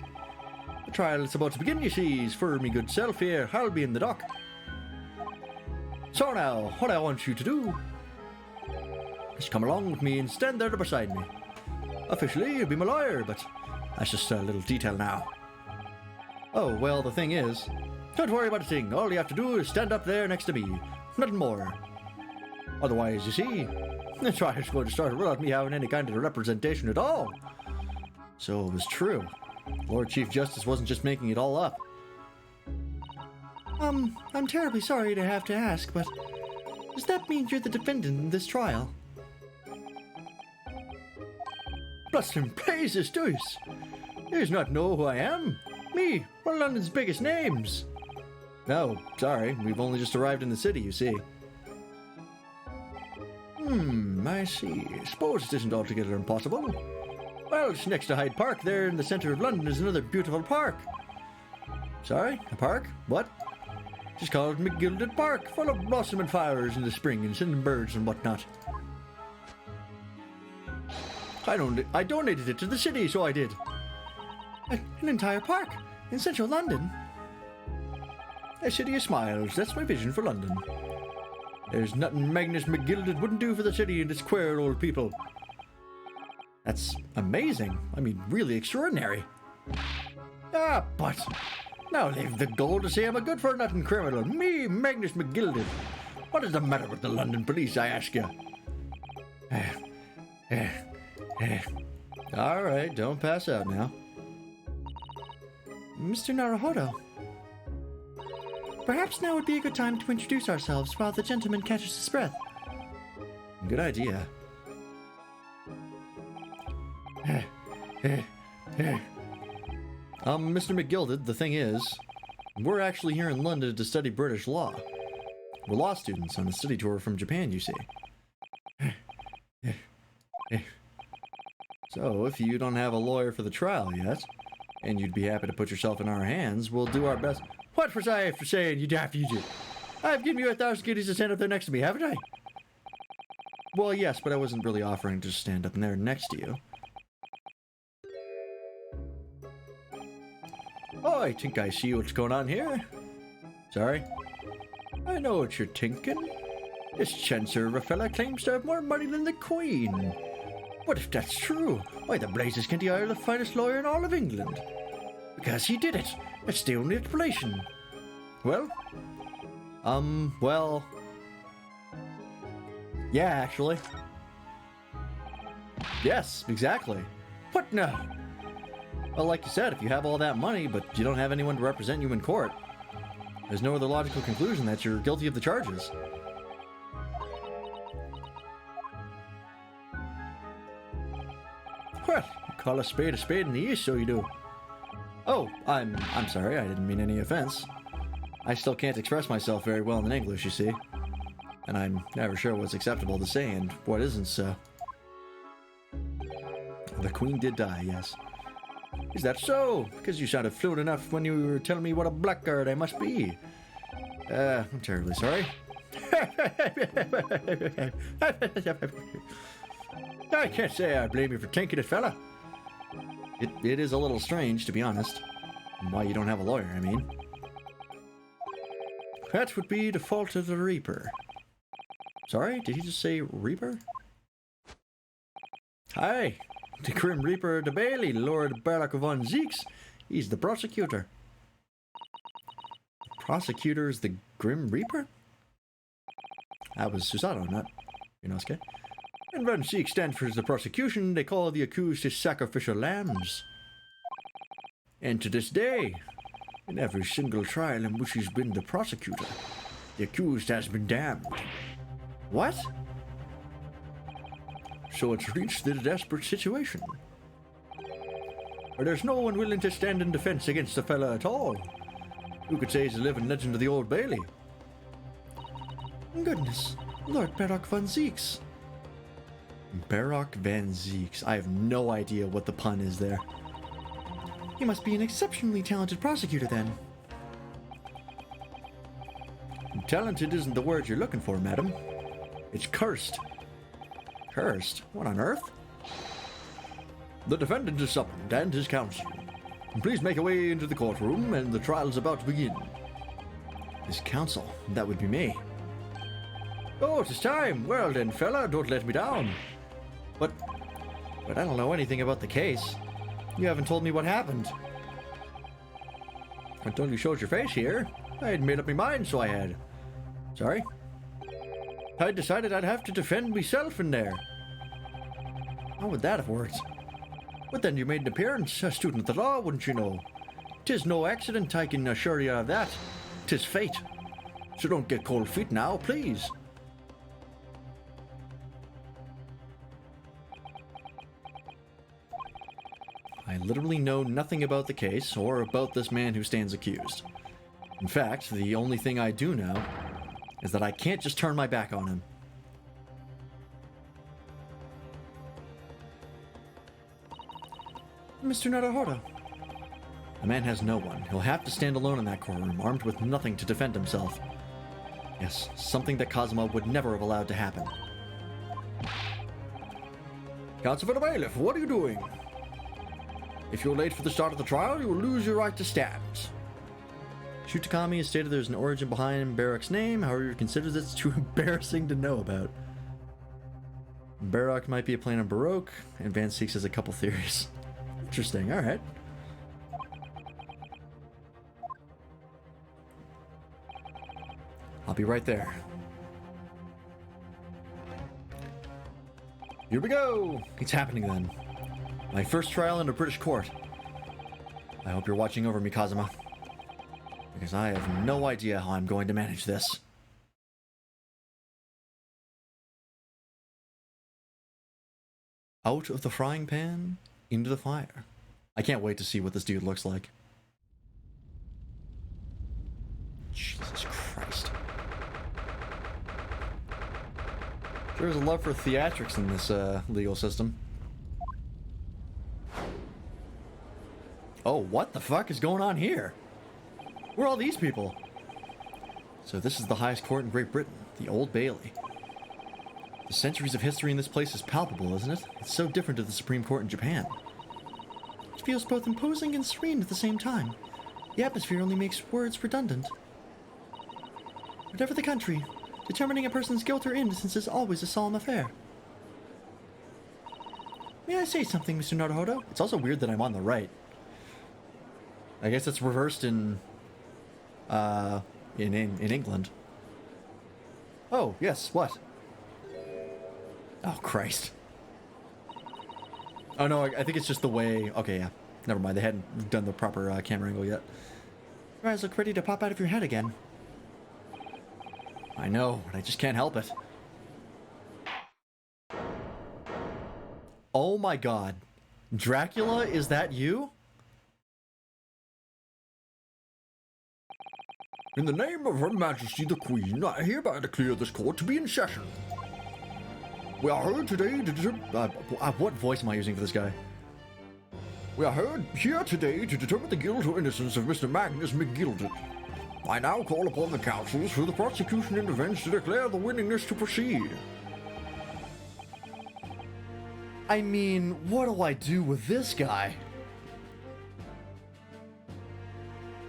The trial is about to begin, you see, for me good self here. I'll be in the dock. So now, what I want you to do is come along with me and stand there beside me. Officially, you'll be my lawyer, but that's just a little detail now. Oh, well, the thing is, don't worry about a thing. All you have to do is stand up there next to me. Nothing more. Otherwise, you see, the trial's going to start without me having any kind of representation at all. So it was true. Lord Chief Justice wasn't just making it all up. I'm terribly sorry to have to ask, but does that mean you're the defendant in this trial? Bless him praises, Deuce. Does not know who I am. Me, one of London's biggest names. No, sorry, we've only just arrived in the city, you see. I see. Suppose it isn't altogether impossible. Well, it's next to Hyde Park. There in the centre of London is another beautiful park. Sorry? A park? What? Just call it McGilded Park, full of blossoming flowers in the spring and singing birds and whatnot. I donated it to the city, so I did. An entire park in central London. A city of smiles, that's my vision for London. There's nothing Magnus McGilded wouldn't do for the city and its queer old people. That's amazing. I mean, really extraordinary. Ah, but now leave the gold to say I'm a good-for-nothing criminal. Me, Magnus McGilded. What is the matter with the London police, I ask you? All right, don't pass out now. Mr. Naruhodo. Perhaps now would be a good time to introduce ourselves while the gentleman catches his breath. Good idea. Mr. McGilded, the thing is, we're actually here in London to study British law. We're law students on a study tour from Japan, you see. So, if you don't have a lawyer for the trial yet, and you'd be happy to put yourself in our hands, we'll do our best. What was I after saying, you daft idiot? I've given you 1,000 guineas to stand up there next to me, haven't I? Well, yes, but I wasn't really offering to stand up there next to you. Oh, I think I see what's going on here. Sorry? I know what you're thinking. This Chancellor of a fella claims to have more money than the Queen. But if that's true, why the blazes can't he hire the finest lawyer in all of England? Because he did it. It's the only explanation. Well? Well... Yeah, actually. Yes, exactly. What now? Well, like you said, if you have all that money, but you don't have anyone to represent you in court, there's no other logical conclusion that you're guilty of the charges. Well, you call a spade in the East, so you do. Oh, I'm sorry, I didn't mean any offense. I still can't express myself very well in English, you see. And I'm never sure what's acceptable to say and what isn't, so... The Queen did die, yes. Is that so? Because you sounded fluent enough when you were telling me what a blackguard I must be. I'm terribly sorry. I can't say I blame you for thinking it, fella. It is a little strange, to be honest. Why you don't have a lawyer, I mean. That would be the fault of the Reaper. Sorry, did he just say Reaper? Aye, the Grim Reaper of the Bailey, Lord Barlock von Zeeks. He's the prosecutor. Prosecutor is the Grim Reaper? That was Susato, not Inosuke. And when Zeeks stands for the prosecution, they call the accused his sacrificial lambs. And to this day, in every single trial in which he's been the prosecutor, the accused has been damned. What? So it's reached the desperate situation, where there's no one willing to stand in defense against the fella at all. Who could say he's a living legend of the Old Bailey? Goodness, Lord Barrock von Zeeks. Barrock van Zeeks. I have no idea what the pun is there. He must be an exceptionally talented prosecutor then. Talented isn't the word you're looking for, madam. It's cursed. Cursed? What on earth? The defendant is summoned and his counsel. Please make your way into the courtroom, and the trial is about to begin. His counsel? That would be me. Oh, it is time. Well then, fella, don't let me down. But I don't know anything about the case. You haven't told me what happened. Until you showed your face here, I had made up my mind, so I had. Sorry? I decided I'd have to defend myself in there. How would that have worked? But then you made an appearance, a student of the law, wouldn't you know? 'Tis no accident, I can assure you of that. 'Tis fate. So don't get cold feet now, please. I literally know nothing about the case or about this man who stands accused. In fact, the only thing I do know is that I can't just turn my back on him. Mr. Naruhodo. The man has no one. He'll have to stand alone in that courtroom, armed with nothing to defend himself. Yes, something that Kazuma would never have allowed to happen. Counsel for the bailiff, what are you doing? If you're late for the start of the trial, you will lose your right to stand. Shutakami has stated there's an origin behind Barak's name, however he considers it too embarrassing to know about. Barak might be a plane on Baroque, and Van Seeks has a couple theories. Interesting, alright. I'll be right there. Here we go! It's happening then. My first trial in a British court. I hope you're watching over me, Kazuma. Because I have no idea how I'm going to manage this. Out of the frying pan, into the fire. I can't wait to see what this dude looks like. Jesus Christ. There's a love for theatrics in this legal system. Oh, what the fuck is going on here? Who are all these people? So this is the highest court in Great Britain, the Old Bailey. The centuries of history in this place is palpable, isn't it? It's so different to the Supreme Court in Japan. It feels both imposing and serene at the same time. The atmosphere only makes words redundant. Whatever the country, determining a person's guilt or innocence is always a solemn affair. May I say something, Mr. Naruhodo? It's also weird that I'm on the right. I guess it's reversed in England. Oh, yes, what? Oh, Christ. Oh, no, I think it's just the way... Okay, yeah. Never mind, they hadn't done the proper camera angle yet. Your eyes look ready to pop out of your head again. I know, but I just can't help it. Oh my god. Dracula, is that you? In the name of Her Majesty the Queen, I hereby declare this court to be in session. We are heard today to what voice am I using for this guy? We are heard here today to determine the guilt or innocence of Mr. Magnus McGilded. I now call upon the counsels for the prosecution and defense to declare the willingness to proceed. I mean, what do I do with this guy?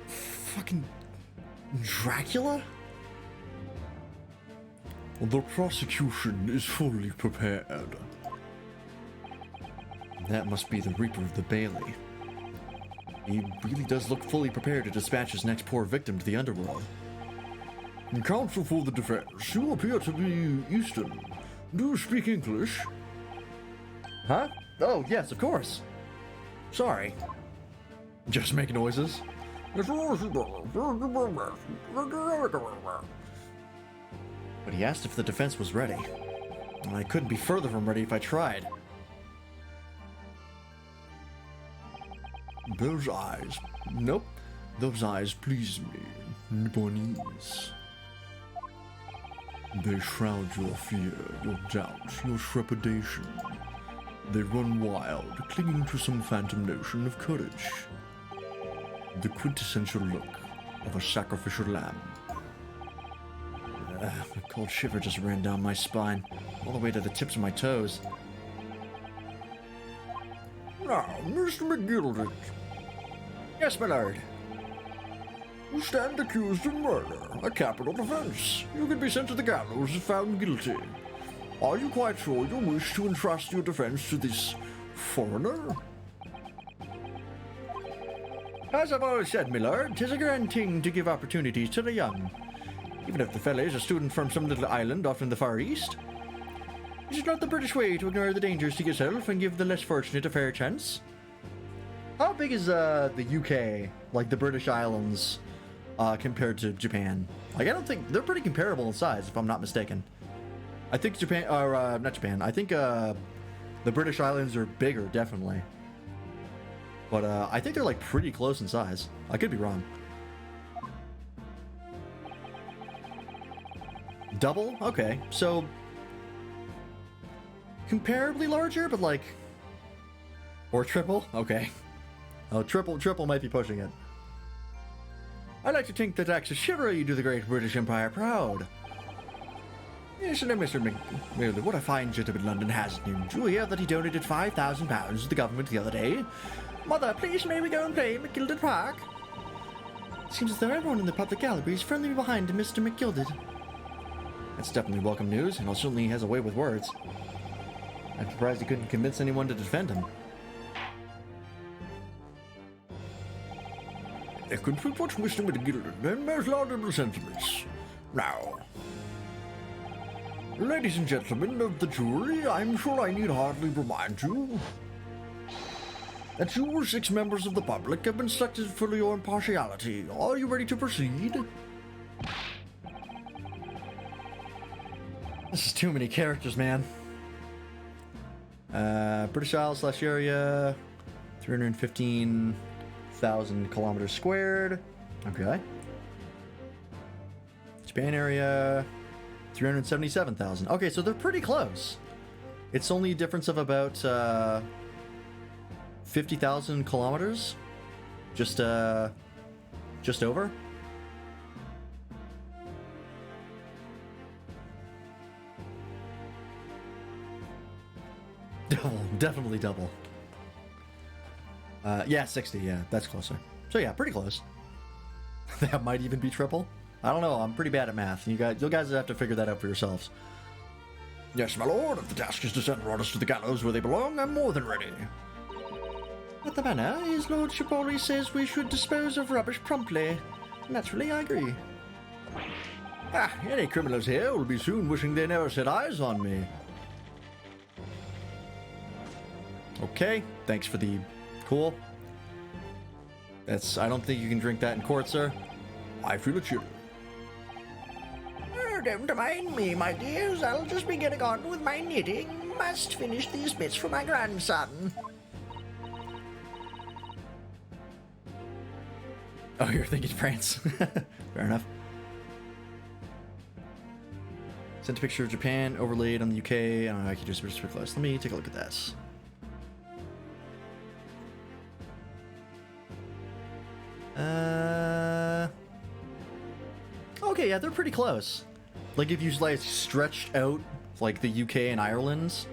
Fucking Dracula? The prosecution is fully prepared. That must be the Reaper of the Bailey. He really does look fully prepared to dispatch his next poor victim to the underworld. Counsel for the defense, you appear to be Eastern. Do you speak English? Huh? Oh, yes, of course. Sorry. Just make noises. But he asked if the defense was ready. And I couldn't be further from ready if I tried. Those eyes. Nope. Those eyes please me, Nipponese. They shroud your fear, your doubt, your trepidation. They run wild, clinging to some phantom notion of courage. The quintessential look of a sacrificial lamb. A cold shiver just ran down my spine, all the way to the tips of my toes. Now, Mr. McGilded. Yes, my lord. You stand accused of murder, a capital offense. You can be sent to the gallows if found guilty. Are you quite sure you wish to entrust your defense to this foreigner? As I've always said, my lord, 'tis a grand thing to give opportunities to the young. Even if the fella is a student from some little island off in the Far East. Is it not the British way to ignore the dangers to yourself and give the less fortunate a fair chance? How big is the UK, like the British Islands, compared to Japan? Like, I don't think they're pretty comparable in size, if I'm not mistaken. I think Japan, or not Japan. I think the British Islands are bigger, definitely. But I think they're like pretty close in size. I could be wrong. Double? Okay, so comparably larger, but like, or triple? Okay. Oh, triple might be pushing it. I'd like to think that acts of chivalry do the great British Empire proud. Yes, and Mr. Merely, what a fine gentleman London has in him. Did you hear that he donated £5,000 to the government the other day? Mother, please may we go and play McGilded Park? Seems as though everyone in the public gallery is firmly behind Mr. McGilded. That's definitely welcome news, and certainly has a way with words. I'm surprised he couldn't convince anyone to defend him. I could put Mr. McGilded and most laudable sentiments. Now, ladies and gentlemen of the jury, I'm sure I need hardly remind you that you 6 members of the public have been selected for your impartiality. Are you ready to proceed? This is too many characters, man. British Isles / area, 315,000 kilometers squared. Okay. Japan area, 377,000. Okay, so they're pretty close. It's only a difference of about 50,000 kilometers. Just over. Definitely double. Yeah, 60, yeah, that's closer. So yeah, pretty close. That might even be triple. I don't know, I'm pretty bad at math. You guys have to figure that out for yourselves. Yes, my lord, if the task is to send orders to the gallows where they belong, I'm more than ready. What the matter? His lordship always says we should dispose of rubbish promptly. Naturally, I agree. Any criminals here will be soon wishing they never set eyes on me. Okay, thanks for the cool. I don't think you can drink that in court, sir. I feel a chill. Oh, don't mind me, my dears. I'll just be getting on with my knitting. Must finish these bits for my grandson. Oh, you're thinking France. Fair enough. Sent a picture of Japan overlaid on the UK. I can just switch close. Let me take a look at that. Okay, yeah, they're pretty close. Like if you like stretched out like the UK and Ireland,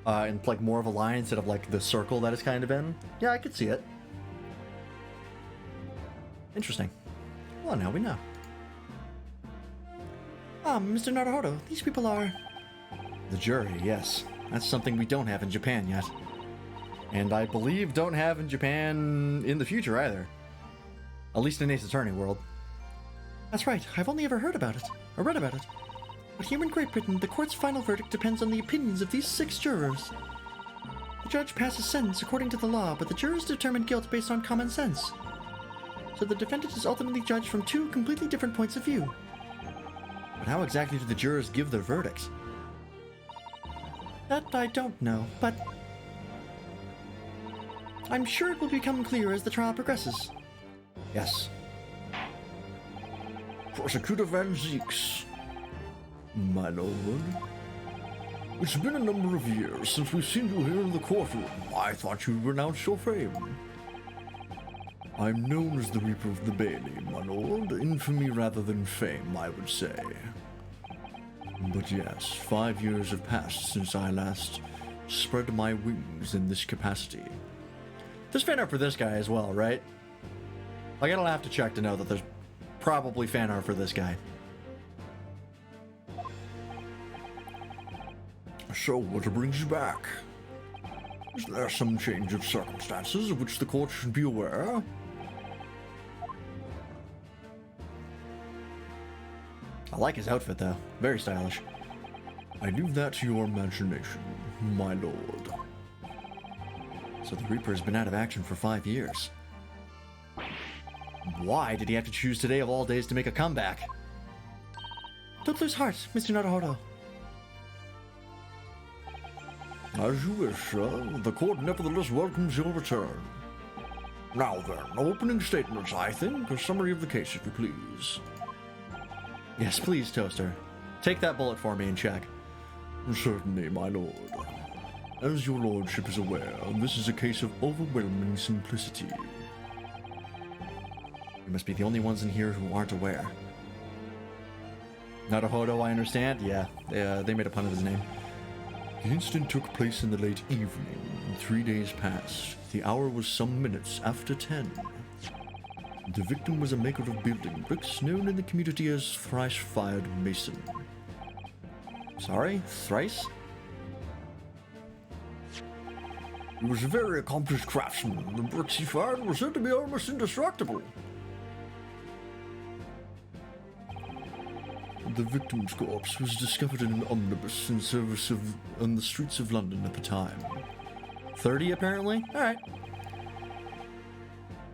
and like more of a line instead of like the circle that it's kind of in. Yeah, I could see it. Interesting. Well, now we know. Mr. Naruhodo, these people are... The jury, yes. That's something we don't have in Japan yet. And I believe don't have in Japan in the future either. At least in Ace Attorney world. That's right, I've only ever heard about it, or read about it. But here in Great Britain, the court's final verdict depends on the opinions of these 6 jurors. The judge passes sentence according to the law, but the jurors determine guilt based on common sense. So the defendant is ultimately judged from 2 completely different points of view. But how exactly do the jurors give their verdicts? That I don't know, but I'm sure it will become clear as the trial progresses. Yes. Prosecutor Van Zeeks. My lord. It's been a number of years since we've seen you here in the courtroom. I thought you'd renounced your fame. I'm known as the Reaper of the Bailey, my lord. Infamy rather than fame, I would say. But yes, 5 years have passed since I last spread my wings in this capacity. There's fan art for this guy as well, right? Like, I don't have to check to know that there's probably fan art for this guy. So, what brings you back? Is there some change of circumstances of which the court should be aware? I like his outfit, though. Very stylish. I leave that to your imagination, my lord. So the Reaper has been out of action for 5 years. Why did he have to choose today of all days to make a comeback? Don't lose heart, Mr. Naruhodo. As you wish, sir. The court nevertheless welcomes your return. Now then, opening statements, I think. A summary of the case, if you please. Yes, please, Toaster. Take that bullet for me and check. Certainly, my lord. As your lordship is aware, this is a case of overwhelming simplicity. We must be the only ones in here who aren't aware. Naruhodo, I understand? Yeah, they made a pun of his name. The incident took place in the late evening, and 3 days passed. The hour was some minutes after 10. The victim was a maker of building bricks known in the community as Thrice-Fired Mason. Sorry? Thrice? He was a very accomplished craftsman. The bricks he fired were said to be almost indestructible. The victim's corpse was discovered in an omnibus in service on the streets of London at the time. 30 apparently? Alright.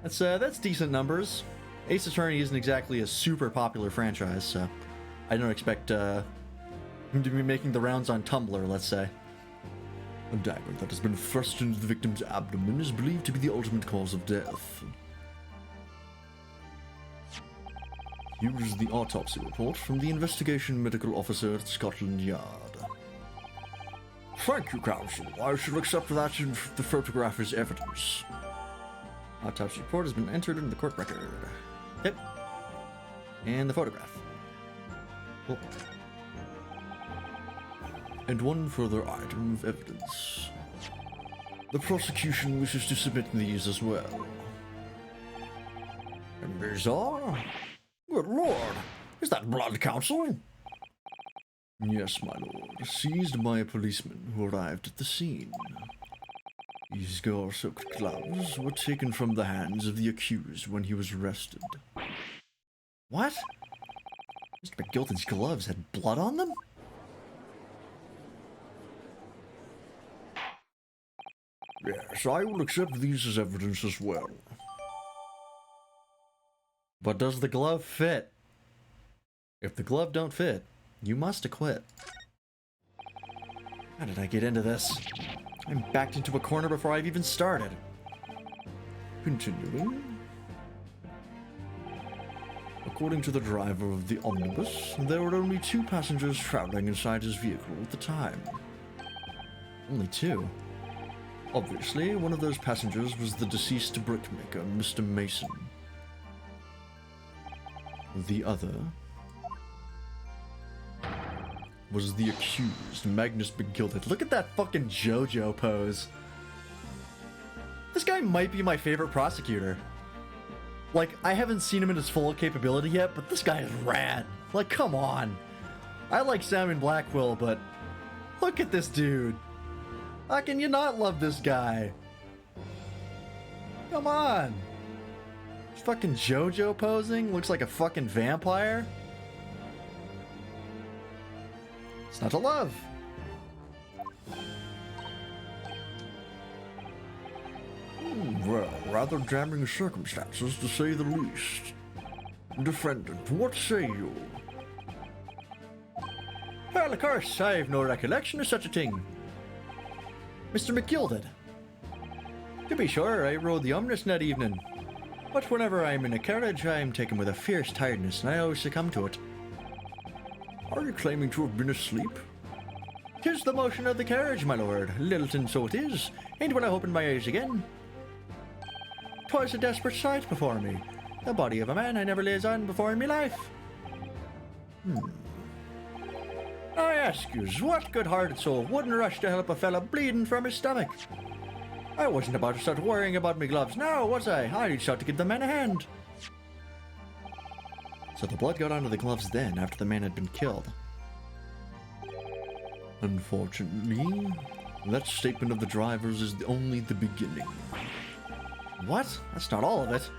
That's decent numbers. Ace Attorney isn't exactly a super popular franchise, so I don't expect him to be making the rounds on Tumblr, let's say. A dagger that has been thrust into the victim's abdomen is believed to be the ultimate cause of death. Here is the autopsy report from the investigation medical officer at Scotland Yard. Thank you, counsel. I shall accept that in the photograph as evidence. Autopsy report has been entered into the court record. Yep. And the photograph. Cool. And one further item of evidence. The prosecution wishes to submit these as well. And these are? Good lord! Is that blood, counsel? Yes, my lord. Seized by a policeman who arrived at the scene. These gore-soaked gloves were taken from the hands of the accused when he was arrested. What? Mr. McGilton's gloves had blood on them? Yes, I will accept these as evidence as well. But does the glove fit? If the glove don't fit, you must acquit. How did I get into this? I'm backed into a corner before I've even started. Continuing. According to the driver of the omnibus, there were only 2 passengers traveling inside his vehicle at the time. Only 2? Obviously, one of those passengers was the deceased brickmaker, Mr. Mason. The other was the accused, Magnus McGilded. Look at that fucking JoJo pose. This guy might be my favorite prosecutor. Like, I haven't seen him in his full capability yet, but this guy is rad. Like, come on. I like Simon Blackwell, but look at this dude. How can you not love this guy? Come on. He's fucking JoJo posing, looks like a fucking vampire. It's not to love. Well, rather damning circumstances, to say the least. Defendant, what say you? Well, of course, I have no recollection of such a thing. Mr. McGilded. To be sure, I rode the omnibus that evening. But whenever I'm in a carriage, I'm taken with a fierce tiredness, and I always succumb to it. Are you claiming to have been asleep? 'Tis the motion of the carriage, my lord. Littleton so it is, and when I opened my eyes again, 'twas a desperate sight before me. The body of a man I never lays on before in me life. I ask yous, what good-hearted soul wouldn't rush to help a fella bleeding from his stomach? I wasn't about to start worrying about me gloves now, was I? I reached out to give the man a hand. So the blood got onto the gloves then, after the man had been killed. Unfortunately, that statement of the driver's is only the beginning. What? That's not all of it.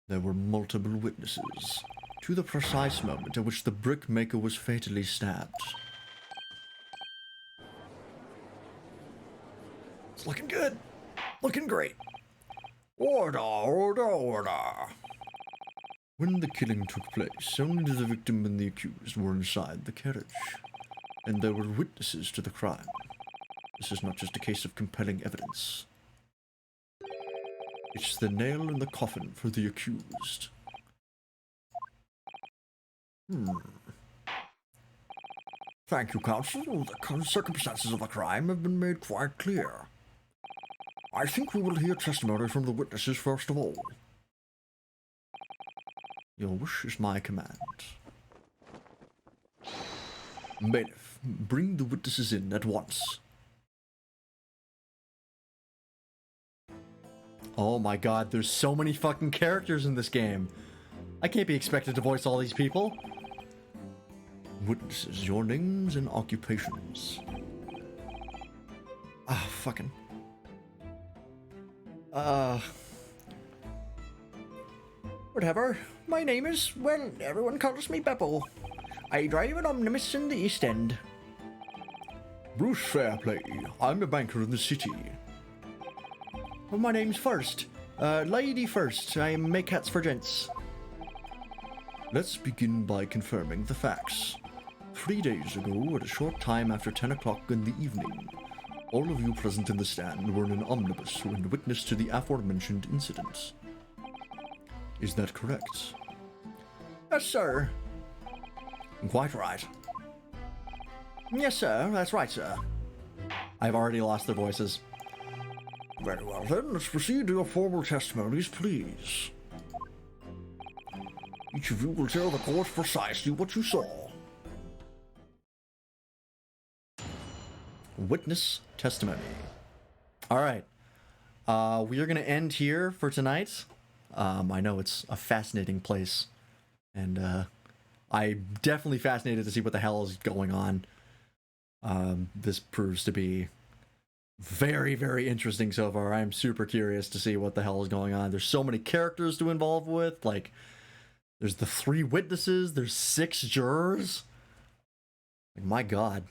There were multiple witnesses to the precise moment at which the brickmaker was fatally stabbed. It's looking good. Looking great. Order, order, order. When the killing took place, only the victim and the accused were inside the carriage, and there were witnesses to the crime. This is not just a case of compelling evidence. It's the nail in the coffin for the accused. Thank you, Counsel. The circumstances of the crime have been made quite clear. I think we will hear testimony from the witnesses first of all. Your wish is my command. Bailiff, bring the witnesses in at once. Oh my god, there's so many fucking characters in this game. I can't be expected to voice all these people. Witnesses, your names and occupations. Ah, fucking. Whatever. My name is, well, everyone calls me Beppo. I drive an omnibus in the East End. Bruce Fairplay. I'm a banker in the city. Well, my name's First. Lady First. I make hats for gents. Let's begin by confirming the facts. 3 days ago, at a short time after 10 o'clock in the evening, all of you present in the stand were in an omnibus and witness to the aforementioned incident. Is that correct? Yes, sir. Quite right. Yes, sir. That's right, sir. I've already lost their voices. Very well then, let's proceed to your formal testimonies, please. Each of you will tell the court precisely what you saw. Witness testimony. Alright. We are going to end here for tonight. I know it's a fascinating place. And I'm definitely fascinated to see what the hell is going on. This proves to be very, very interesting so far. I'm super curious to see what the hell is going on. There's so many characters to involve with. Like, there's the 3 witnesses. There's 6 jurors. Like, my god.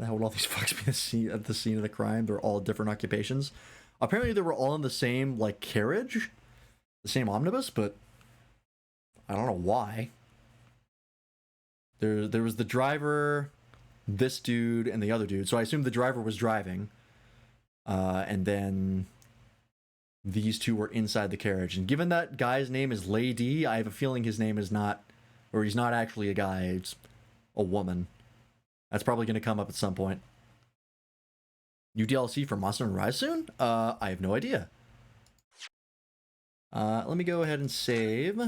How would all these fucks be at the scene of the crime? They're all different occupations. Apparently they were all in the same, like, carriage. The same omnibus, but I don't know why. There was the driver, this dude, and the other dude. So I assume the driver was driving. And then these 2 were inside the carriage. And given that guy's name is Lady, I have a feeling his name is not, or he's not actually a guy, it's a woman. That's probably going to come up at some point. New DLC for Monster Hunter Rise soon? I have no idea. Let me go ahead and save.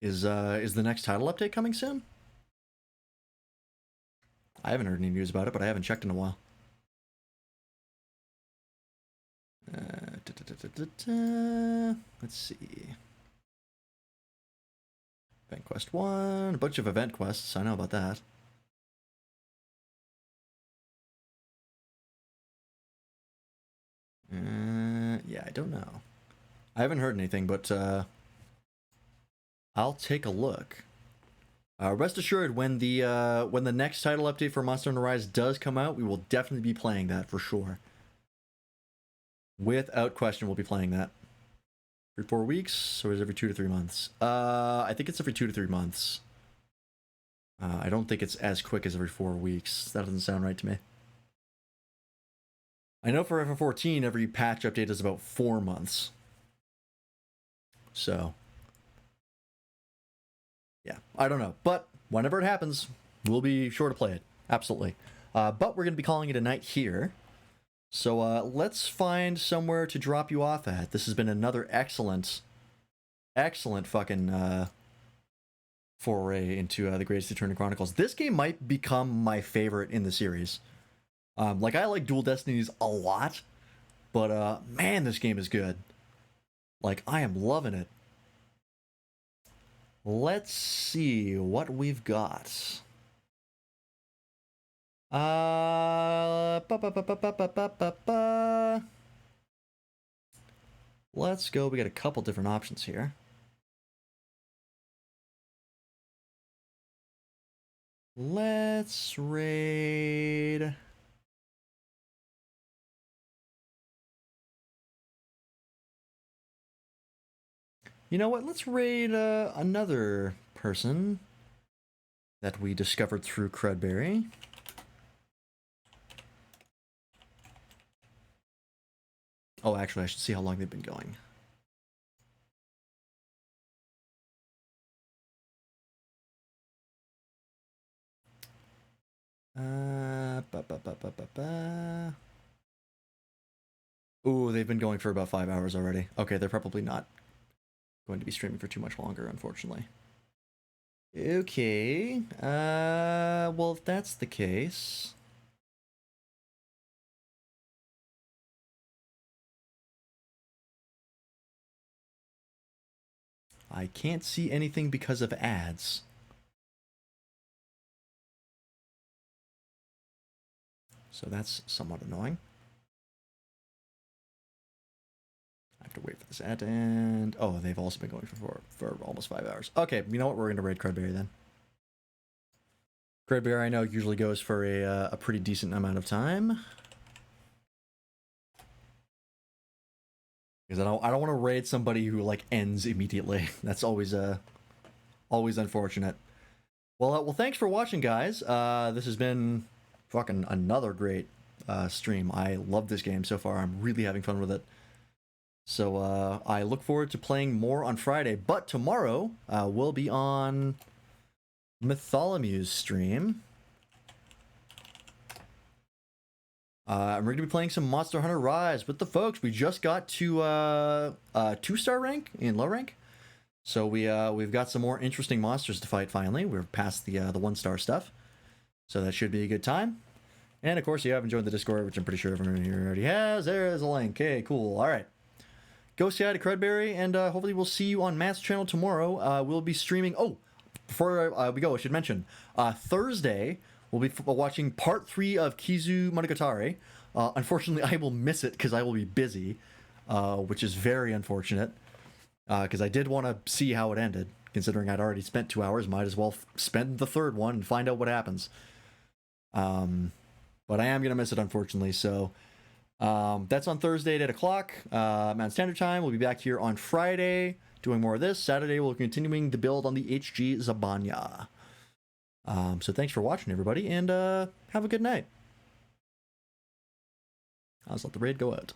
Is the next title update coming soon? I haven't heard any news about it, but I haven't checked in a while. Let's see. Event Quest 1, a bunch of event quests, I know about that. Yeah, I don't know. I haven't heard anything, but I'll take a look. Rest assured, when the next title update for Monster Hunter Rise does come out, we will definitely be playing that for sure. Without question, we'll be playing that. Every 4 weeks, or is it every 2 to 3 months? I think it's every 2 to 3 months. I don't think it's as quick as every 4 weeks. That doesn't sound right to me. I know for FF14, every patch update is about 4 months. So, yeah, I don't know. But whenever it happens, we'll be sure to play it. Absolutely. But we're going to be calling it a night here. So let's find somewhere to drop you off at. This has been another excellent fucking foray into the Greatest Eternity Chronicles. This game might become my favorite in the series. Like, I like Dual Destinies a lot, but man, this game is good. Like, I am loving it. Let's see what we've got. Let's go. We got a couple different options here. Let's raid. You know what? Let's raid another person that we discovered through Crudberry. Oh, actually, I should see how long they've been going. Ba, ba, ba, ba, ba, ba. Ooh, they've been going for about 5 hours already. Okay, they're probably not going to be streaming for too much longer, unfortunately. Okay. Well, if that's the case, I can't see anything because of ads. So that's somewhat annoying. I have to wait for this ad to end. Oh, they've also been going for almost 5 hours. Okay, you know what? We're going to raid Credberry then. Credberry, I know, usually goes for a pretty decent amount of time. Because I don't want to raid somebody who like ends immediately. That's always always unfortunate. Well, thanks for watching, guys. This has been fucking another great stream. I love this game so far. I'm really having fun with it. So I look forward to playing more on Friday. But tomorrow we'll be on Mytholomue's stream. We're going to be playing some Monster Hunter Rise with the folks. We just got to 2-star rank in low rank. So we've got some more interesting monsters to fight finally. We're past the 1-star stuff. So that should be a good time. And of course, you haven't joined the Discord, which I'm pretty sure everyone here already has. There's a link. Okay, cool. All right. Go say hi to Credberry, and hopefully we'll see you on Matt's channel tomorrow. We'll be streaming... Oh, before we go, I should mention, Thursday, we'll be watching part 3 of Kizu Monogatari. Unfortunately, I will miss it because I will be busy, which is very unfortunate, because I did want to see how it ended. Considering I'd already spent 2 hours, might as well spend the third one and find out what happens. But I am going to miss it, unfortunately, so... that's on Thursday at 8 o'clock, Mountain Standard Time. We'll be back here on Friday doing more of this. Saturday, we'll be continuing the build on the HG Zabanya. So thanks for watching, everybody, and have a good night. I'll just let the raid go out.